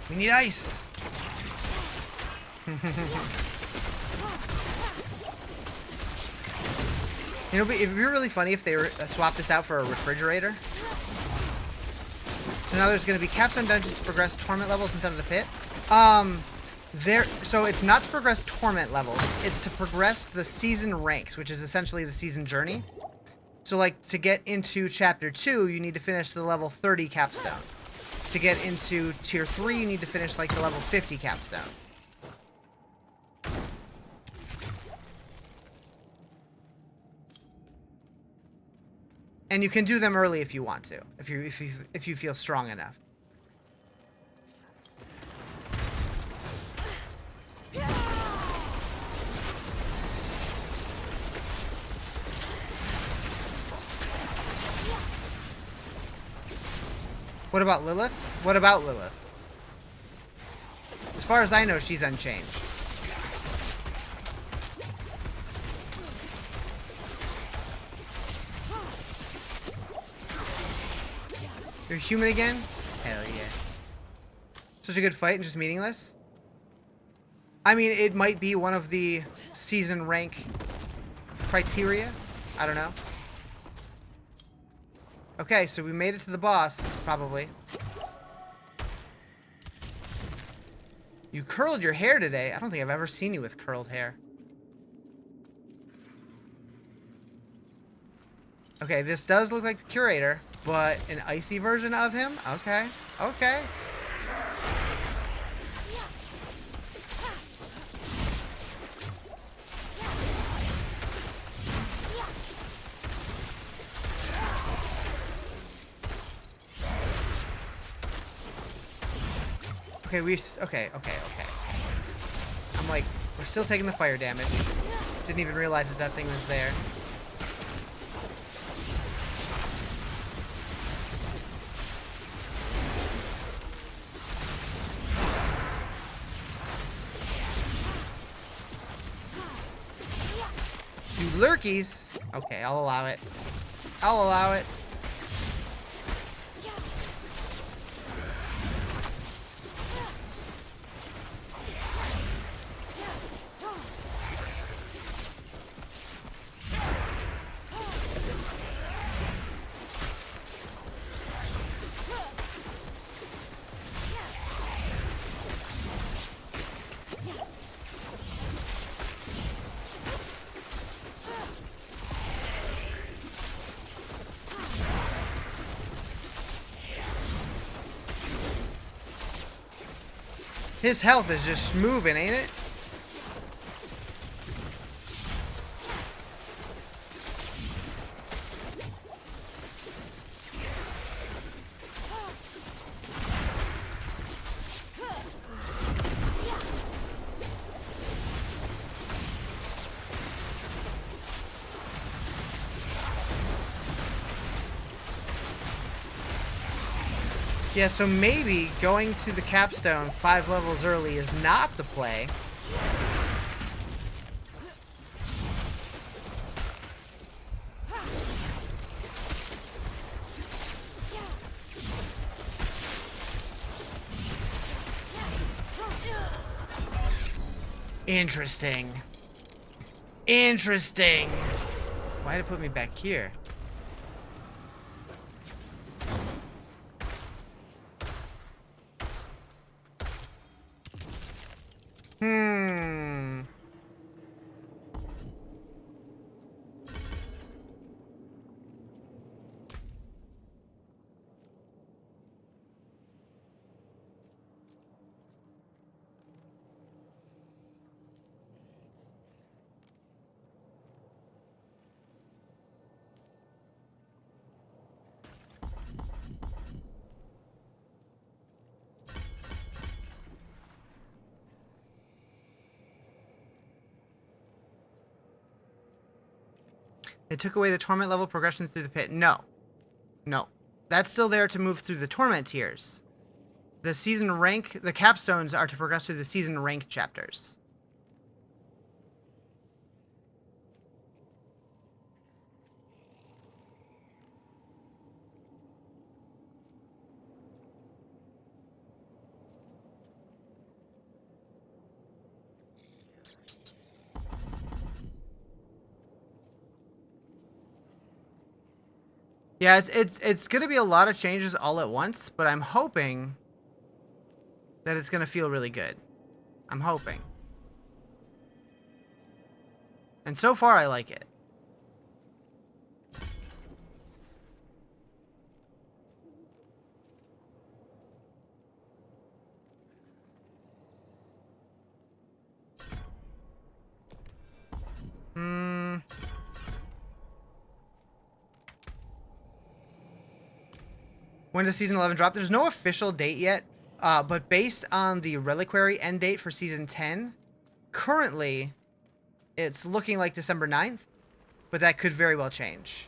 A: We need ice. You know, it'd be really funny if they swapped this out for a refrigerator. So now there's going to be Capstone Dungeons to progress torment levels instead of the pit. So it's not to progress torment levels. It's to progress the season ranks, which is essentially the season journey. So, like, to get into Chapter 2, you need to finish the level 30 Capstone. To get into Tier 3, you need to finish, like, the level 50 Capstone. And you can do them early if you want to, if you feel strong enough. What about Lilith? What about Lilith? As far as I know, she's unchanged. You're human again? Hell yeah. Such a good fight and just meaningless? I mean, it might be one of the season rank criteria. I don't know. Okay, so we made it to the boss, probably. You curled your hair today. I don't think I've ever seen you with curled hair. Okay, this does look like the curator, but an icy version of him? Okay, okay. Okay, okay. I'm like, we're still taking the fire damage. Didn't even realize that thing was there. You lurkies. Okay, I'll allow it. I'll allow it. His health is just moving, ain't it? Yeah, so maybe going to the capstone 5 levels early is not the play. Interesting. Interesting. Why'd it put me back here? It took away the torment level progression through the pit. No. No. That's still there to move through the torment tiers. The season rank, the capstones are to progress through the season rank chapters. Yeah, it's gonna be a lot of changes all at once, but I'm hoping that it's gonna feel really good. I'm hoping. And so far, I like it. When does Season 11 drop? There's no official date yet, but based on the Reliquary end date for Season 10, currently, it's looking like December 9th, but that could very well change.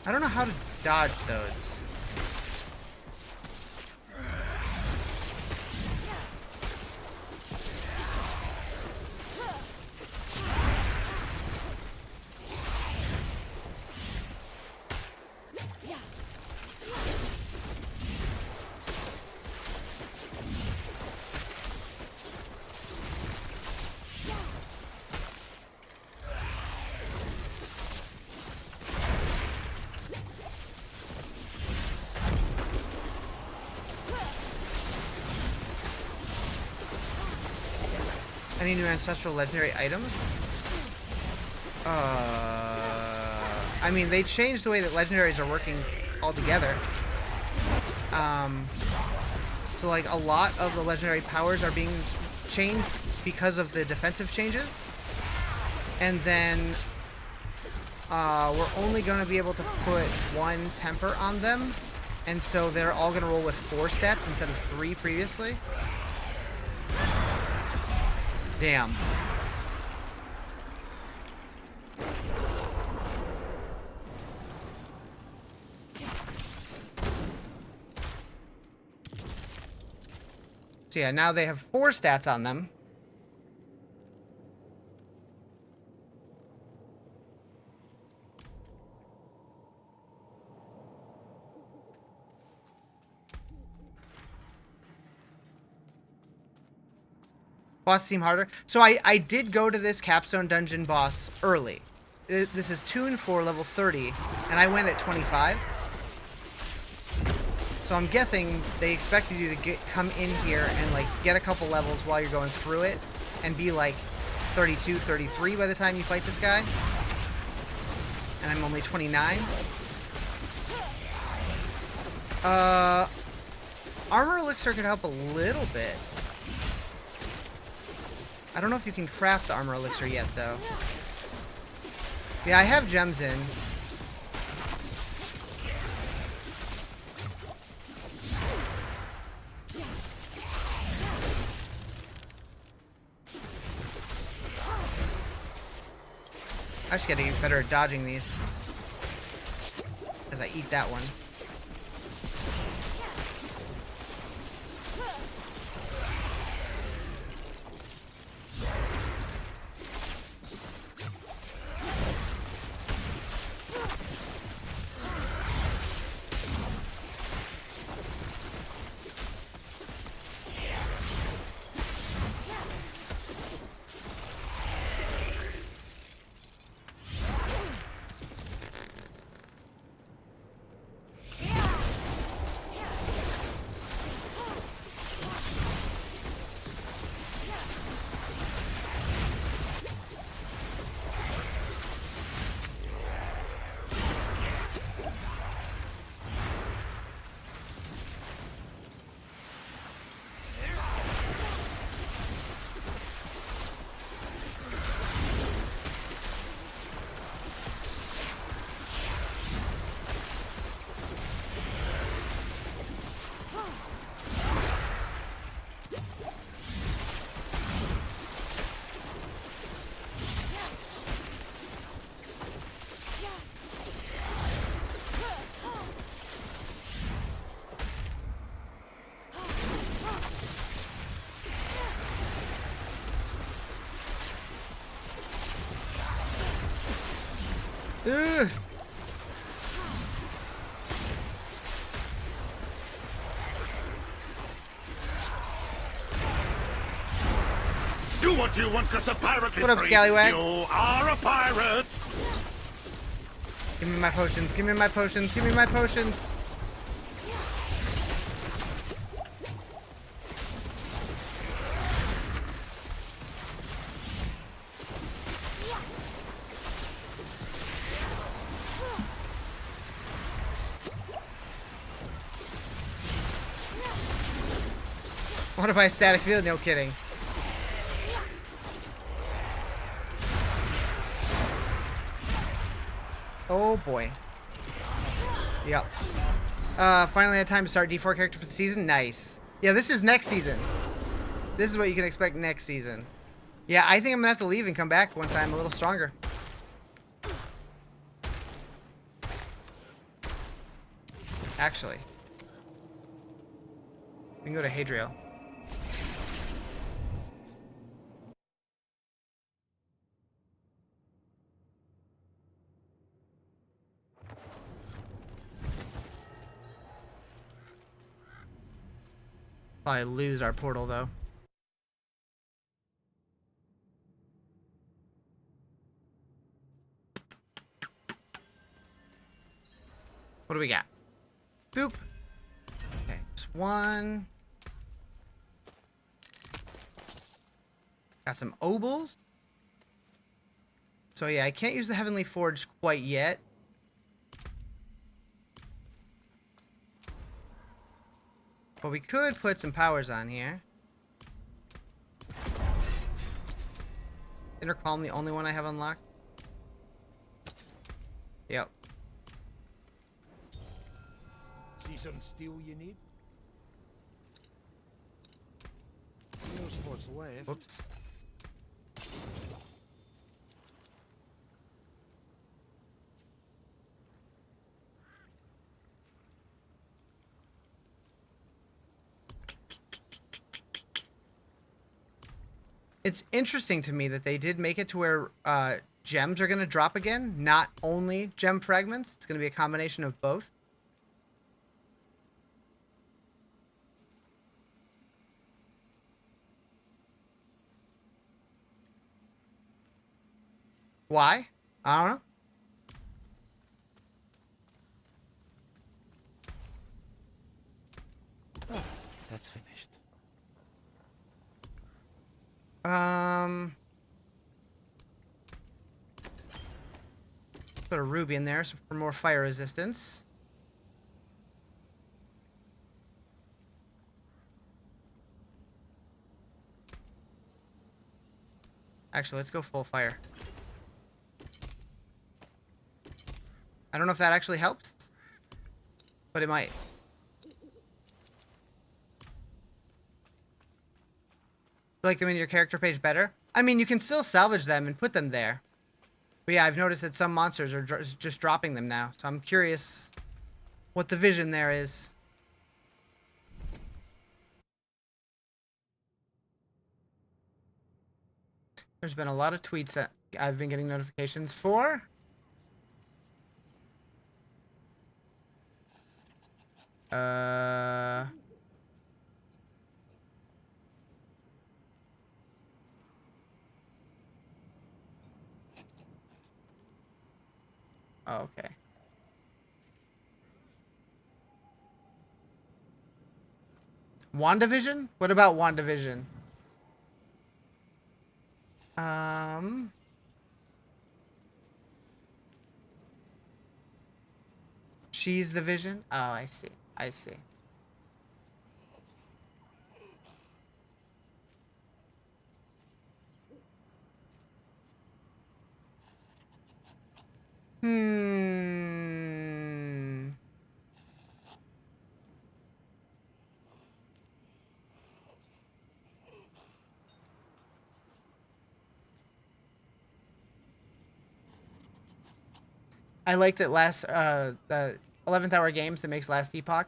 A: I don't know how to dodge those. Any new ancestral legendary items? I mean, they changed the way that legendaries are working altogether. So like a lot of the legendary powers are being changed because of the defensive changes. And then we're only going to be able to put 1 temper on them. And so they're all going to roll with 4 stats instead of 3 previously. Damn. So yeah, now they have 4 stats on them. Boss seem harder. So I did go to this Capstone Dungeon boss early. This is tuned for level 30, and I went at 25. So I'm guessing they expected you to come in here and like get a couple levels while you're going through it, and be like 32, 33 by the time you fight this guy. And I'm only 29. Armor elixir could help a little bit. I don't know if you can craft the armor elixir yet, though. Yeah, I have gems in. I just gotta get better at dodging these. As I eat that one. Ugh.
G: Do what you want, cause a pirate is
A: What up,
G: free.
A: Scallywag?
G: You are a pirate.
A: Give me my potions. Give me my potions. Give me my potions. What if I static field? No kidding. Oh boy. Yep. Finally had time to start D4 character for the season. Nice. Yeah, this is next season. This is what you can expect next season. Yeah, I think I'm gonna have to leave and come back once I'm a little stronger. Actually, we can go to Hadriel. Probably lose our portal though. What do we got? Boop. Okay, just one. Got some obols. So yeah, I can't use the Heavenly Forge quite yet. But we could put some powers on here. Inner Calm, the only one I have unlocked. Yep.
C: See some steel you need? Here's what's left.
A: Whoops. It's interesting to me that they did make it to where gems are going to drop again, not only gem fragments. It's going to be a combination of both. Why? I don't know.
C: That's finished.
A: Put a ruby in there so for more fire resistance. Actually, let's go full fire. I don't know if that actually helps, but it might. Like them in your character page better? I mean, you can still salvage them and put them there. But yeah, I've noticed that some monsters are just dropping them now. So I'm curious what the vision there is. There's been a lot of tweets that I've been getting notifications for. Oh, okay. WandaVision? What about WandaVision? She's the Vision? Oh, I see. I see. I like that the 11th Hour Games that makes Last Epoch,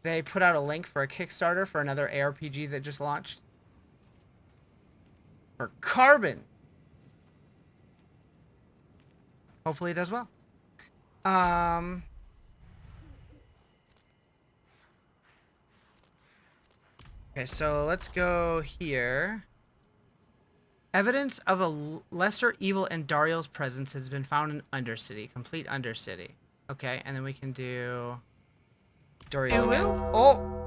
A: they put out a link for a Kickstarter for another ARPG that just launched. For Carbon. Hopefully it does well. Okay, so let's go here. Evidence of a lesser evil and Dariel's presence has been found in Undercity. Complete Undercity. Okay, and then we can do Dariel. Oh!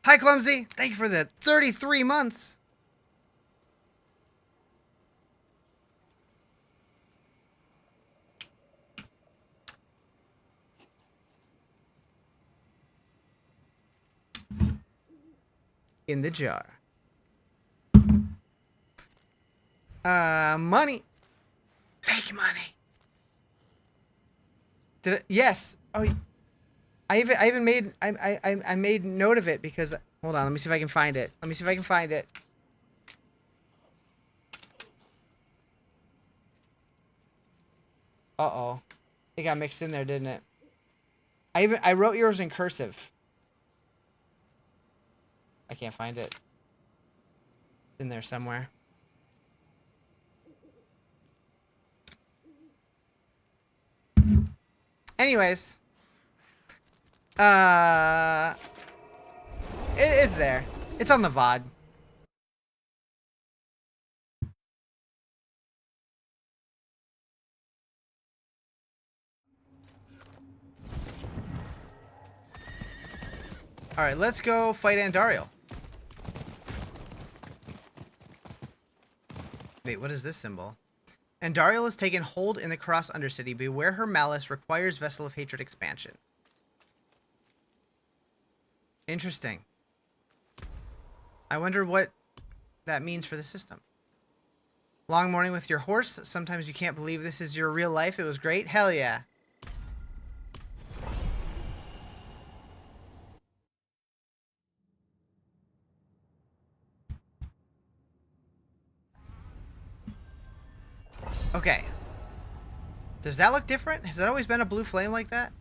A: Hi, Clumsy. Thank you for the 33 months. In the jar. Money. Fake money. Did it? Yes. Oh, I even made I made note of it because hold on. Let me see if I can find it. Let me see if I can find it. Uh-oh. It got mixed in there, didn't it? I wrote yours in cursive. I can't find it. It's in there somewhere. Anyways. It is there. It's on the VOD. Alright, let's go fight Andariel. Wait, what is this symbol? Andariel has taken hold in the Cross Undercity. Beware her malice requires Vessel of Hatred expansion. Interesting. I wonder what that means for the system. Long morning with your horse. Sometimes you can't believe this is your real life. It was great. Hell yeah. Okay. Does that look different? Has it always been a blue flame like that?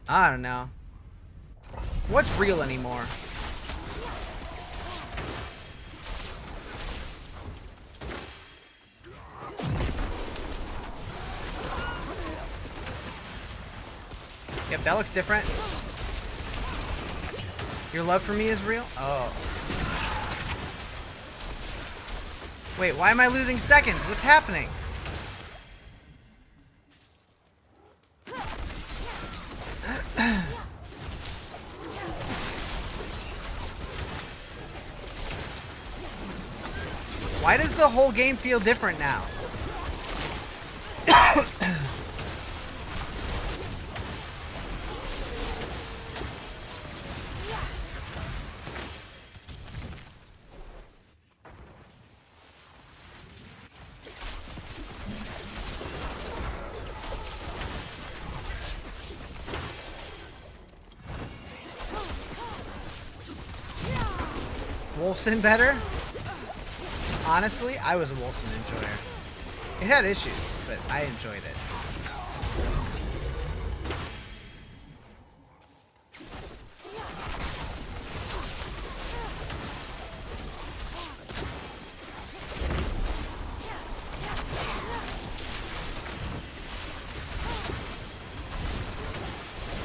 A: I don't know. What's real anymore? Yep, that looks different. Your love for me is real? Oh. Wait, why am I losing seconds? What's happening? Why does the whole game feel different now? Wolfson better? Honestly, I was a Wolfson enjoyer. It had issues, but I enjoyed it.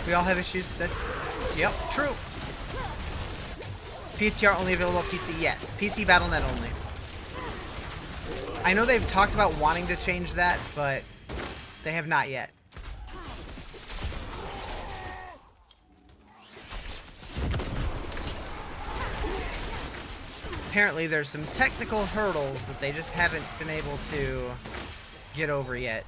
A: We all have issues. That, yep, true. PTR only available on PC. Yes, PC BattleNet only. I know they've talked about wanting to change that, but they have not yet. Apparently there's some technical hurdles that they just haven't been able to get over yet.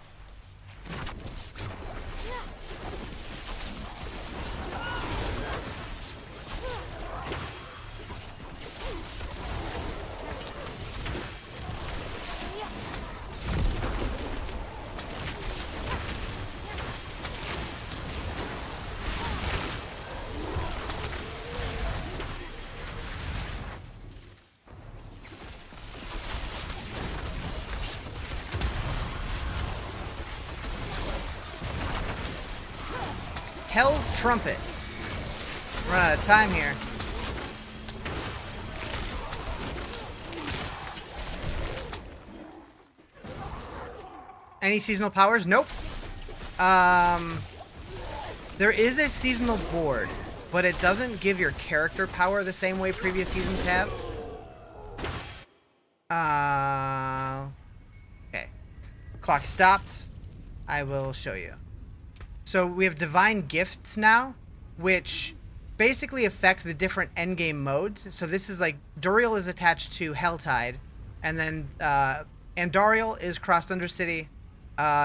A: Hell's Trumpet. Run out of time here. Any seasonal powers? Nope. There is a seasonal board, but it doesn't give your character power the same way previous seasons have. Okay. Clock stopped. I will show you. So we have divine gifts now, which basically affect the different endgame modes. So this is like Duriel is attached to Helltide, and then Andariel is Crossed Undercity.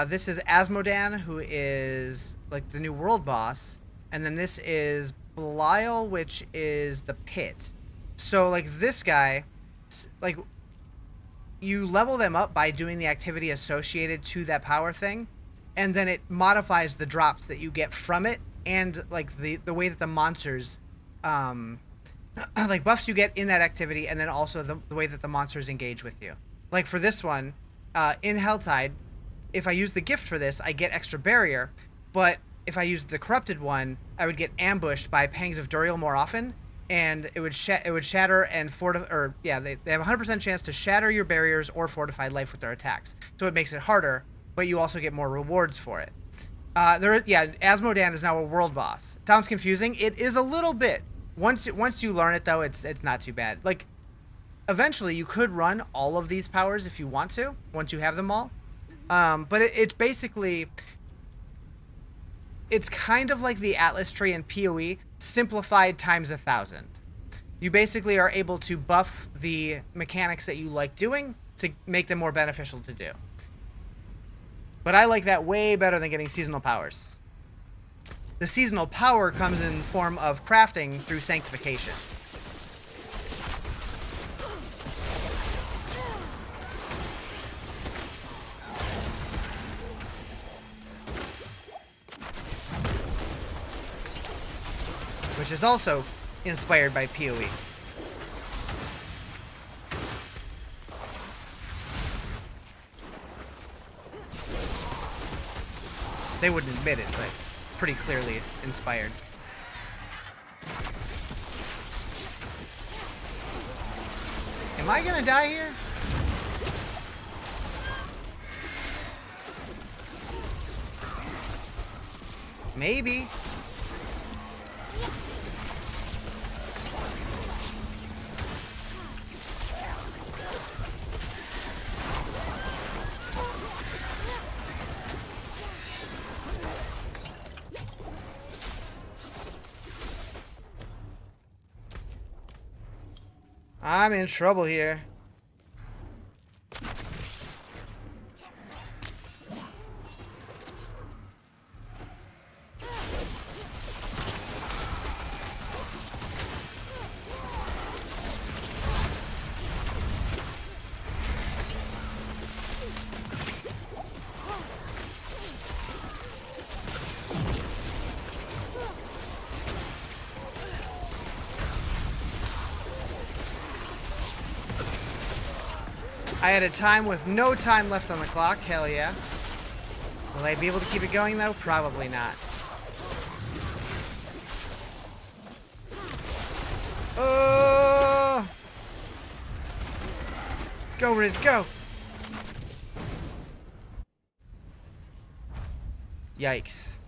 A: This is Azmodan, who is like the new world boss, and then this is Belial, which is the pit. So like this guy, like you level them up by doing the activity associated to that power thing, and then it modifies the drops that you get from it, and like the way that the monsters like buffs you get in that activity, and then also the way that the monsters engage with you. Like for this one, in Helltide, if I use the gift for this, I get extra barrier, but if I used the corrupted one, I would get ambushed by Pangs of Duriel more often, and it would shatter and fortify, or yeah, they have a 100% chance to shatter your barriers or fortify life with their attacks. So it makes it harder, but you also get more rewards for it. Azmodan is now a world boss. Sounds confusing. It is a little bit. Once you learn it though, it's not too bad. Like eventually you could run all of these powers if you want to, once you have them all. But it's basically, it's kind of like the Atlas tree in PoE, simplified times 1,000. You basically are able to buff the mechanics that you like doing to make them more beneficial to do. But I like that way better than getting seasonal powers. The seasonal power comes in form of crafting through sanctification. Which is also inspired by PoE. They wouldn't admit it, but pretty clearly inspired. Am I gonna die here? Maybe. I'm in trouble here. I had a time with no time left on the clock. Hell yeah. Will I be able to keep it going though? Probably not. Oh! Go, Riz, go! Yikes.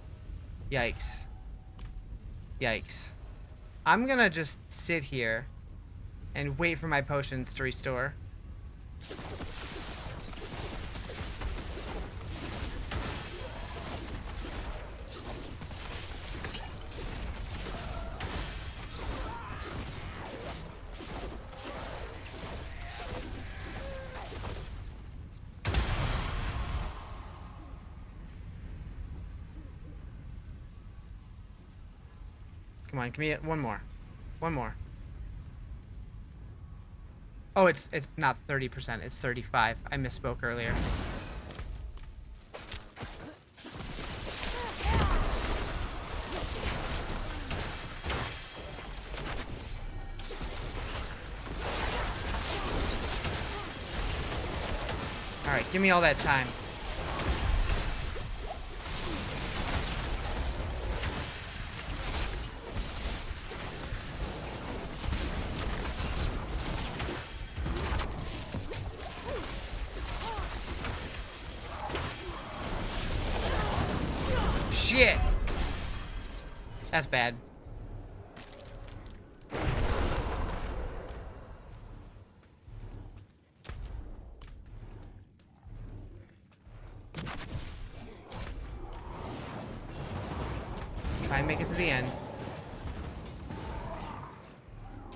A: Yikes. Yikes. I'm gonna just sit here and wait for my potions to restore. Come on, give me one more. One more. Oh, it's not 30%, it's 35. I misspoke earlier. All right, give me all that time. shit. That's bad. Try and make it to the end.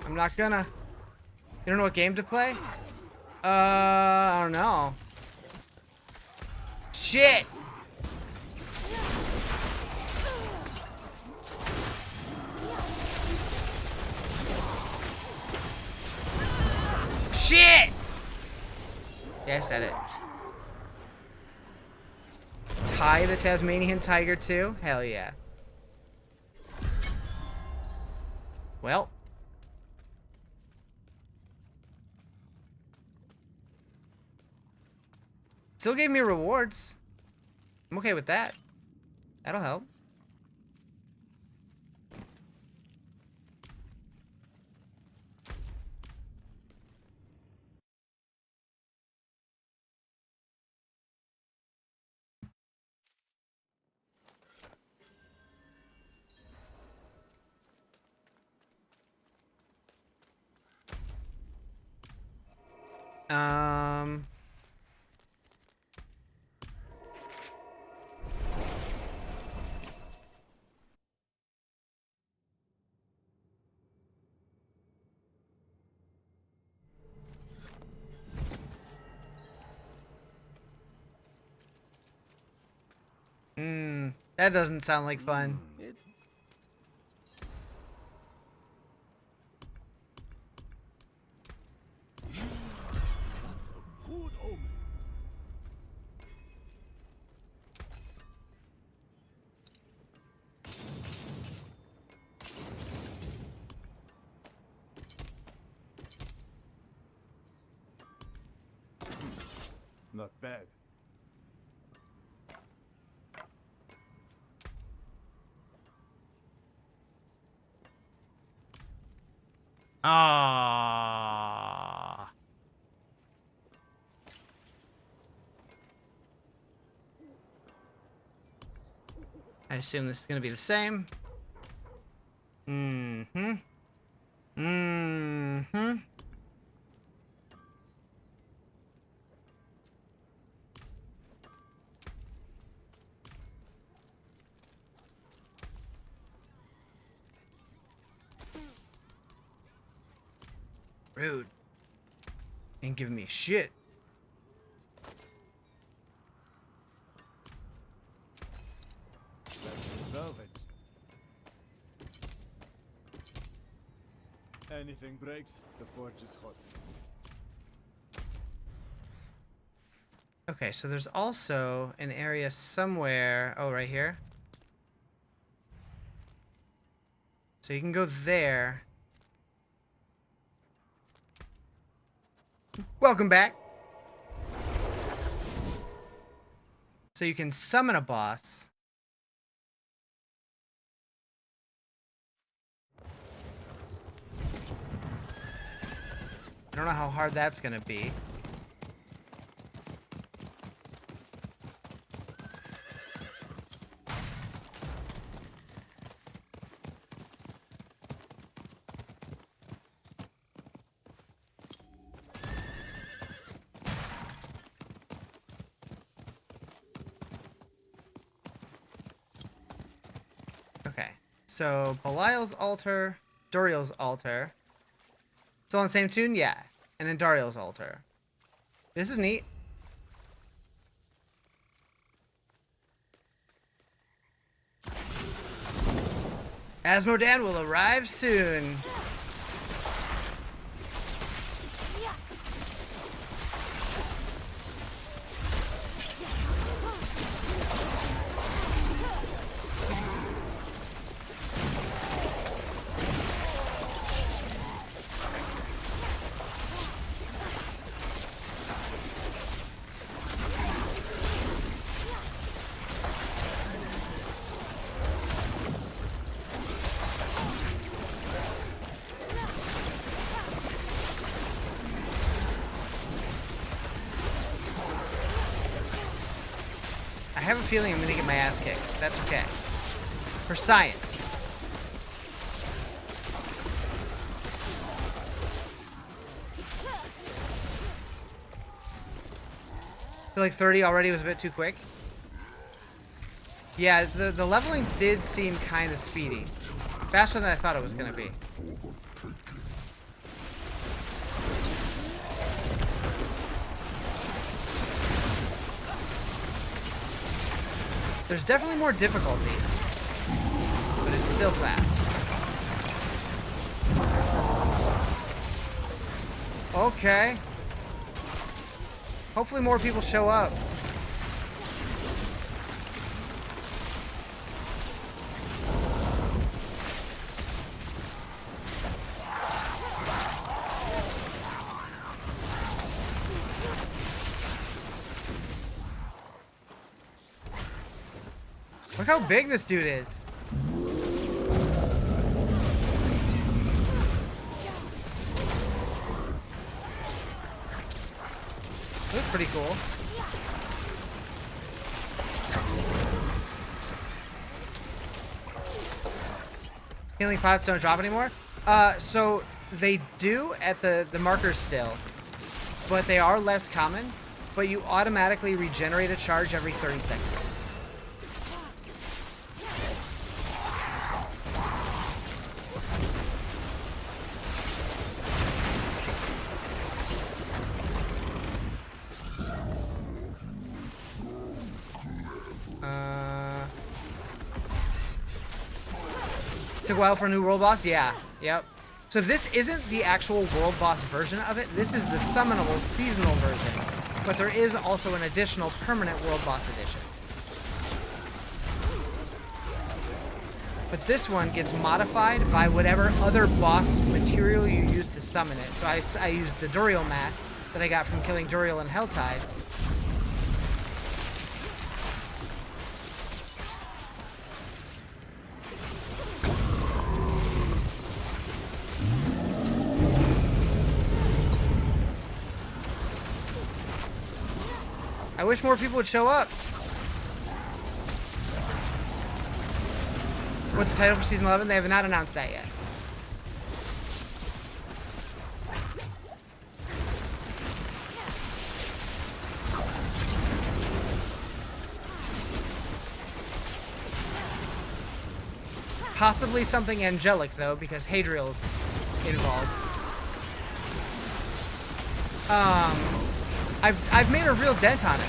A: I'm not gonna. You don't know what game to play? I don't know. Shit! Shit! Yeah, I said it. Ty the Tasmanian Tiger too? Hell yeah. Well. Still gave me rewards. I'm okay with that. That'll help. That doesn't sound like fun.
C: That's a good omen. Not bad.
A: Ah. I assume this is gonna be the same. Mm-hmm. Mm-hmm. Rude. Ain't giving me shit.
C: Velvet. Anything breaks, the forge is hot.
A: Okay, so there's also an area somewhere. Oh, right here. So you can go there. Welcome back. So you can summon a boss. I don't know how hard that's gonna be. Okay, so Belial's altar, Doriel's altar. Still on the same tune? Yeah. And then Dariel's altar. This is neat. Azmodan will arrive soon. have a feeling I'm gonna get my ass kicked. That's okay. For science. I feel like 30 already was a bit too quick. Yeah, the leveling did seem kind of speedy. Faster than I thought it was gonna be. There's definitely more difficulty, but it's still fast. Okay. Hopefully more people show up. Look how big this dude is. Looks pretty cool. Healing pots don't drop anymore? So they do at the markers still, but they are less common, but you automatically regenerate a charge every 30 seconds. Took a while for a new world boss? Yeah. Yep. So this isn't the actual world boss version of it. This is the summonable seasonal version. But there is also an additional permanent world boss edition. But this one gets modified by whatever other boss material you use to summon it. So I used the Duriel mat that I got from killing Duriel in Helltide. I wish more people would show up. What's the title for Season 11? They have not announced that yet. Possibly something angelic, though, because Hadriel is involved. I've made a real dent on it.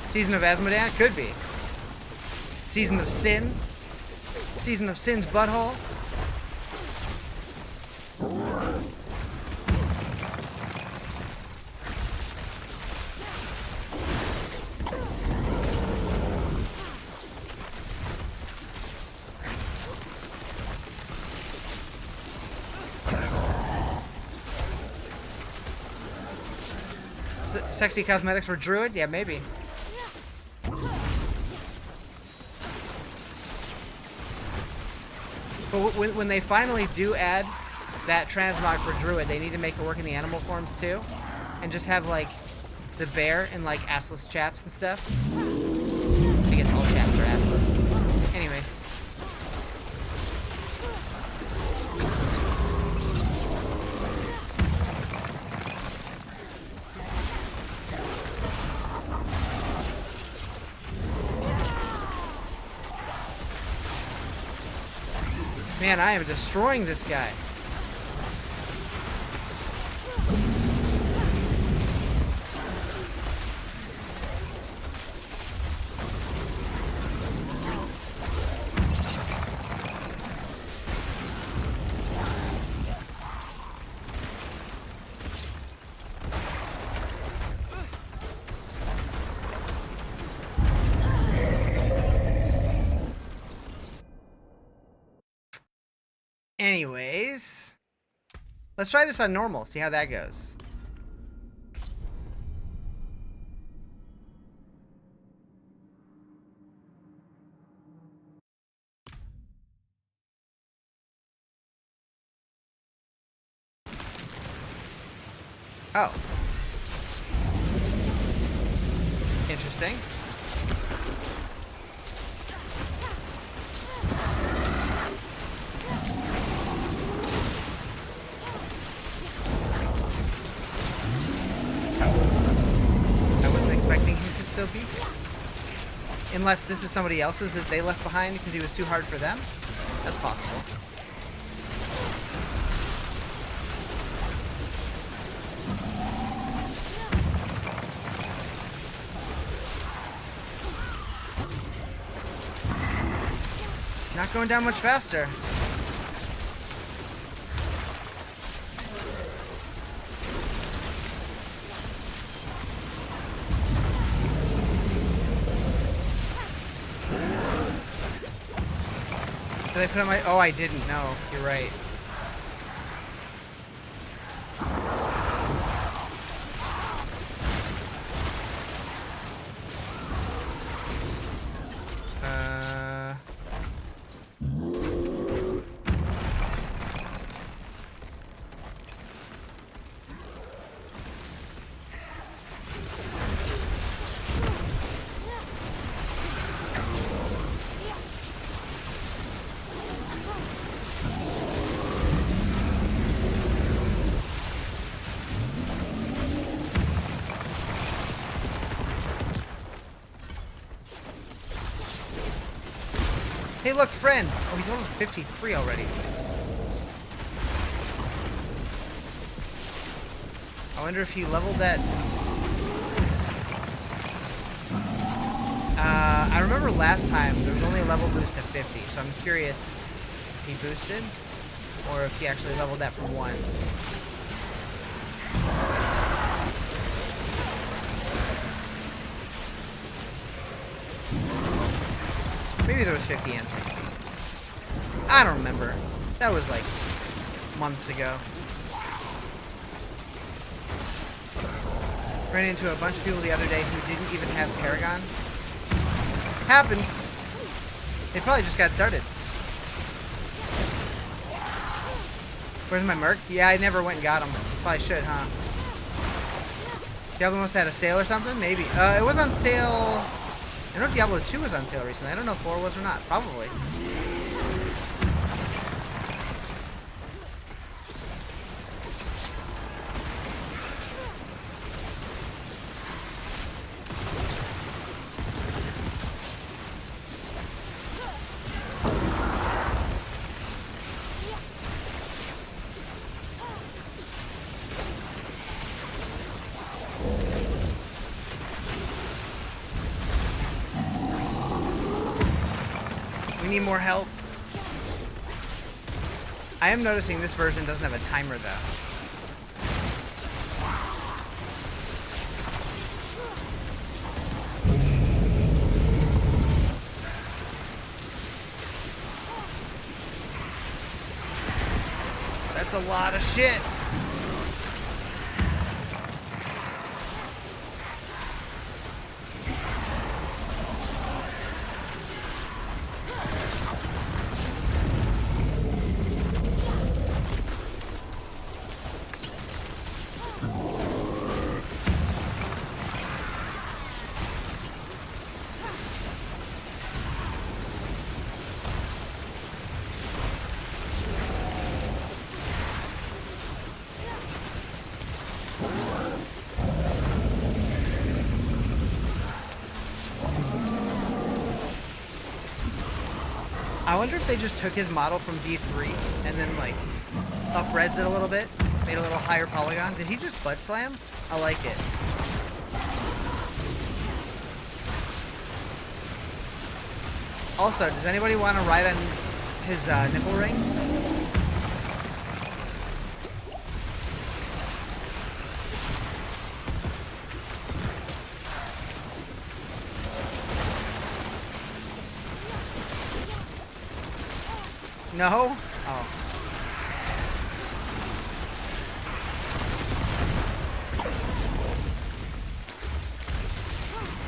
A: Season of Azmodan? Could be. Season of Sin? Season of Sin's butthole? Sexy cosmetics for Druid? Yeah, maybe. But when they finally do add that transmog for Druid, they need to make it work in the animal forms too. And just have, like, the bear and, like, assless chaps and stuff. I guess all chaps are assless. Anyways. Man, I am destroying this guy. Anyways, let's try this on normal, see how that goes. Oh. Interesting. I wasn't expecting him to still be here. Unless this is somebody else's that they left behind because he was too hard for them. That's possible. Not going down much faster. Did I put on my... Oh, I didn't. No, you're right. Hey, look, friend. Oh, he's level 53 already. I wonder if he leveled that. I remember last time there was only a level boost to 50, so I'm curious if he boosted or if he actually leveled that from 1. Maybe there was 50 and 60. I don't remember. That was like months ago. Ran into a bunch of people the other day who didn't even have Paragon. Happens. They probably just got started. Where's my Merc? Yeah, I never went and got him. Probably should, huh? Diablo must have had a sale or something? Maybe. It was on sale... I don't know if Diablo 2 was on sale recently. I don't know if 4 was or not. Probably. We need more help. I am noticing this version doesn't have a timer though. That's a lot of shit. I wonder if they just took his model from D3 and then like up-resed it a little bit, made a little higher polygon. Did he just butt slam? I like it. Also, does anybody want to ride on his nipple rings? No? Oh.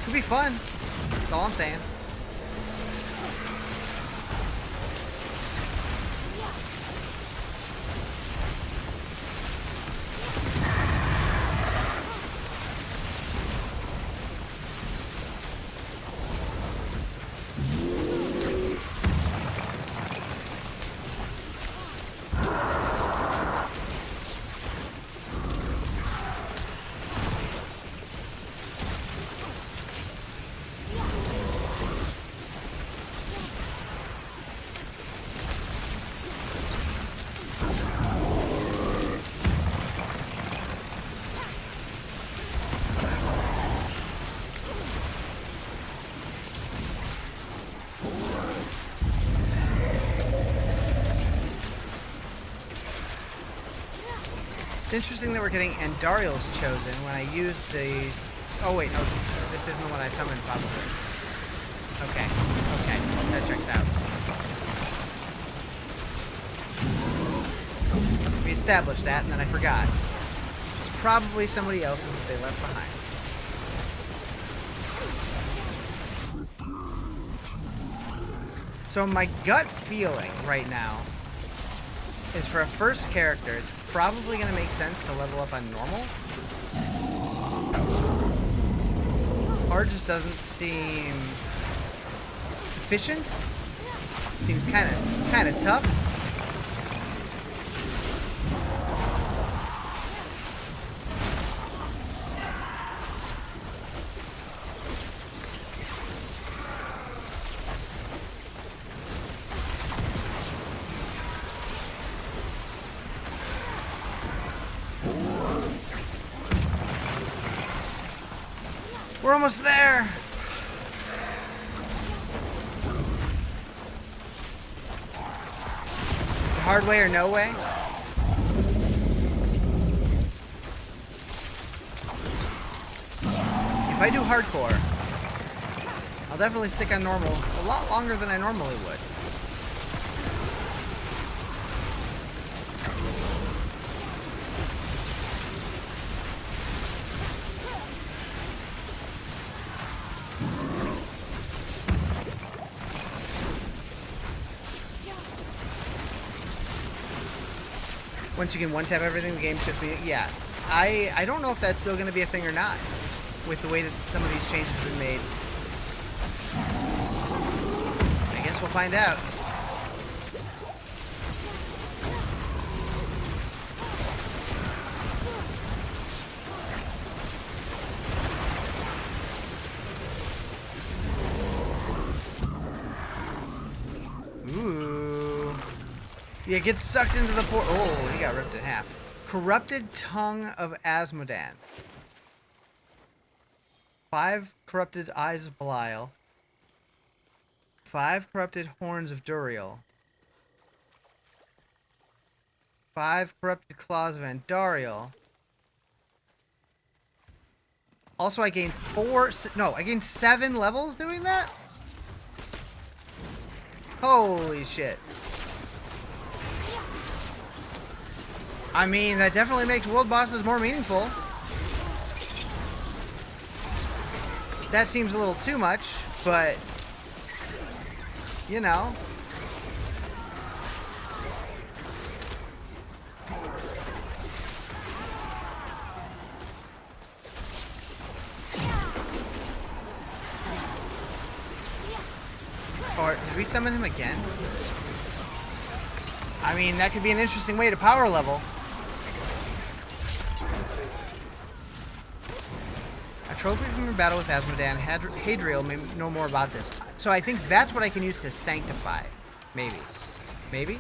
A: Could be fun. That's all I'm saying. It's interesting that we're getting Andariel's chosen when I used the... Oh wait, no, this isn't the one I summoned probably. Okay, that checks out. We established that and then I forgot. It's probably somebody else's that they left behind. So my gut feeling right now is for a first character, it's probably going to make sense to level up on normal. Hard just doesn't seem efficient. Seems kind of tough. We're almost there. The hard way or no way? If I do hardcore, I'll definitely stick on normal a lot longer than I normally would. Once you can one-tap everything, the game should be... Yeah. I don't know if that's still going to be a thing or not, with the way that some of these changes have been made. I guess we'll find out. Ooh. Yeah, get sucked into the port. Oh, he got ripped in half. Corrupted Tongue of Azmodan. 5 corrupted Eyes of Belial. 5 corrupted Horns of Duriel. 5 corrupted Claws of Andariel. Also, I gained 7 levels doing that? Holy shit. I mean, that definitely makes world bosses more meaningful. That seems a little too much, but, you know. Or, did we summon him again? I mean, that could be an interesting way to power level. A trophy from your battle with Azmodan. Hadriel may know more about this. So I think that's what I can use to sanctify. Maybe. Maybe?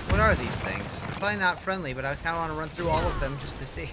A: What are these things? Probably not friendly, but I kind of want to run through all of them just to see.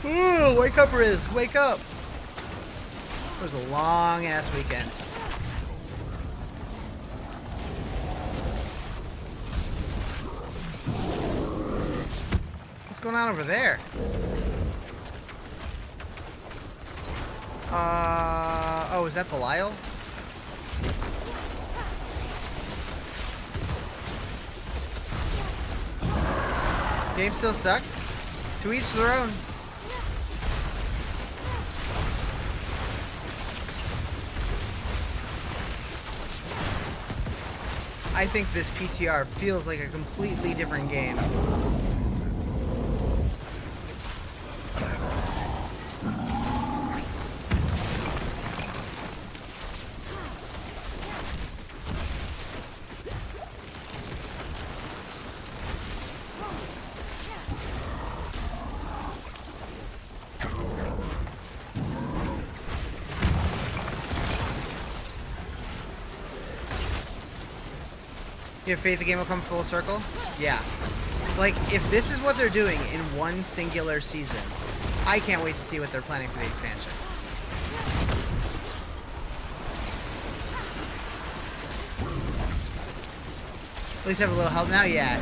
A: Ooh, wake up, Riz! Wake up! It was a long-ass weekend. going on over there? Oh, is that Belial? Game still sucks. To each their own. I think this PTR feels like a completely different game. You have faith the game will come full circle? Yeah. Like, if this is what they're doing in one singular season, I can't wait to see what they're planning for the expansion. At least have a little health now? Yeah.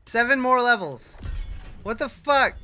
A: Seven more levels. What the fuck?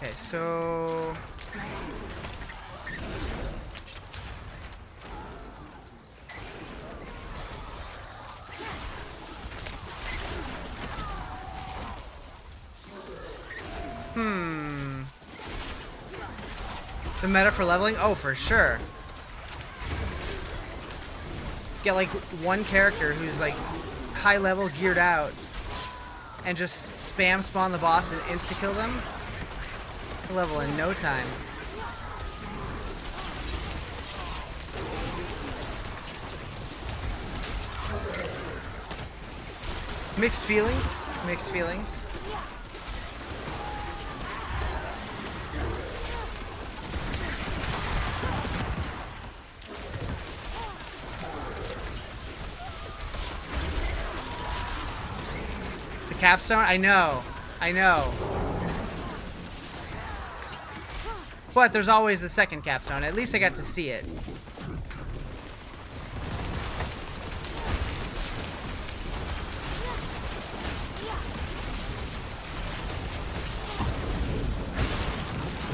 A: Okay, so the meta for leveling? Oh, for sure. Get like one character who's like high level geared out and just spam spawn the boss and insta kill them. Level in no time. Mixed feelings. Mixed feelings. The capstone? I know. I know. But there's always the second capstone. At least I got to see it.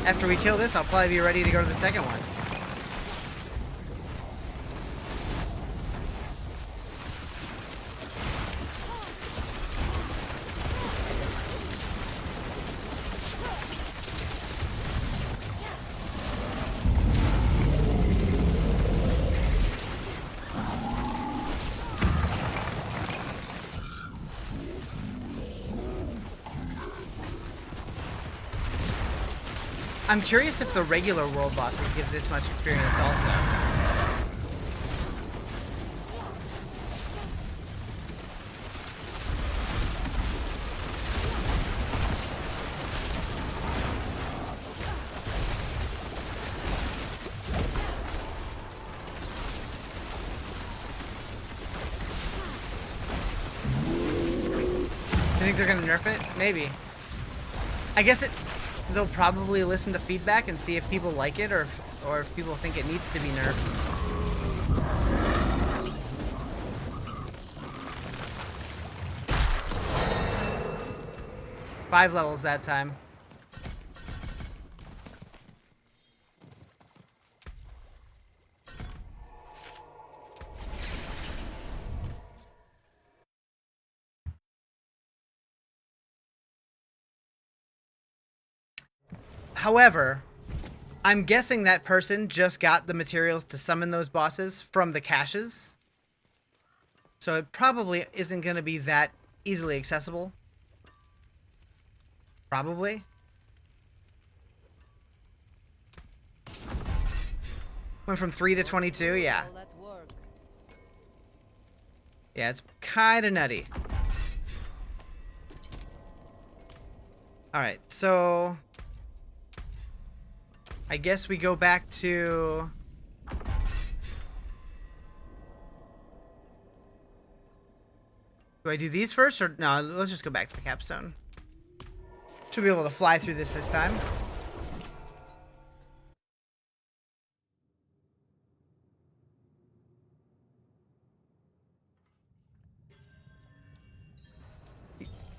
A: After we kill this, I'll probably be ready to go to the second one. I'm curious if the regular world bosses give this much experience also. You think they're gonna nerf it? Maybe. I guess they'll probably listen to feedback and see if people like it or if people think it needs to be nerfed. Five levels that time. However, I'm guessing that person just got the materials to summon those bosses from the caches. So it probably isn't going to be that easily accessible. Probably. Went from 3 to 22, yeah.
E: All that work.
A: Yeah, it's kind of nutty. Alright, so... I guess we go back to... Do I do these first, or... No, let's just go back to the capstone. Should be able to fly through this time.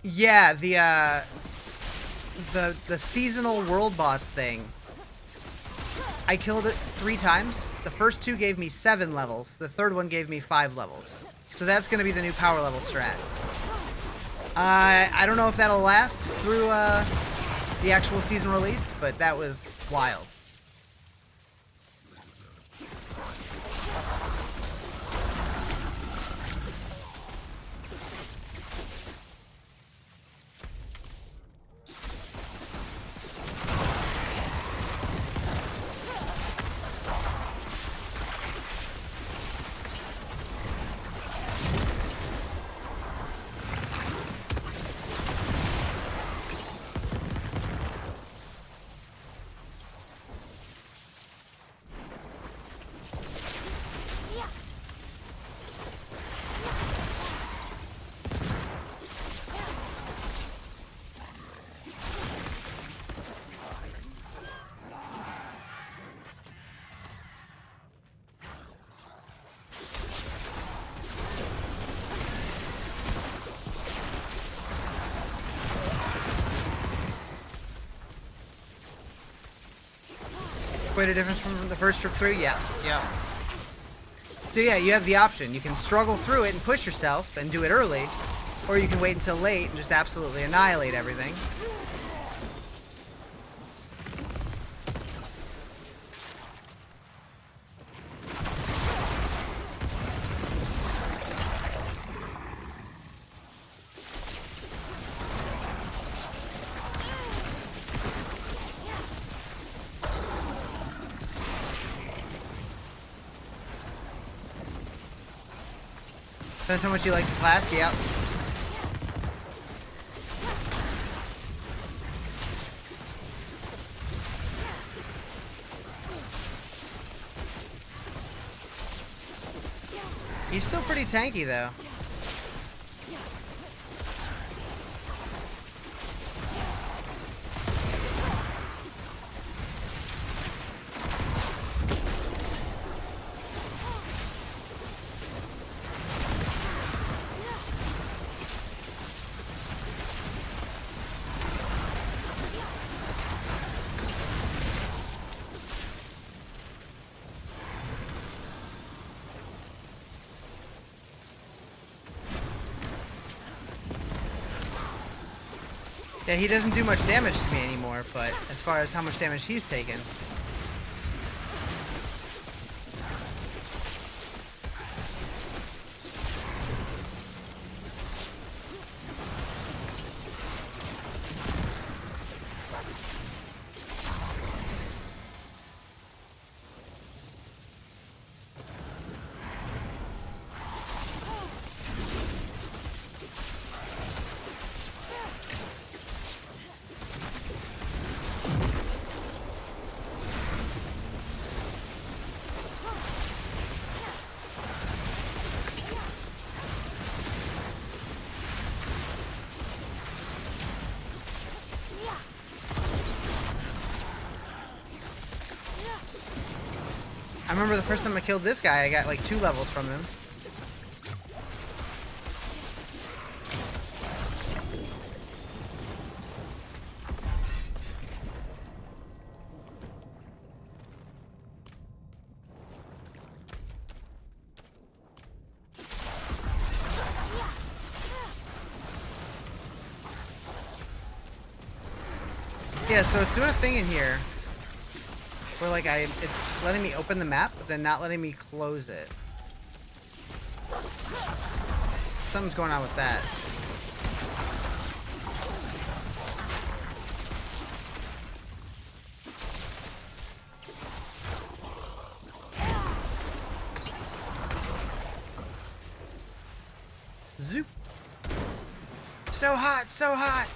A: Yeah, the seasonal world boss thing. I killed it 3 times. The first 2 gave me 7 levels. The third one gave me 5 levels. So that's going to be the new power level strat. I don't know if that'll last through the actual season release, but that was wild. Quite a difference from the first trip through? Yeah. So yeah, you have the option. You can struggle through it and push yourself and do it early, or you can wait until late and just absolutely annihilate everything. Depends how much you like the class, yep. He's still pretty tanky though. Yeah, he doesn't do much damage to me anymore, but as far as how much damage he's taken. I remember the first time I killed this guy, I got like 2 levels from him. Yeah, so it's doing a thing in here. Where like it's letting me open the map, but then not letting me close it. Something's going on with that. Zoop. So hot, so hot.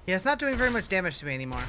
A: Yeah, it's not doing very much damage to me anymore.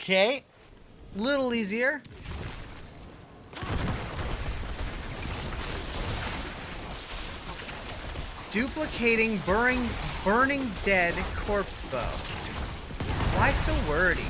A: Okay, little easier. Duplicating burning dead corpse bow. Why so wordy?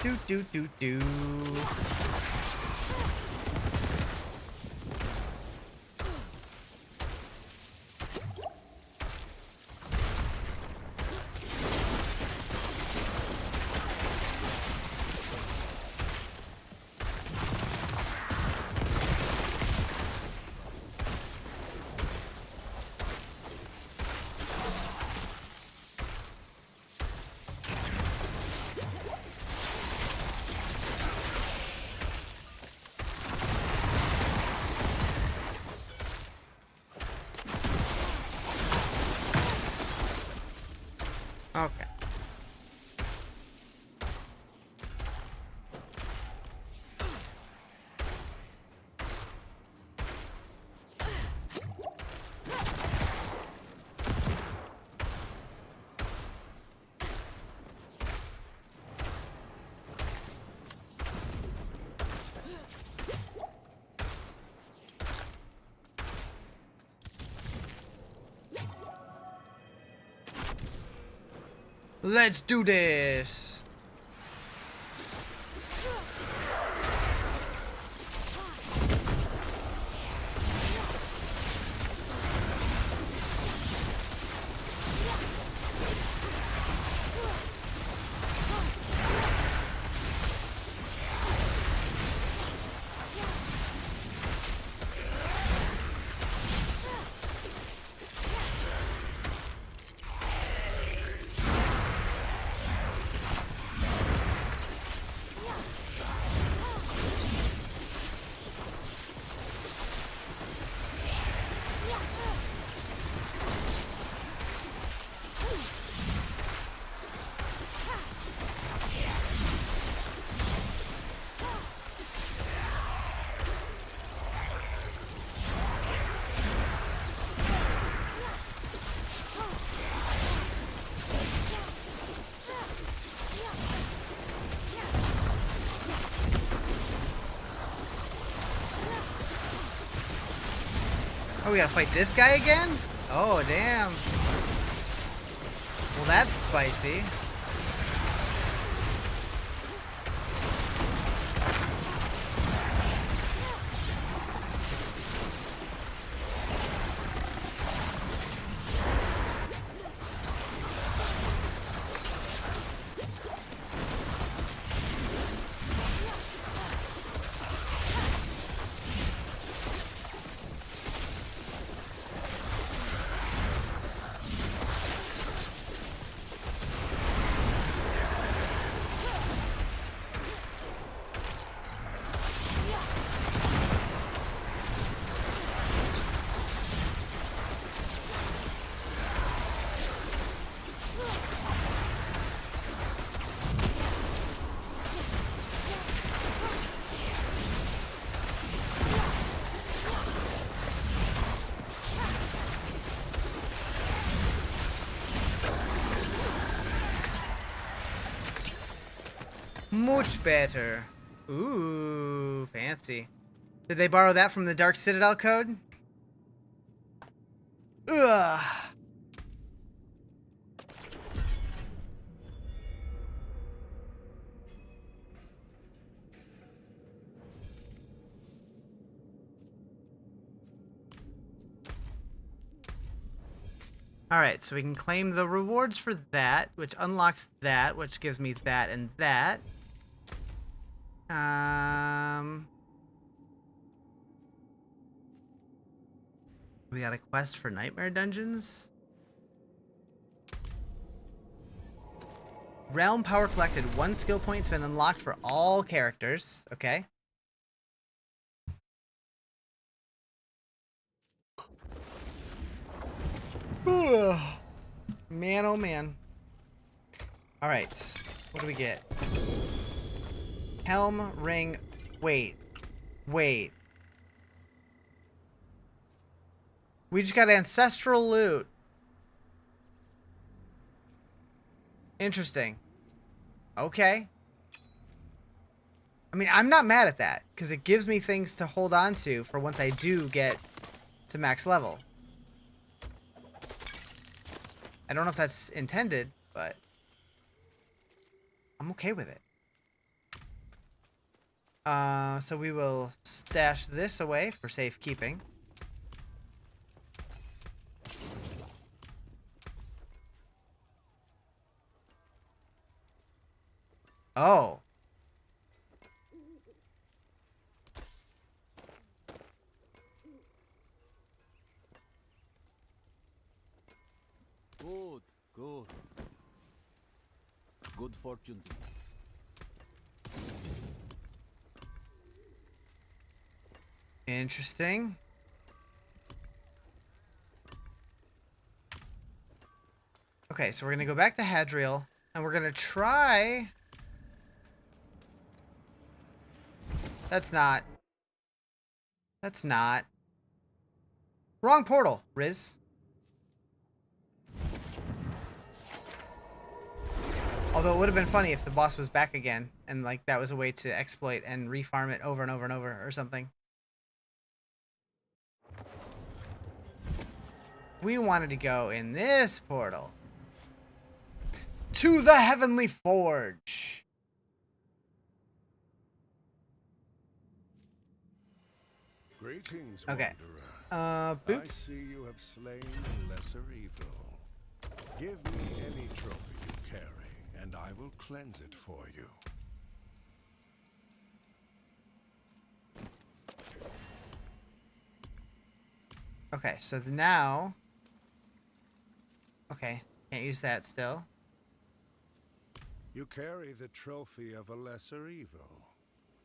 A: Do do do do. Okay. Let's do this. Oh, we gotta fight this guy again? Oh, damn. Well, that's spicy. Much better. Ooh, fancy. Did they borrow that from the Dark Citadel code? Ugh. Alright, so we can claim the rewards for that, which unlocks that, which gives me that and that. We got a quest for Nightmare Dungeons. Realm power collected. 1 skill point has been unlocked for all characters. Okay. Man, oh man. Alright. What do we get? Helm, ring. Wait. Wait. We just got ancestral loot. Interesting. Okay. I mean, I'm not mad at that, because it gives me things to hold on to for once I do get to max level. I don't know if that's intended, but I'm okay with it. So we will stash this away for safekeeping. Oh.
C: Good, good. Good fortune to you.
A: Interesting. Okay, so we're gonna go back to Hadriel, and we're gonna try... That's not... Wrong portal, Riz. Although it would have been funny if the boss was back again, and like that was a way to exploit and refarm it over and over and over or something. We wanted to go in this portal. To the Heavenly Forge.
B: Greetings,
A: Okay.
B: wanderer.
A: Boop.
B: I see you have slain a lesser evil. Give me any trophy you carry, and I will cleanse it for you.
A: Okay, so now... Okay, can't use that still.
B: You carry the trophy of a lesser evil.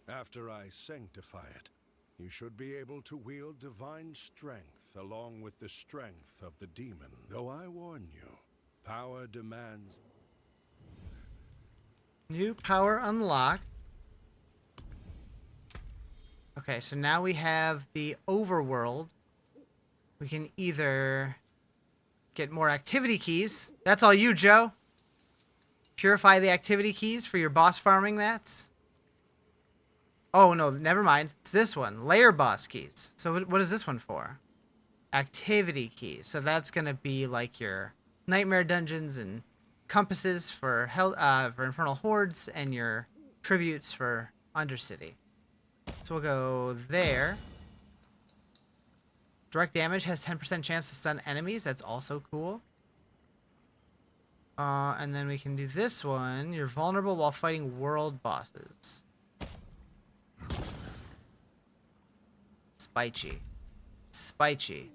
B: After I sanctify it, you should be able to wield divine strength along with the strength of the demon. Though I warn you, power demands...
A: New power unlocked. Okay, so now we have the overworld. We can either get more activity keys. That's all you, Joe. Purify the activity keys for your boss farming mats. Oh, no, never mind. It's this one. Layer boss keys. So what is this one for? Activity keys. So that's going to be like your nightmare dungeons and compasses for infernal hordes and your tributes for Undercity. So we'll go there. Direct damage has 10% chance to stun enemies. That's also cool. And then we can do this one. You're vulnerable while fighting world bosses. Spicy. Spicy.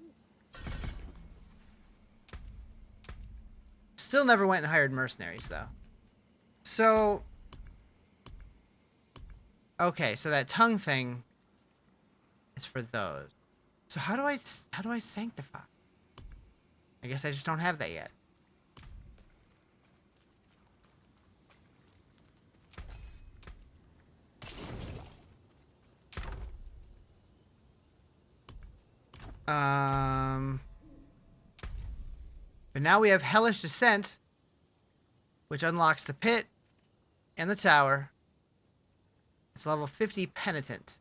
A: Still never went and hired mercenaries, though. So... Okay, so that tongue thing is for those. So how do I sanctify? I guess I just don't have that yet. But now we have Hellish Descent, which unlocks the pit and the tower. It's level 50 Penitent.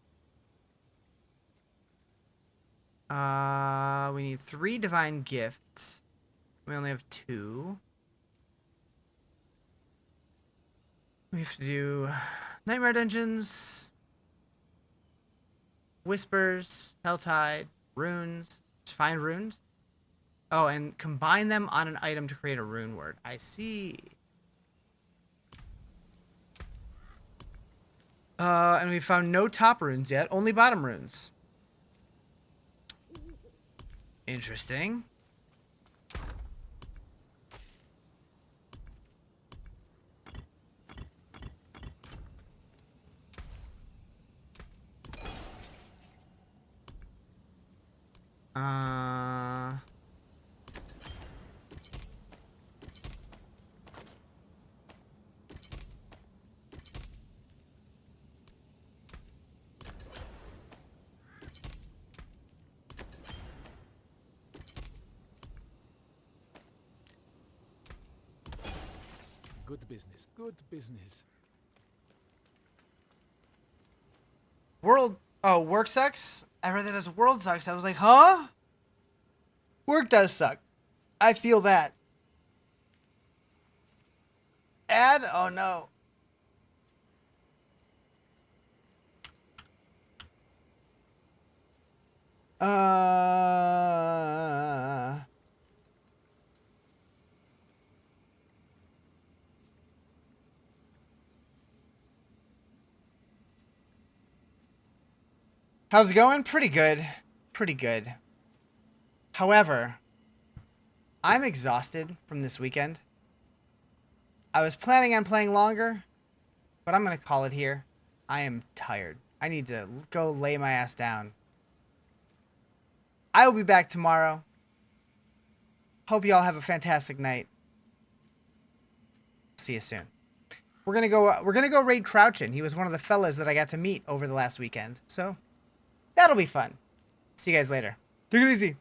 A: We need 3 divine gifts. We only have 2. We have to do Nightmare Dungeons, Whispers, Helltide, Runes. Just find runes. Oh, and combine them on an item to create a rune word. I see. And we found no top runes yet, only bottom runes. Interesting.
C: Good business, good business.
A: World... Oh, work sucks? I read that as world sucks. I was like, huh? Work does suck. I feel that. Add? Oh, no. How's it going? Pretty good. Pretty good. However, I'm exhausted from this weekend. I was planning on playing longer, but I'm going to call it here. I am tired. I need to go lay my ass down. I will be back tomorrow. Hope you all have a fantastic night. See you soon. We're gonna go raid Crouchin. He was one of the fellas that I got to meet over the last weekend. So that'll be fun. See you guys later. Take it easy.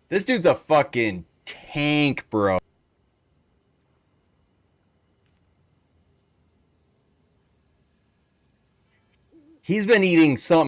H: This dude's a fucking tank, bro. He's been eating something.